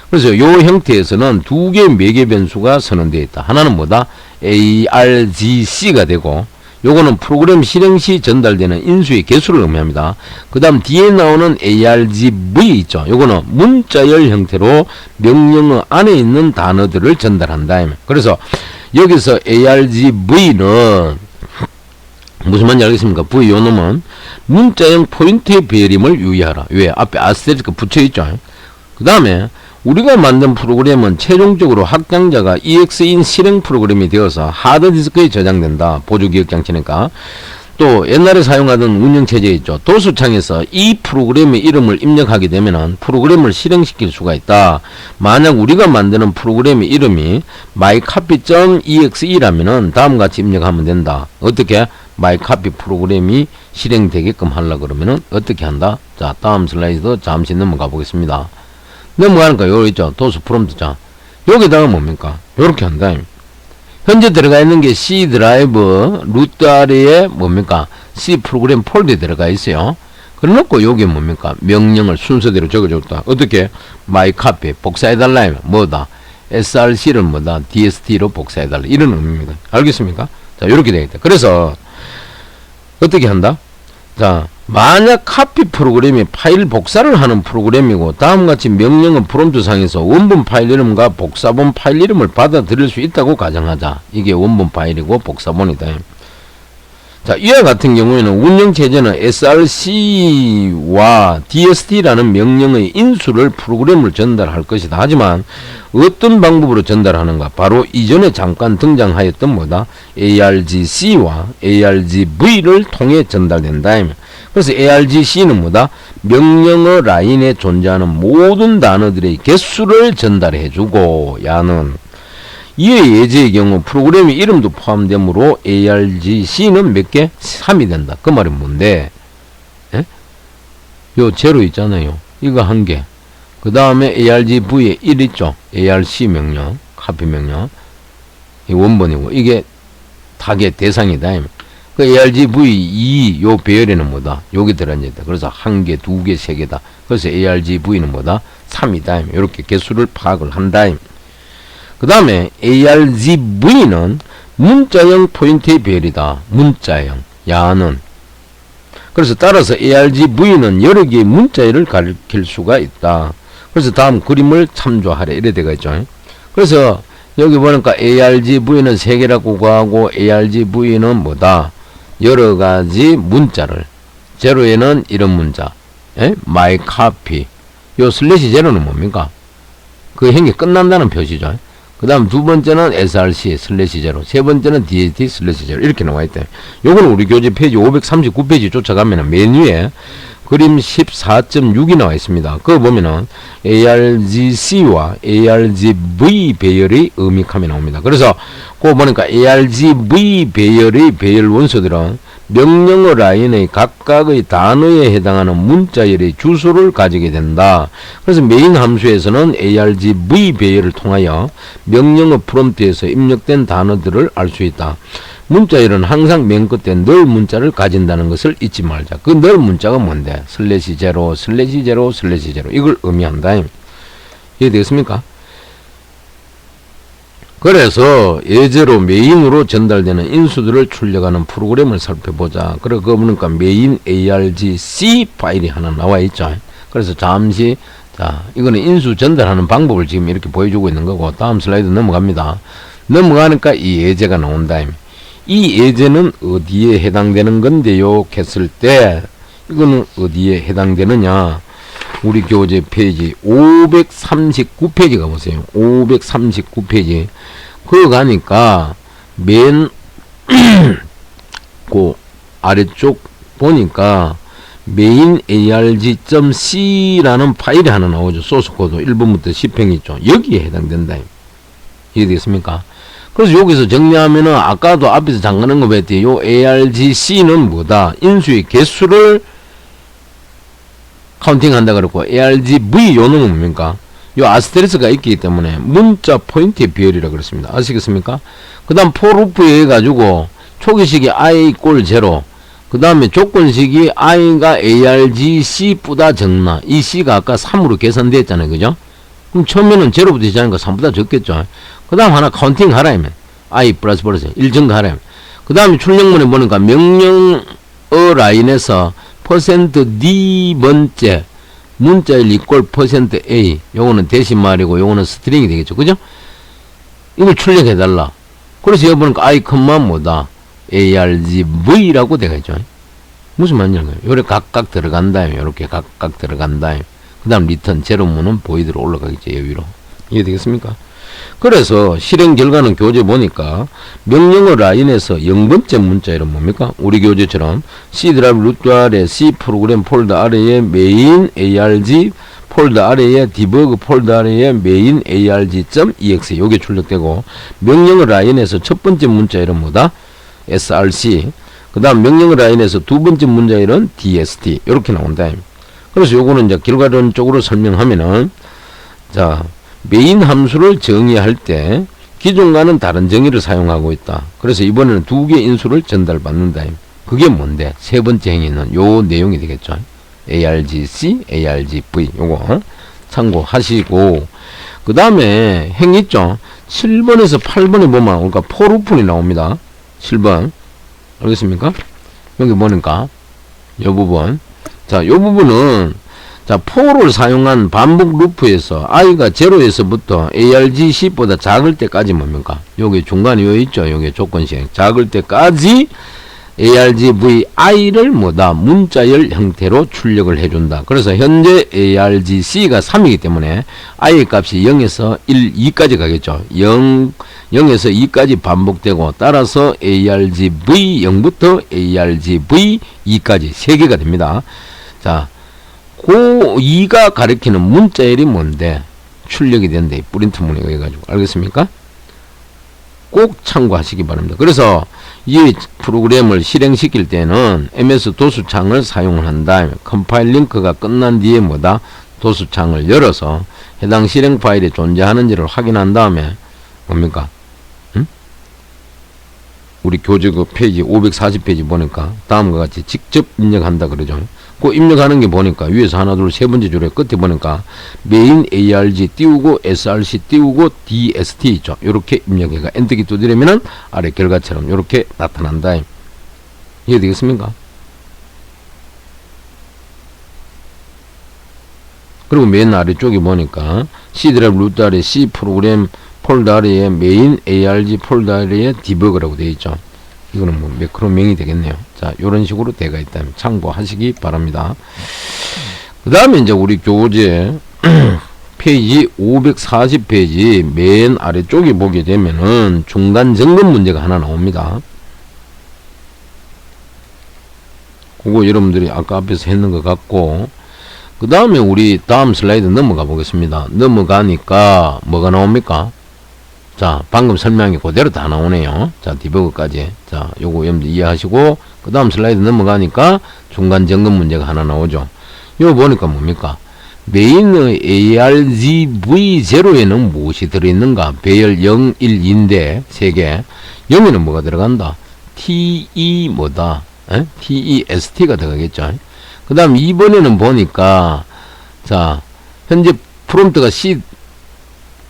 그래서 요 형태에서는 두 개의 매개 변수가 선언되어 있다. 하나는 뭐다? ARGC가 되고 요거는 프로그램 실행 시 전달되는 인수의 개수를 의미합니다. 그 다음 뒤에 나오는 ARGV 있죠. 요거는 문자열 형태로 명령어 안에 있는 단어들을 전달한다. 그래서 여기서 ARGV는 무슨 말인지 알겠습니까? V 요 놈은 문자형 포인트의 배림을 유의하라. 왜? 앞에 아스테리스크 붙여있죠. 그 다음에 우리가 만든 프로그램은 최종적으로 확장자가 EX인 실행 프로그램이 되어서 하드디스크에 저장된다. 보조기억장치니까. 또 옛날에 사용하던 운영체제 있죠. 도수창에서 이 프로그램의 이름을 입력하게 되면 프로그램을 실행시킬 수가 있다. 만약 우리가 만드는 프로그램의 이름이 mycopy.exe라면 다음같이 입력하면 된다. 어떻게? mycopy 프로그램이 실행되게끔 하려고 그러면은 어떻게 한다? 자, 다음 슬라이드 잠시 넘어가 보겠습니다. 넘어가니까 요거 있죠. 도수 프롬프트. 자, 여기다가 뭡니까? 요렇게 한다. 현재 들어가 있는 게 C 드라이브 루트 아래에 뭡니까? C 프로그램 폴더에 들어가 있어요. 그래놓고 여기 뭡니까? 명령을 순서대로 적어줬다. 어떻게? mycopy 복사해달라. 뭐다? src를 뭐다? dst로 복사해달라. 이런 의미입니다. 알겠습니까? 자, 요렇게 되겠다. 그래서 어떻게 한다? 자, 만약 카피 프로그램이 파일 복사를 하는 프로그램이고 다음같이 명령은 프롬프트 상에서 원본 파일 이름과 복사본 파일 이름을 받아들일 수 있다고 가정하자. 이게 원본 파일이고 복사본이다. 자, 이와 같은 경우에는 운영체제는 src와 dst라는 명령의 인수를 프로그램을 전달할 것이다. 하지만 어떤 방법으로 전달하는가? 바로 이전에 잠깐 등장하였던 뭐다? argc와 argv를 통해 전달된다. 그래서 argc는 뭐다? 명령어 라인에 존재하는 모든 단어들의 개수를 전달해주고 야는 이의 예제의 경우 프로그램의 이름도 포함되므로 argc는 몇 개? 3이 된다. 그 말은 뭔데? 에? 요 제로 있잖아요. 이거 한 개. 그 다음에 argv에 1 있죠. arc 명령, 카피 명령. 이 원본이고 이게 타겟 대상이다. 그 argv2 요 배열에는 뭐다? 여기 들어앉아있다. 그래서 한 개, 두 개, 세 개다. 그래서 argv는 뭐다? 3이다. 이렇게 개수를 파악을 한다. 그 다음에 argv는 문자형 포인트의 배열이다. 문자형, 야는. 그래서 따라서 argv는 여러 개의 문자열을 가리킬 수가 있다. 그래서 다음 그림을 참조하래. 이래 되가 있죠. 그래서 여기 보니까 argv는 3개라고 구하고 argv는 뭐다? 여러 가지 문자를. 제로에는 이런 문자. mycopy. 요 슬래시 제로는 뭡니까? 그 행위 끝난다는 표시죠. 그 다음 두 번째는 src 슬래시 제로, 세 번째는 dst 슬래시 제로 이렇게 나와 있대. 요거는 우리 교재 페이지 539페이지 쫓아가면은 맨 위에 그림 14.6이 나와 있습니다. 그거 보면은 argc와 argv 배열의 의미함이 나옵니다. 그래서 그거 보니까 argv 배열의 배열 원소들은 명령어 라인의 각각의 단어에 해당하는 문자열의 주소를 가지게 된다. 그래서 메인 함수에서는 argv 배열을 통하여 명령어 프롬프트에서 입력된 단어들을 알 수 있다. 문자열은 항상 맨 끝에 늘 문자를 가진다는 것을 잊지 말자. 그 늘 문자가 뭔데? 슬래시 제로, 슬래시 제로, 슬래시 제로. 이걸 의미한다. 이해되겠습니까? 그래서 예제로 메인으로 전달되는 인수들을 출력하는 프로그램을 살펴보자. 그래, 그거 보니까 메인 argc 파일이 하나 나와 있죠. 그래서 잠시, 자, 이거는 인수 전달하는 방법을 지금 이렇게 보여주고 있는 거고, 다음 슬라이드 넘어갑니다. 넘어가니까 이 예제가 나온다. 이 예제는 어디에 해당되는 건데요? 했을 때 이거는 어디에 해당되느냐? 우리 교재 페이지 539페이지 가보세요. 539페이지. 그거 가니까 맨 그 아래쪽 보니까 main arg.c라는 파일이 하나 나오죠. 소스 코드 1번부터 10행 있죠. 여기에 해당된다. 이해되겠습니까? 그래서 여기서 정리하면은 아까도 앞에서 잠가는 거 뵀더니 요 argc는 뭐다? 인수의 개수를 카운팅한다 그랬고 argv 요는 뭡니까? 요 아스테리스가 있기 때문에 문자 포인트의 비율이라 그랬습니다. 아시겠습니까? 그 다음 포루프에 해가지고 초기식이 i 꼴 0, 그 다음에 조건식이 i가 argc보다 적나, 이 c가 아까 3으로 계산되었잖아요. 그죠? 그럼 처음에는 0부터 시작하니까 3보다 적겠죠. 그 다음 하나 카운팅 하라면 i 플러스 1 증가하라면, 그 다음에 출력문에 보니까 명령어 라인에서 %d 번째 문자일 이꼴 %a, 요거는 대신말이고 요거는 스트링이 되겠죠. 그죠? 이걸 출력해달라. 그래서 여기 보니까 i, 뭐다? argv라고 되겠죠. 무슨 말인지 요래 각각 들어간다. 요렇게 각각 들어간다. 그 다음 리턴 제로문은 보이드로 올라가겠죠. 여기로. 이해되겠습니까? 그래서 실행 결과는 교재 보니까 명령어 라인에서 0번째 문자 이름 뭡니까? 우리 교재처럼 C 드라이브 루트 아래 C 프로그램 폴더 아래에 메인 arg 폴더 아래에 디버그 폴더 아래에 메인 arg.exe 요게 출력되고, 명령어 라인에서 첫 번째 문자 이름 뭐다? src. 그 다음 명령어 라인에서 두 번째 문자 이름 dst 이렇게 나온다. 그래서 요거는 이제 결과론적으로 설명하면은, 자, 메인 함수를 정의할 때 기존과는 다른 정의를 사용하고 있다. 그래서 이번에는 두 개의 인수를 전달받는다. 그게 뭔데? 세 번째 행위는 요 내용이 되겠죠. argc, argv 요거 참고하시고, 그 다음에 행위 있죠. 7번에서 8번에 보면 그러니까 포루푼이 나옵니다. 7번 알겠습니까? 여기 보니까 요 부분, 자, 요 부분은 자, for를 사용한 반복 루프에서 i가 0에서부터 argc보다 작을 때까지 뭡니까? 여기 중간에 요 있죠. 여기 조건식 작을 때까지 argvi를 뭐다? 문자열 형태로 출력을 해준다. 그래서 현재 argc가 3이기 때문에 i 값이 0에서 1, 2까지 가겠죠. 0에서 2까지 반복되고, 따라서 argv 0부터 argv 2까지 3개가 됩니다. 자, 그 2가 가리키는 문자열이 뭔데? 출력이 된대. 프린트 문의가 해가지고. 알겠습니까? 꼭 참고하시기 바랍니다. 그래서 이 프로그램을 실행시킬 때는 MS-DOS 창을 사용을 한다. 컴파일 링크가 끝난 뒤에 뭐다? DOS 창을 열어서 해당 실행 파일이 존재하는지를 확인한 다음에 뭡니까? 우리 교재 그 페이지 540페이지 보니까 다음과 같이 직접 입력한다 그러죠. 그 입력하는 게 보니까 위에서 하나 둘 세 번째 줄에 끝에 보니까 메인 arg 띄우고 src 띄우고 dst 있죠. 요렇게 입력해가 엔터키 두드리면은 아래 결과처럼 요렇게 나타난다. 이해되겠습니까? 그리고 맨 아래쪽에 보니까 C 드라이브 루트 아래 C 프로그램 폴더 아래에 메인 arg 폴더 아래에 디버그라고 되어 있죠. 이거는 뭐 매크로명이 되겠네요. 자, 요런 식으로 되어 있다면 참고하시기 바랍니다. 그 다음에 이제 우리 교재 페이지 540페이지 맨 아래쪽에 보게 되면은 중간 점검 문제가 하나 나옵니다. 그거 여러분들이 아까 앞에서 했는 것 같고, 그 다음에 우리 다음 슬라이드 넘어가 보겠습니다. 넘어가니까 뭐가 나옵니까? 자, 방금 설명이 그대로 다 나오네요. 자, 디버그까지. 자, 요거 여러분들 이해하시고, 그 다음 슬라이드 넘어가니까 중간 점검 문제가 하나 나오죠. 요거 보니까 뭡니까? 메인의 argv0에는 무엇이 들어있는가? 배열 0, 1, 2인데 3개. 0에는 뭐가 들어간다? te 뭐다? test가 들어가겠죠. 그 다음 2번에는 보니까, 자, 현재 프롬프트가 C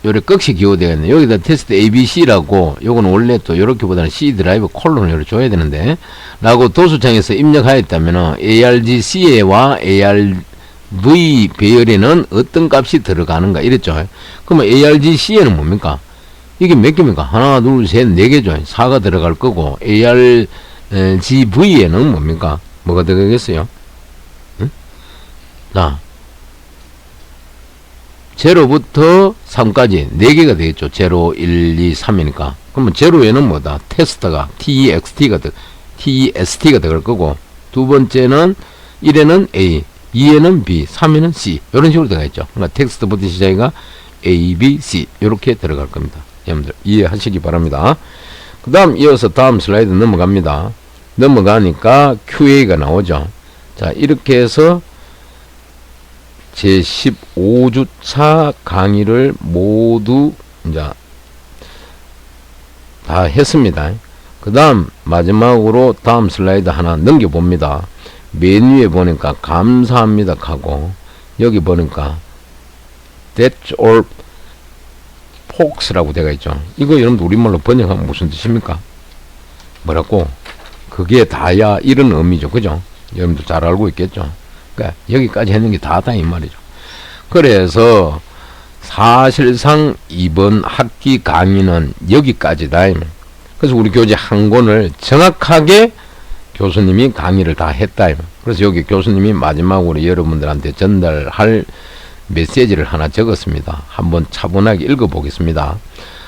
요래 꺽시 기호되겠네. 여기다 테스트 ABC라고, 요거는 원래 또 요렇게 보다는 C 드라이브 콜론을 요렇게 줘야 되는데, 라고 도수창에서 입력하였다면, ARGC와 ARV 배열에는 어떤 값이 들어가는가, 이랬죠. 그러면 ARGC에는 뭡니까? 이게 몇 개입니까? 하나, 둘, 셋, 네 개죠. 4가 들어갈 거고, ARGV에는 뭡니까? 뭐가 들어가겠어요? 응? 자, 제로부터 3까지 4개가 되겠죠. 0, 1, 2, 3이니까. 그러면 제로에는 뭐다? 테스트가, TEXT가 들어갈 거고, 두 번째는 1에는 A, 2에는 B, 3에는 C. 이런 식으로 들어가 있죠. 그러니까 텍스트부터 시작이가 A, B, C. 이렇게 들어갈 겁니다. 여러분들 이해하시기 바랍니다. 그 다음 이어서 다음 슬라이드 넘어갑니다. 넘어가니까 QA가 나오죠. 자, 이렇게 해서 제 15주차 강의를 모두 이제 다 했습니다. 그 다음 마지막으로 다음 슬라이드 하나 넘겨봅니다. 맨 위에 보니까 감사합니다 하고, 여기 보니까 That's all folks라고 되어 있죠. 이거 여러분들 우리말로 번역하면 무슨 뜻입니까? 뭐라고? 그게 다야, 이런 의미죠. 그죠? 여러분들 잘 알고 있겠죠? 그러니까 여기까지 했는 게 다다 이 말이죠. 그래서 사실상 이번 학기 강의는 여기까지다. 그래서 우리 교재 한 권을 정확하게 교수님이 강의를 다 했다. 그래서 여기 교수님이 마지막으로 여러분들한테 전달할 메시지를 하나 적었습니다. 한번 차분하게 읽어보겠습니다.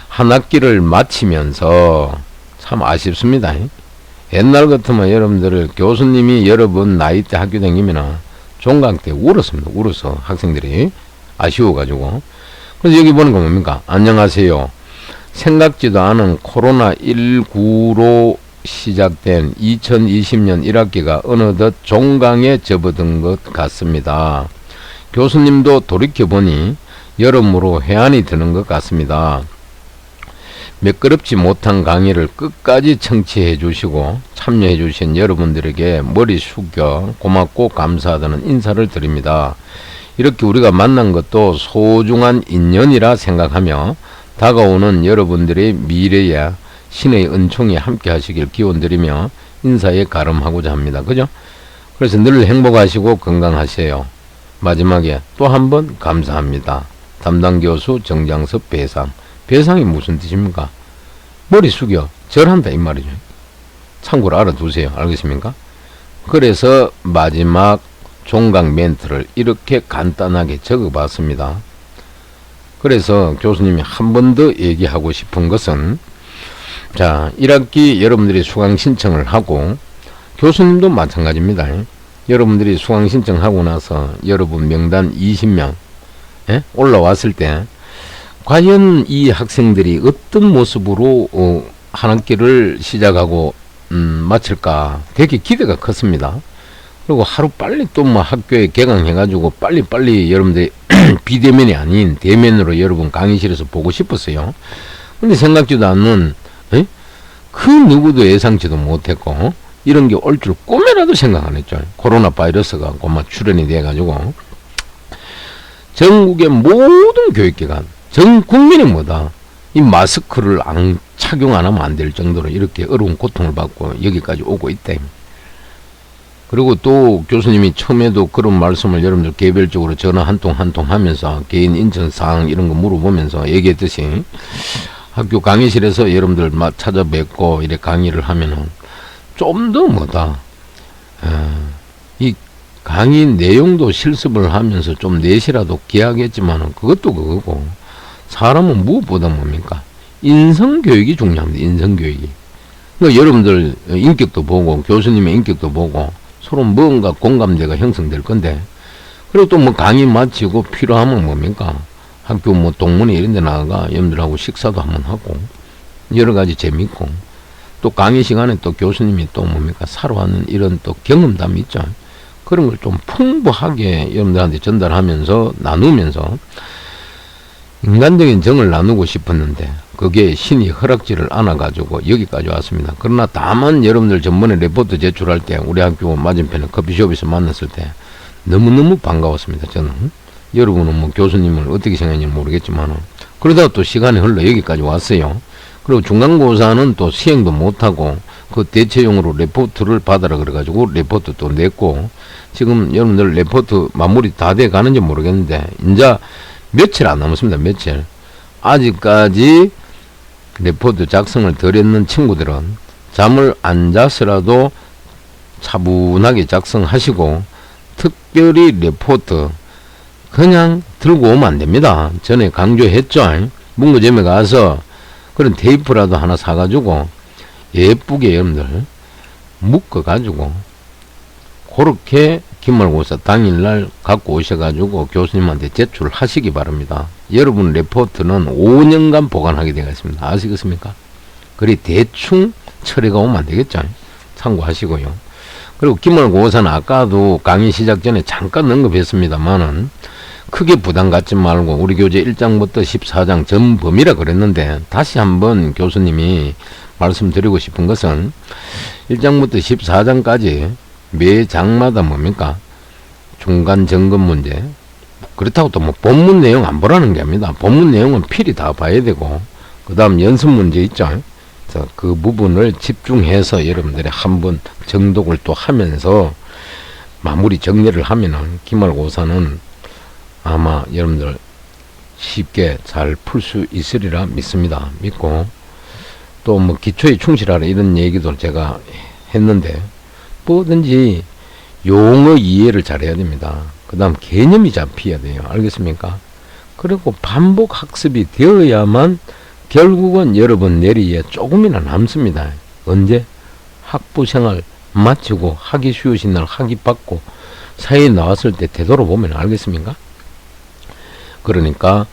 한 학기를 마치면서 참 아쉽습니다. 옛날 같으면 여러분들을 교수님이 여러분 나이 때 학교 다니면 종강 때 울었습니다. 울어서 학생들이 아쉬워가지고. 그래서 여기 보는 거 뭡니까? 안녕하세요. 생각지도 않은 코로나19로 시작된 2020년 1학기가 어느덧 종강에 접어든 것 같습니다. 교수님도 돌이켜보니 여러모로 해안이 드는 것 같습니다. 매끄럽지 못한 강의를 끝까지 청취해 주시고 참여해 주신 여러분들에게 머리 숙여 고맙고 감사하다는 인사를 드립니다. 이렇게 우리가 만난 것도 소중한 인연이라 생각하며 다가오는 여러분들의 미래에 신의 은총이 함께 하시길 기원드리며 인사에 가름하고자 합니다. 그죠? 그래서 늘 행복하시고 건강하세요. 마지막에 또 한 번 감사합니다. 담당 교수 정장섭 배상. 배상이 무슨 뜻입니까? 머리 숙여 절한다 이 말이죠. 참고로 알아두세요. 알겠습니까? 그래서 마지막 종강 멘트를 이렇게 간단하게 적어봤습니다. 그래서 교수님이 한 번 더 얘기하고 싶은 것은, 자, 1학기 여러분들이 수강 신청을 하고, 교수님도 마찬가지입니다. 여러분들이 수강 신청하고 나서 여러분 명단 20명 올라왔을 때 과연 이 학생들이 어떤 모습으로 한 학기를 시작하고 마칠까 되게 기대가 컸습니다. 그리고 하루 빨리 또 뭐 학교에 개강해가지고 빨리 여러분들이 비대면이 아닌 대면으로 여러분 강의실에서 보고 싶었어요. 근데 생각지도 않는 그 누구도 예상치도 못했고 이런 게 올 줄 꿈에라도 생각 안 했죠. 코로나 바이러스가 막 출현이 돼가지고 전국의 모든 교육기관 전 국민이 뭐다 이 마스크를 안 착용 안 하면 안 될 정도로 이렇게 어려운 고통을 받고 여기까지 오고 있다. 그리고 또 교수님이 처음에도 그런 말씀을 여러분들 개별적으로 전화 한 통 하면서 개인 인증 사항 이런 거 물어보면서 얘기했듯이 학교 강의실에서 여러분들 막 찾아뵙고 이렇게 강의를 하면은 좀 더 뭐다 이 강의 내용도 실습을 하면서 좀 내시라도 기하겠지만은 그것도 그거고 사람은 무엇보다 뭡니까? 인성교육이 중요합니다. 인성교육이. 그러니까 여러분들 인격도 보고 교수님의 인격도 보고 서로 뭔가 공감대가 형성될 건데 그리고 또 뭐 강의 마치고 필요하면 뭡니까? 학교 뭐 동문회 이런 데 나가 여러분들하고 식사도 한번 하고 여러 가지 재밌고 또 강의 시간에 또 교수님이 또 뭡니까? 살아왔는 이런 또 경험담이 있죠. 그런 걸 좀 풍부하게 여러분들한테 전달하면서 나누면서 인간적인 정을 나누고 싶었는데 그게 신이 허락지를 않아가지고 여기까지 왔습니다. 그러나 다만 여러분들 전번에 레포트 제출할 때 우리 학교 맞은편에 커피숍에서 만났을 때 너무너무 반가웠습니다. 저는 여러분은 뭐 교수님을 어떻게 생각하는지 모르겠지만 그러다가 또 시간이 흘러 여기까지 왔어요. 그리고 중간고사는 또 시행도 못하고 그 대체용으로 레포트를 받아라 그래가지고 레포트 또 냈고 지금 여러분들 레포트 마무리 다 돼 가는지 모르겠는데 이제 며칠 안 남았습니다. 며칠. 아직까지 레포트 작성을 덜 했는 친구들은 잠을 안 자서라도 차분하게 작성하시고, 특별히 레포트 그냥 들고 오면 안 됩니다. 전에 강조했죠. 문구점에 가서 그런 테이프라도 하나 사가지고 예쁘게 여러분들 묶어가지고 그렇게 기말고사 당일날 갖고 오셔가지고 교수님한테 제출하시기 바랍니다. 여러분 레포트는 5년간 보관하게 되어 있습니다. 아시겠습니까? 그리 대충 처리가 오면 안 되겠죠. 참고하시고요. 그리고 기말고사는 아까도 강의 시작 전에 잠깐 언급했습니다만은 크게 부담 갖지 말고 우리 교재 1장부터 14장 전 범위라 그랬는데, 다시 한번 교수님이 말씀드리고 싶은 것은 1장부터 14장까지 매 장마다 뭡니까? 중간 점검 문제. 그렇다고 또 뭐 본문 내용 안 보라는 게 아닙니다. 본문 내용은 필히 다 봐야 되고, 그 다음 연습 문제 있죠. 그 부분을 집중해서 여러분들이 한번 정독을 또 하면서 마무리 정리를 하면은 기말고사는 아마 여러분들 쉽게 잘 풀 수 있으리라 믿습니다. 믿고, 또 뭐 기초에 충실하라 이런 얘기도 제가 했는데, 뭐든지 용어 이해를 잘해야 됩니다. 그 다음 개념이 잡혀야 돼요. 알겠습니까? 그리고 반복 학습이 되어야만 결국은 여러분 내리에 조금이나 남습니다. 언제? 학부생활 마치고 학위 수요시 날 학위 받고 사회에 나왔을 때 되돌아보면 알겠습니까? 그러니까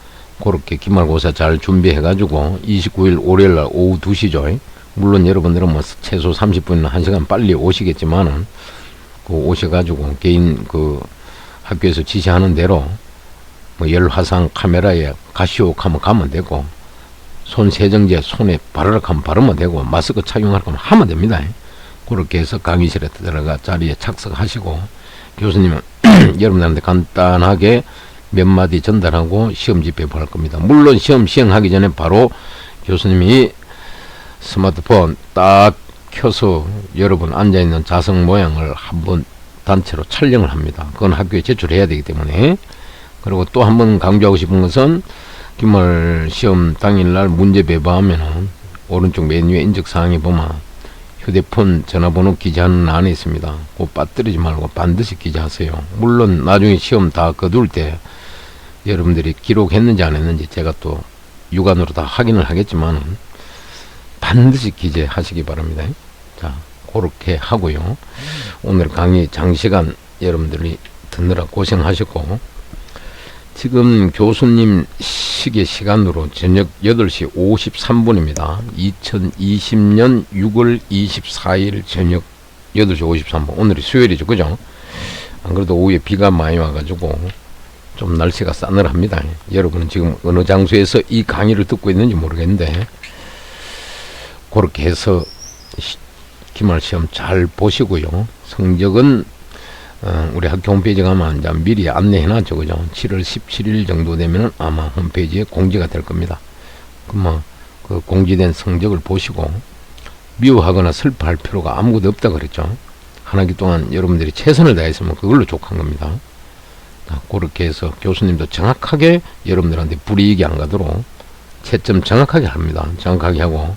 그렇게 기말고사 잘 준비해가지고 29일 월요일날 오후 2시죠. 물론 여러분들은 뭐 최소 30분이나 1시간 빨리 오시겠지만은 그 오셔가지고 개인 그 학교에서 지시하는 대로 뭐 열화상 카메라에 가시오 하면 가면 되고, 손 세정제 손에 바르륵 하면 바르면 되고, 마스크 착용할 거면 하면 됩니다. 그렇게 해서 강의실에 들어가 자리에 착석하시고, 교수님은 여러분들한테 간단하게 몇 마디 전달하고 시험 집행할 겁니다. 물론 시험 시행하기 전에 바로 교수님이 스마트폰 딱 켜서 여러분 앉아있는 자석 모양을 한번 단체로 촬영을 합니다. 그건 학교에 제출해야 되기 때문에. 그리고 또 한번 강조하고 싶은 것은 기말 시험 당일날 문제 배부하면은 오른쪽 메뉴에 인적사항에 보면 휴대폰 전화번호 기재하는 안에 있습니다. 그거 빠뜨리지 말고 반드시 기재하세요. 물론 나중에 시험 다 거둘 때 여러분들이 기록했는지 안 했는지 제가 또 육안으로 다 확인을 하겠지만 반드시 기재하시기 바랍니다. 자, 그렇게 하고요. 오늘 강의 장시간 여러분들이 듣느라 고생하셨고, 지금 교수님 시계 시간으로 저녁 8시 53분입니다. 2020년 6월 24일 저녁 8시 53분. 오늘이 수요일이죠. 그죠? 안 그래도 오후에 비가 많이 와가지고 좀 날씨가 싸늘합니다. 여러분은 지금 어느 장소에서 이 강의를 듣고 있는지 모르겠는데, 그렇게 해서 기말시험 잘 보시고요. 성적은 우리 학교 홈페이지 가면 이제 미리 안내해놨죠. 그죠? 7월 17일 정도 되면은 아마 홈페이지에 공지가 될 겁니다. 그 공지된 성적을 보시고 미워하거나 슬퍼할 필요가 아무것도 없다 그랬죠. 한 학기 동안 여러분들이 최선을 다했으면 그걸로 족한 겁니다. 그렇게 해서 교수님도 정확하게 여러분들한테 불이익이 안 가도록 채점 정확하게 합니다. 정확하게 하고,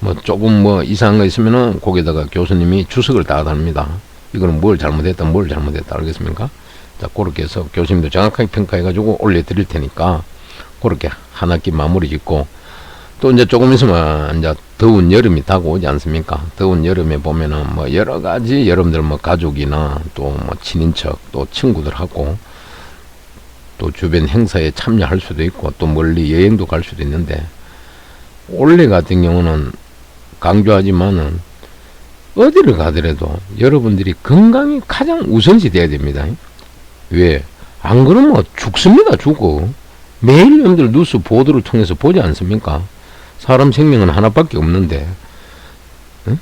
뭐 조금 뭐 이상한 거 있으면은 거기다가 교수님이 주석을 다 답니다. 이거는 뭘 잘못했다 알겠습니까? 자, 그렇게 해서 교수님도 정확하게 평가해가지고 올려드릴 테니까 그렇게 한 학기 마무리 짓고, 또 이제 조금 있으면 이제 더운 여름이 다가오지 않습니까? 더운 여름에 보면은 뭐 여러 가지 여러분들 뭐 가족이나 또 뭐 친인척 또 친구들하고 또 주변 행사에 참여할 수도 있고 또 멀리 여행도 갈 수도 있는데, 올해 같은 경우는 강조하지만은 어디를 가더라도 여러분들이 건강이 가장 우선시 돼야 됩니다. 왜? 안 그러면 죽습니다. 죽어. 매일 여러분들 뉴스 보도를 통해서 보지 않습니까? 사람 생명은 하나밖에 없는데, 응?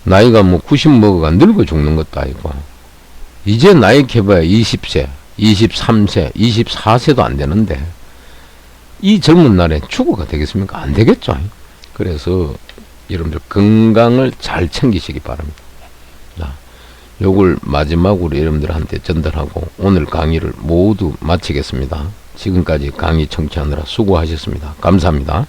나이가 뭐 90 먹어가 늙어 죽는 것도 아니고, 이제 나이 캐봐야 20세, 23세, 24세도 안 되는데, 이 젊은 날에 죽어가 되겠습니까? 안 되겠죠. 그래서 여러분들 건강을 잘 챙기시기 바랍니다. 자, 요걸 마지막으로 여러분들한테 전달하고 오늘 강의를 모두 마치겠습니다. 지금까지 강의 청취하느라 수고하셨습니다. 감사합니다.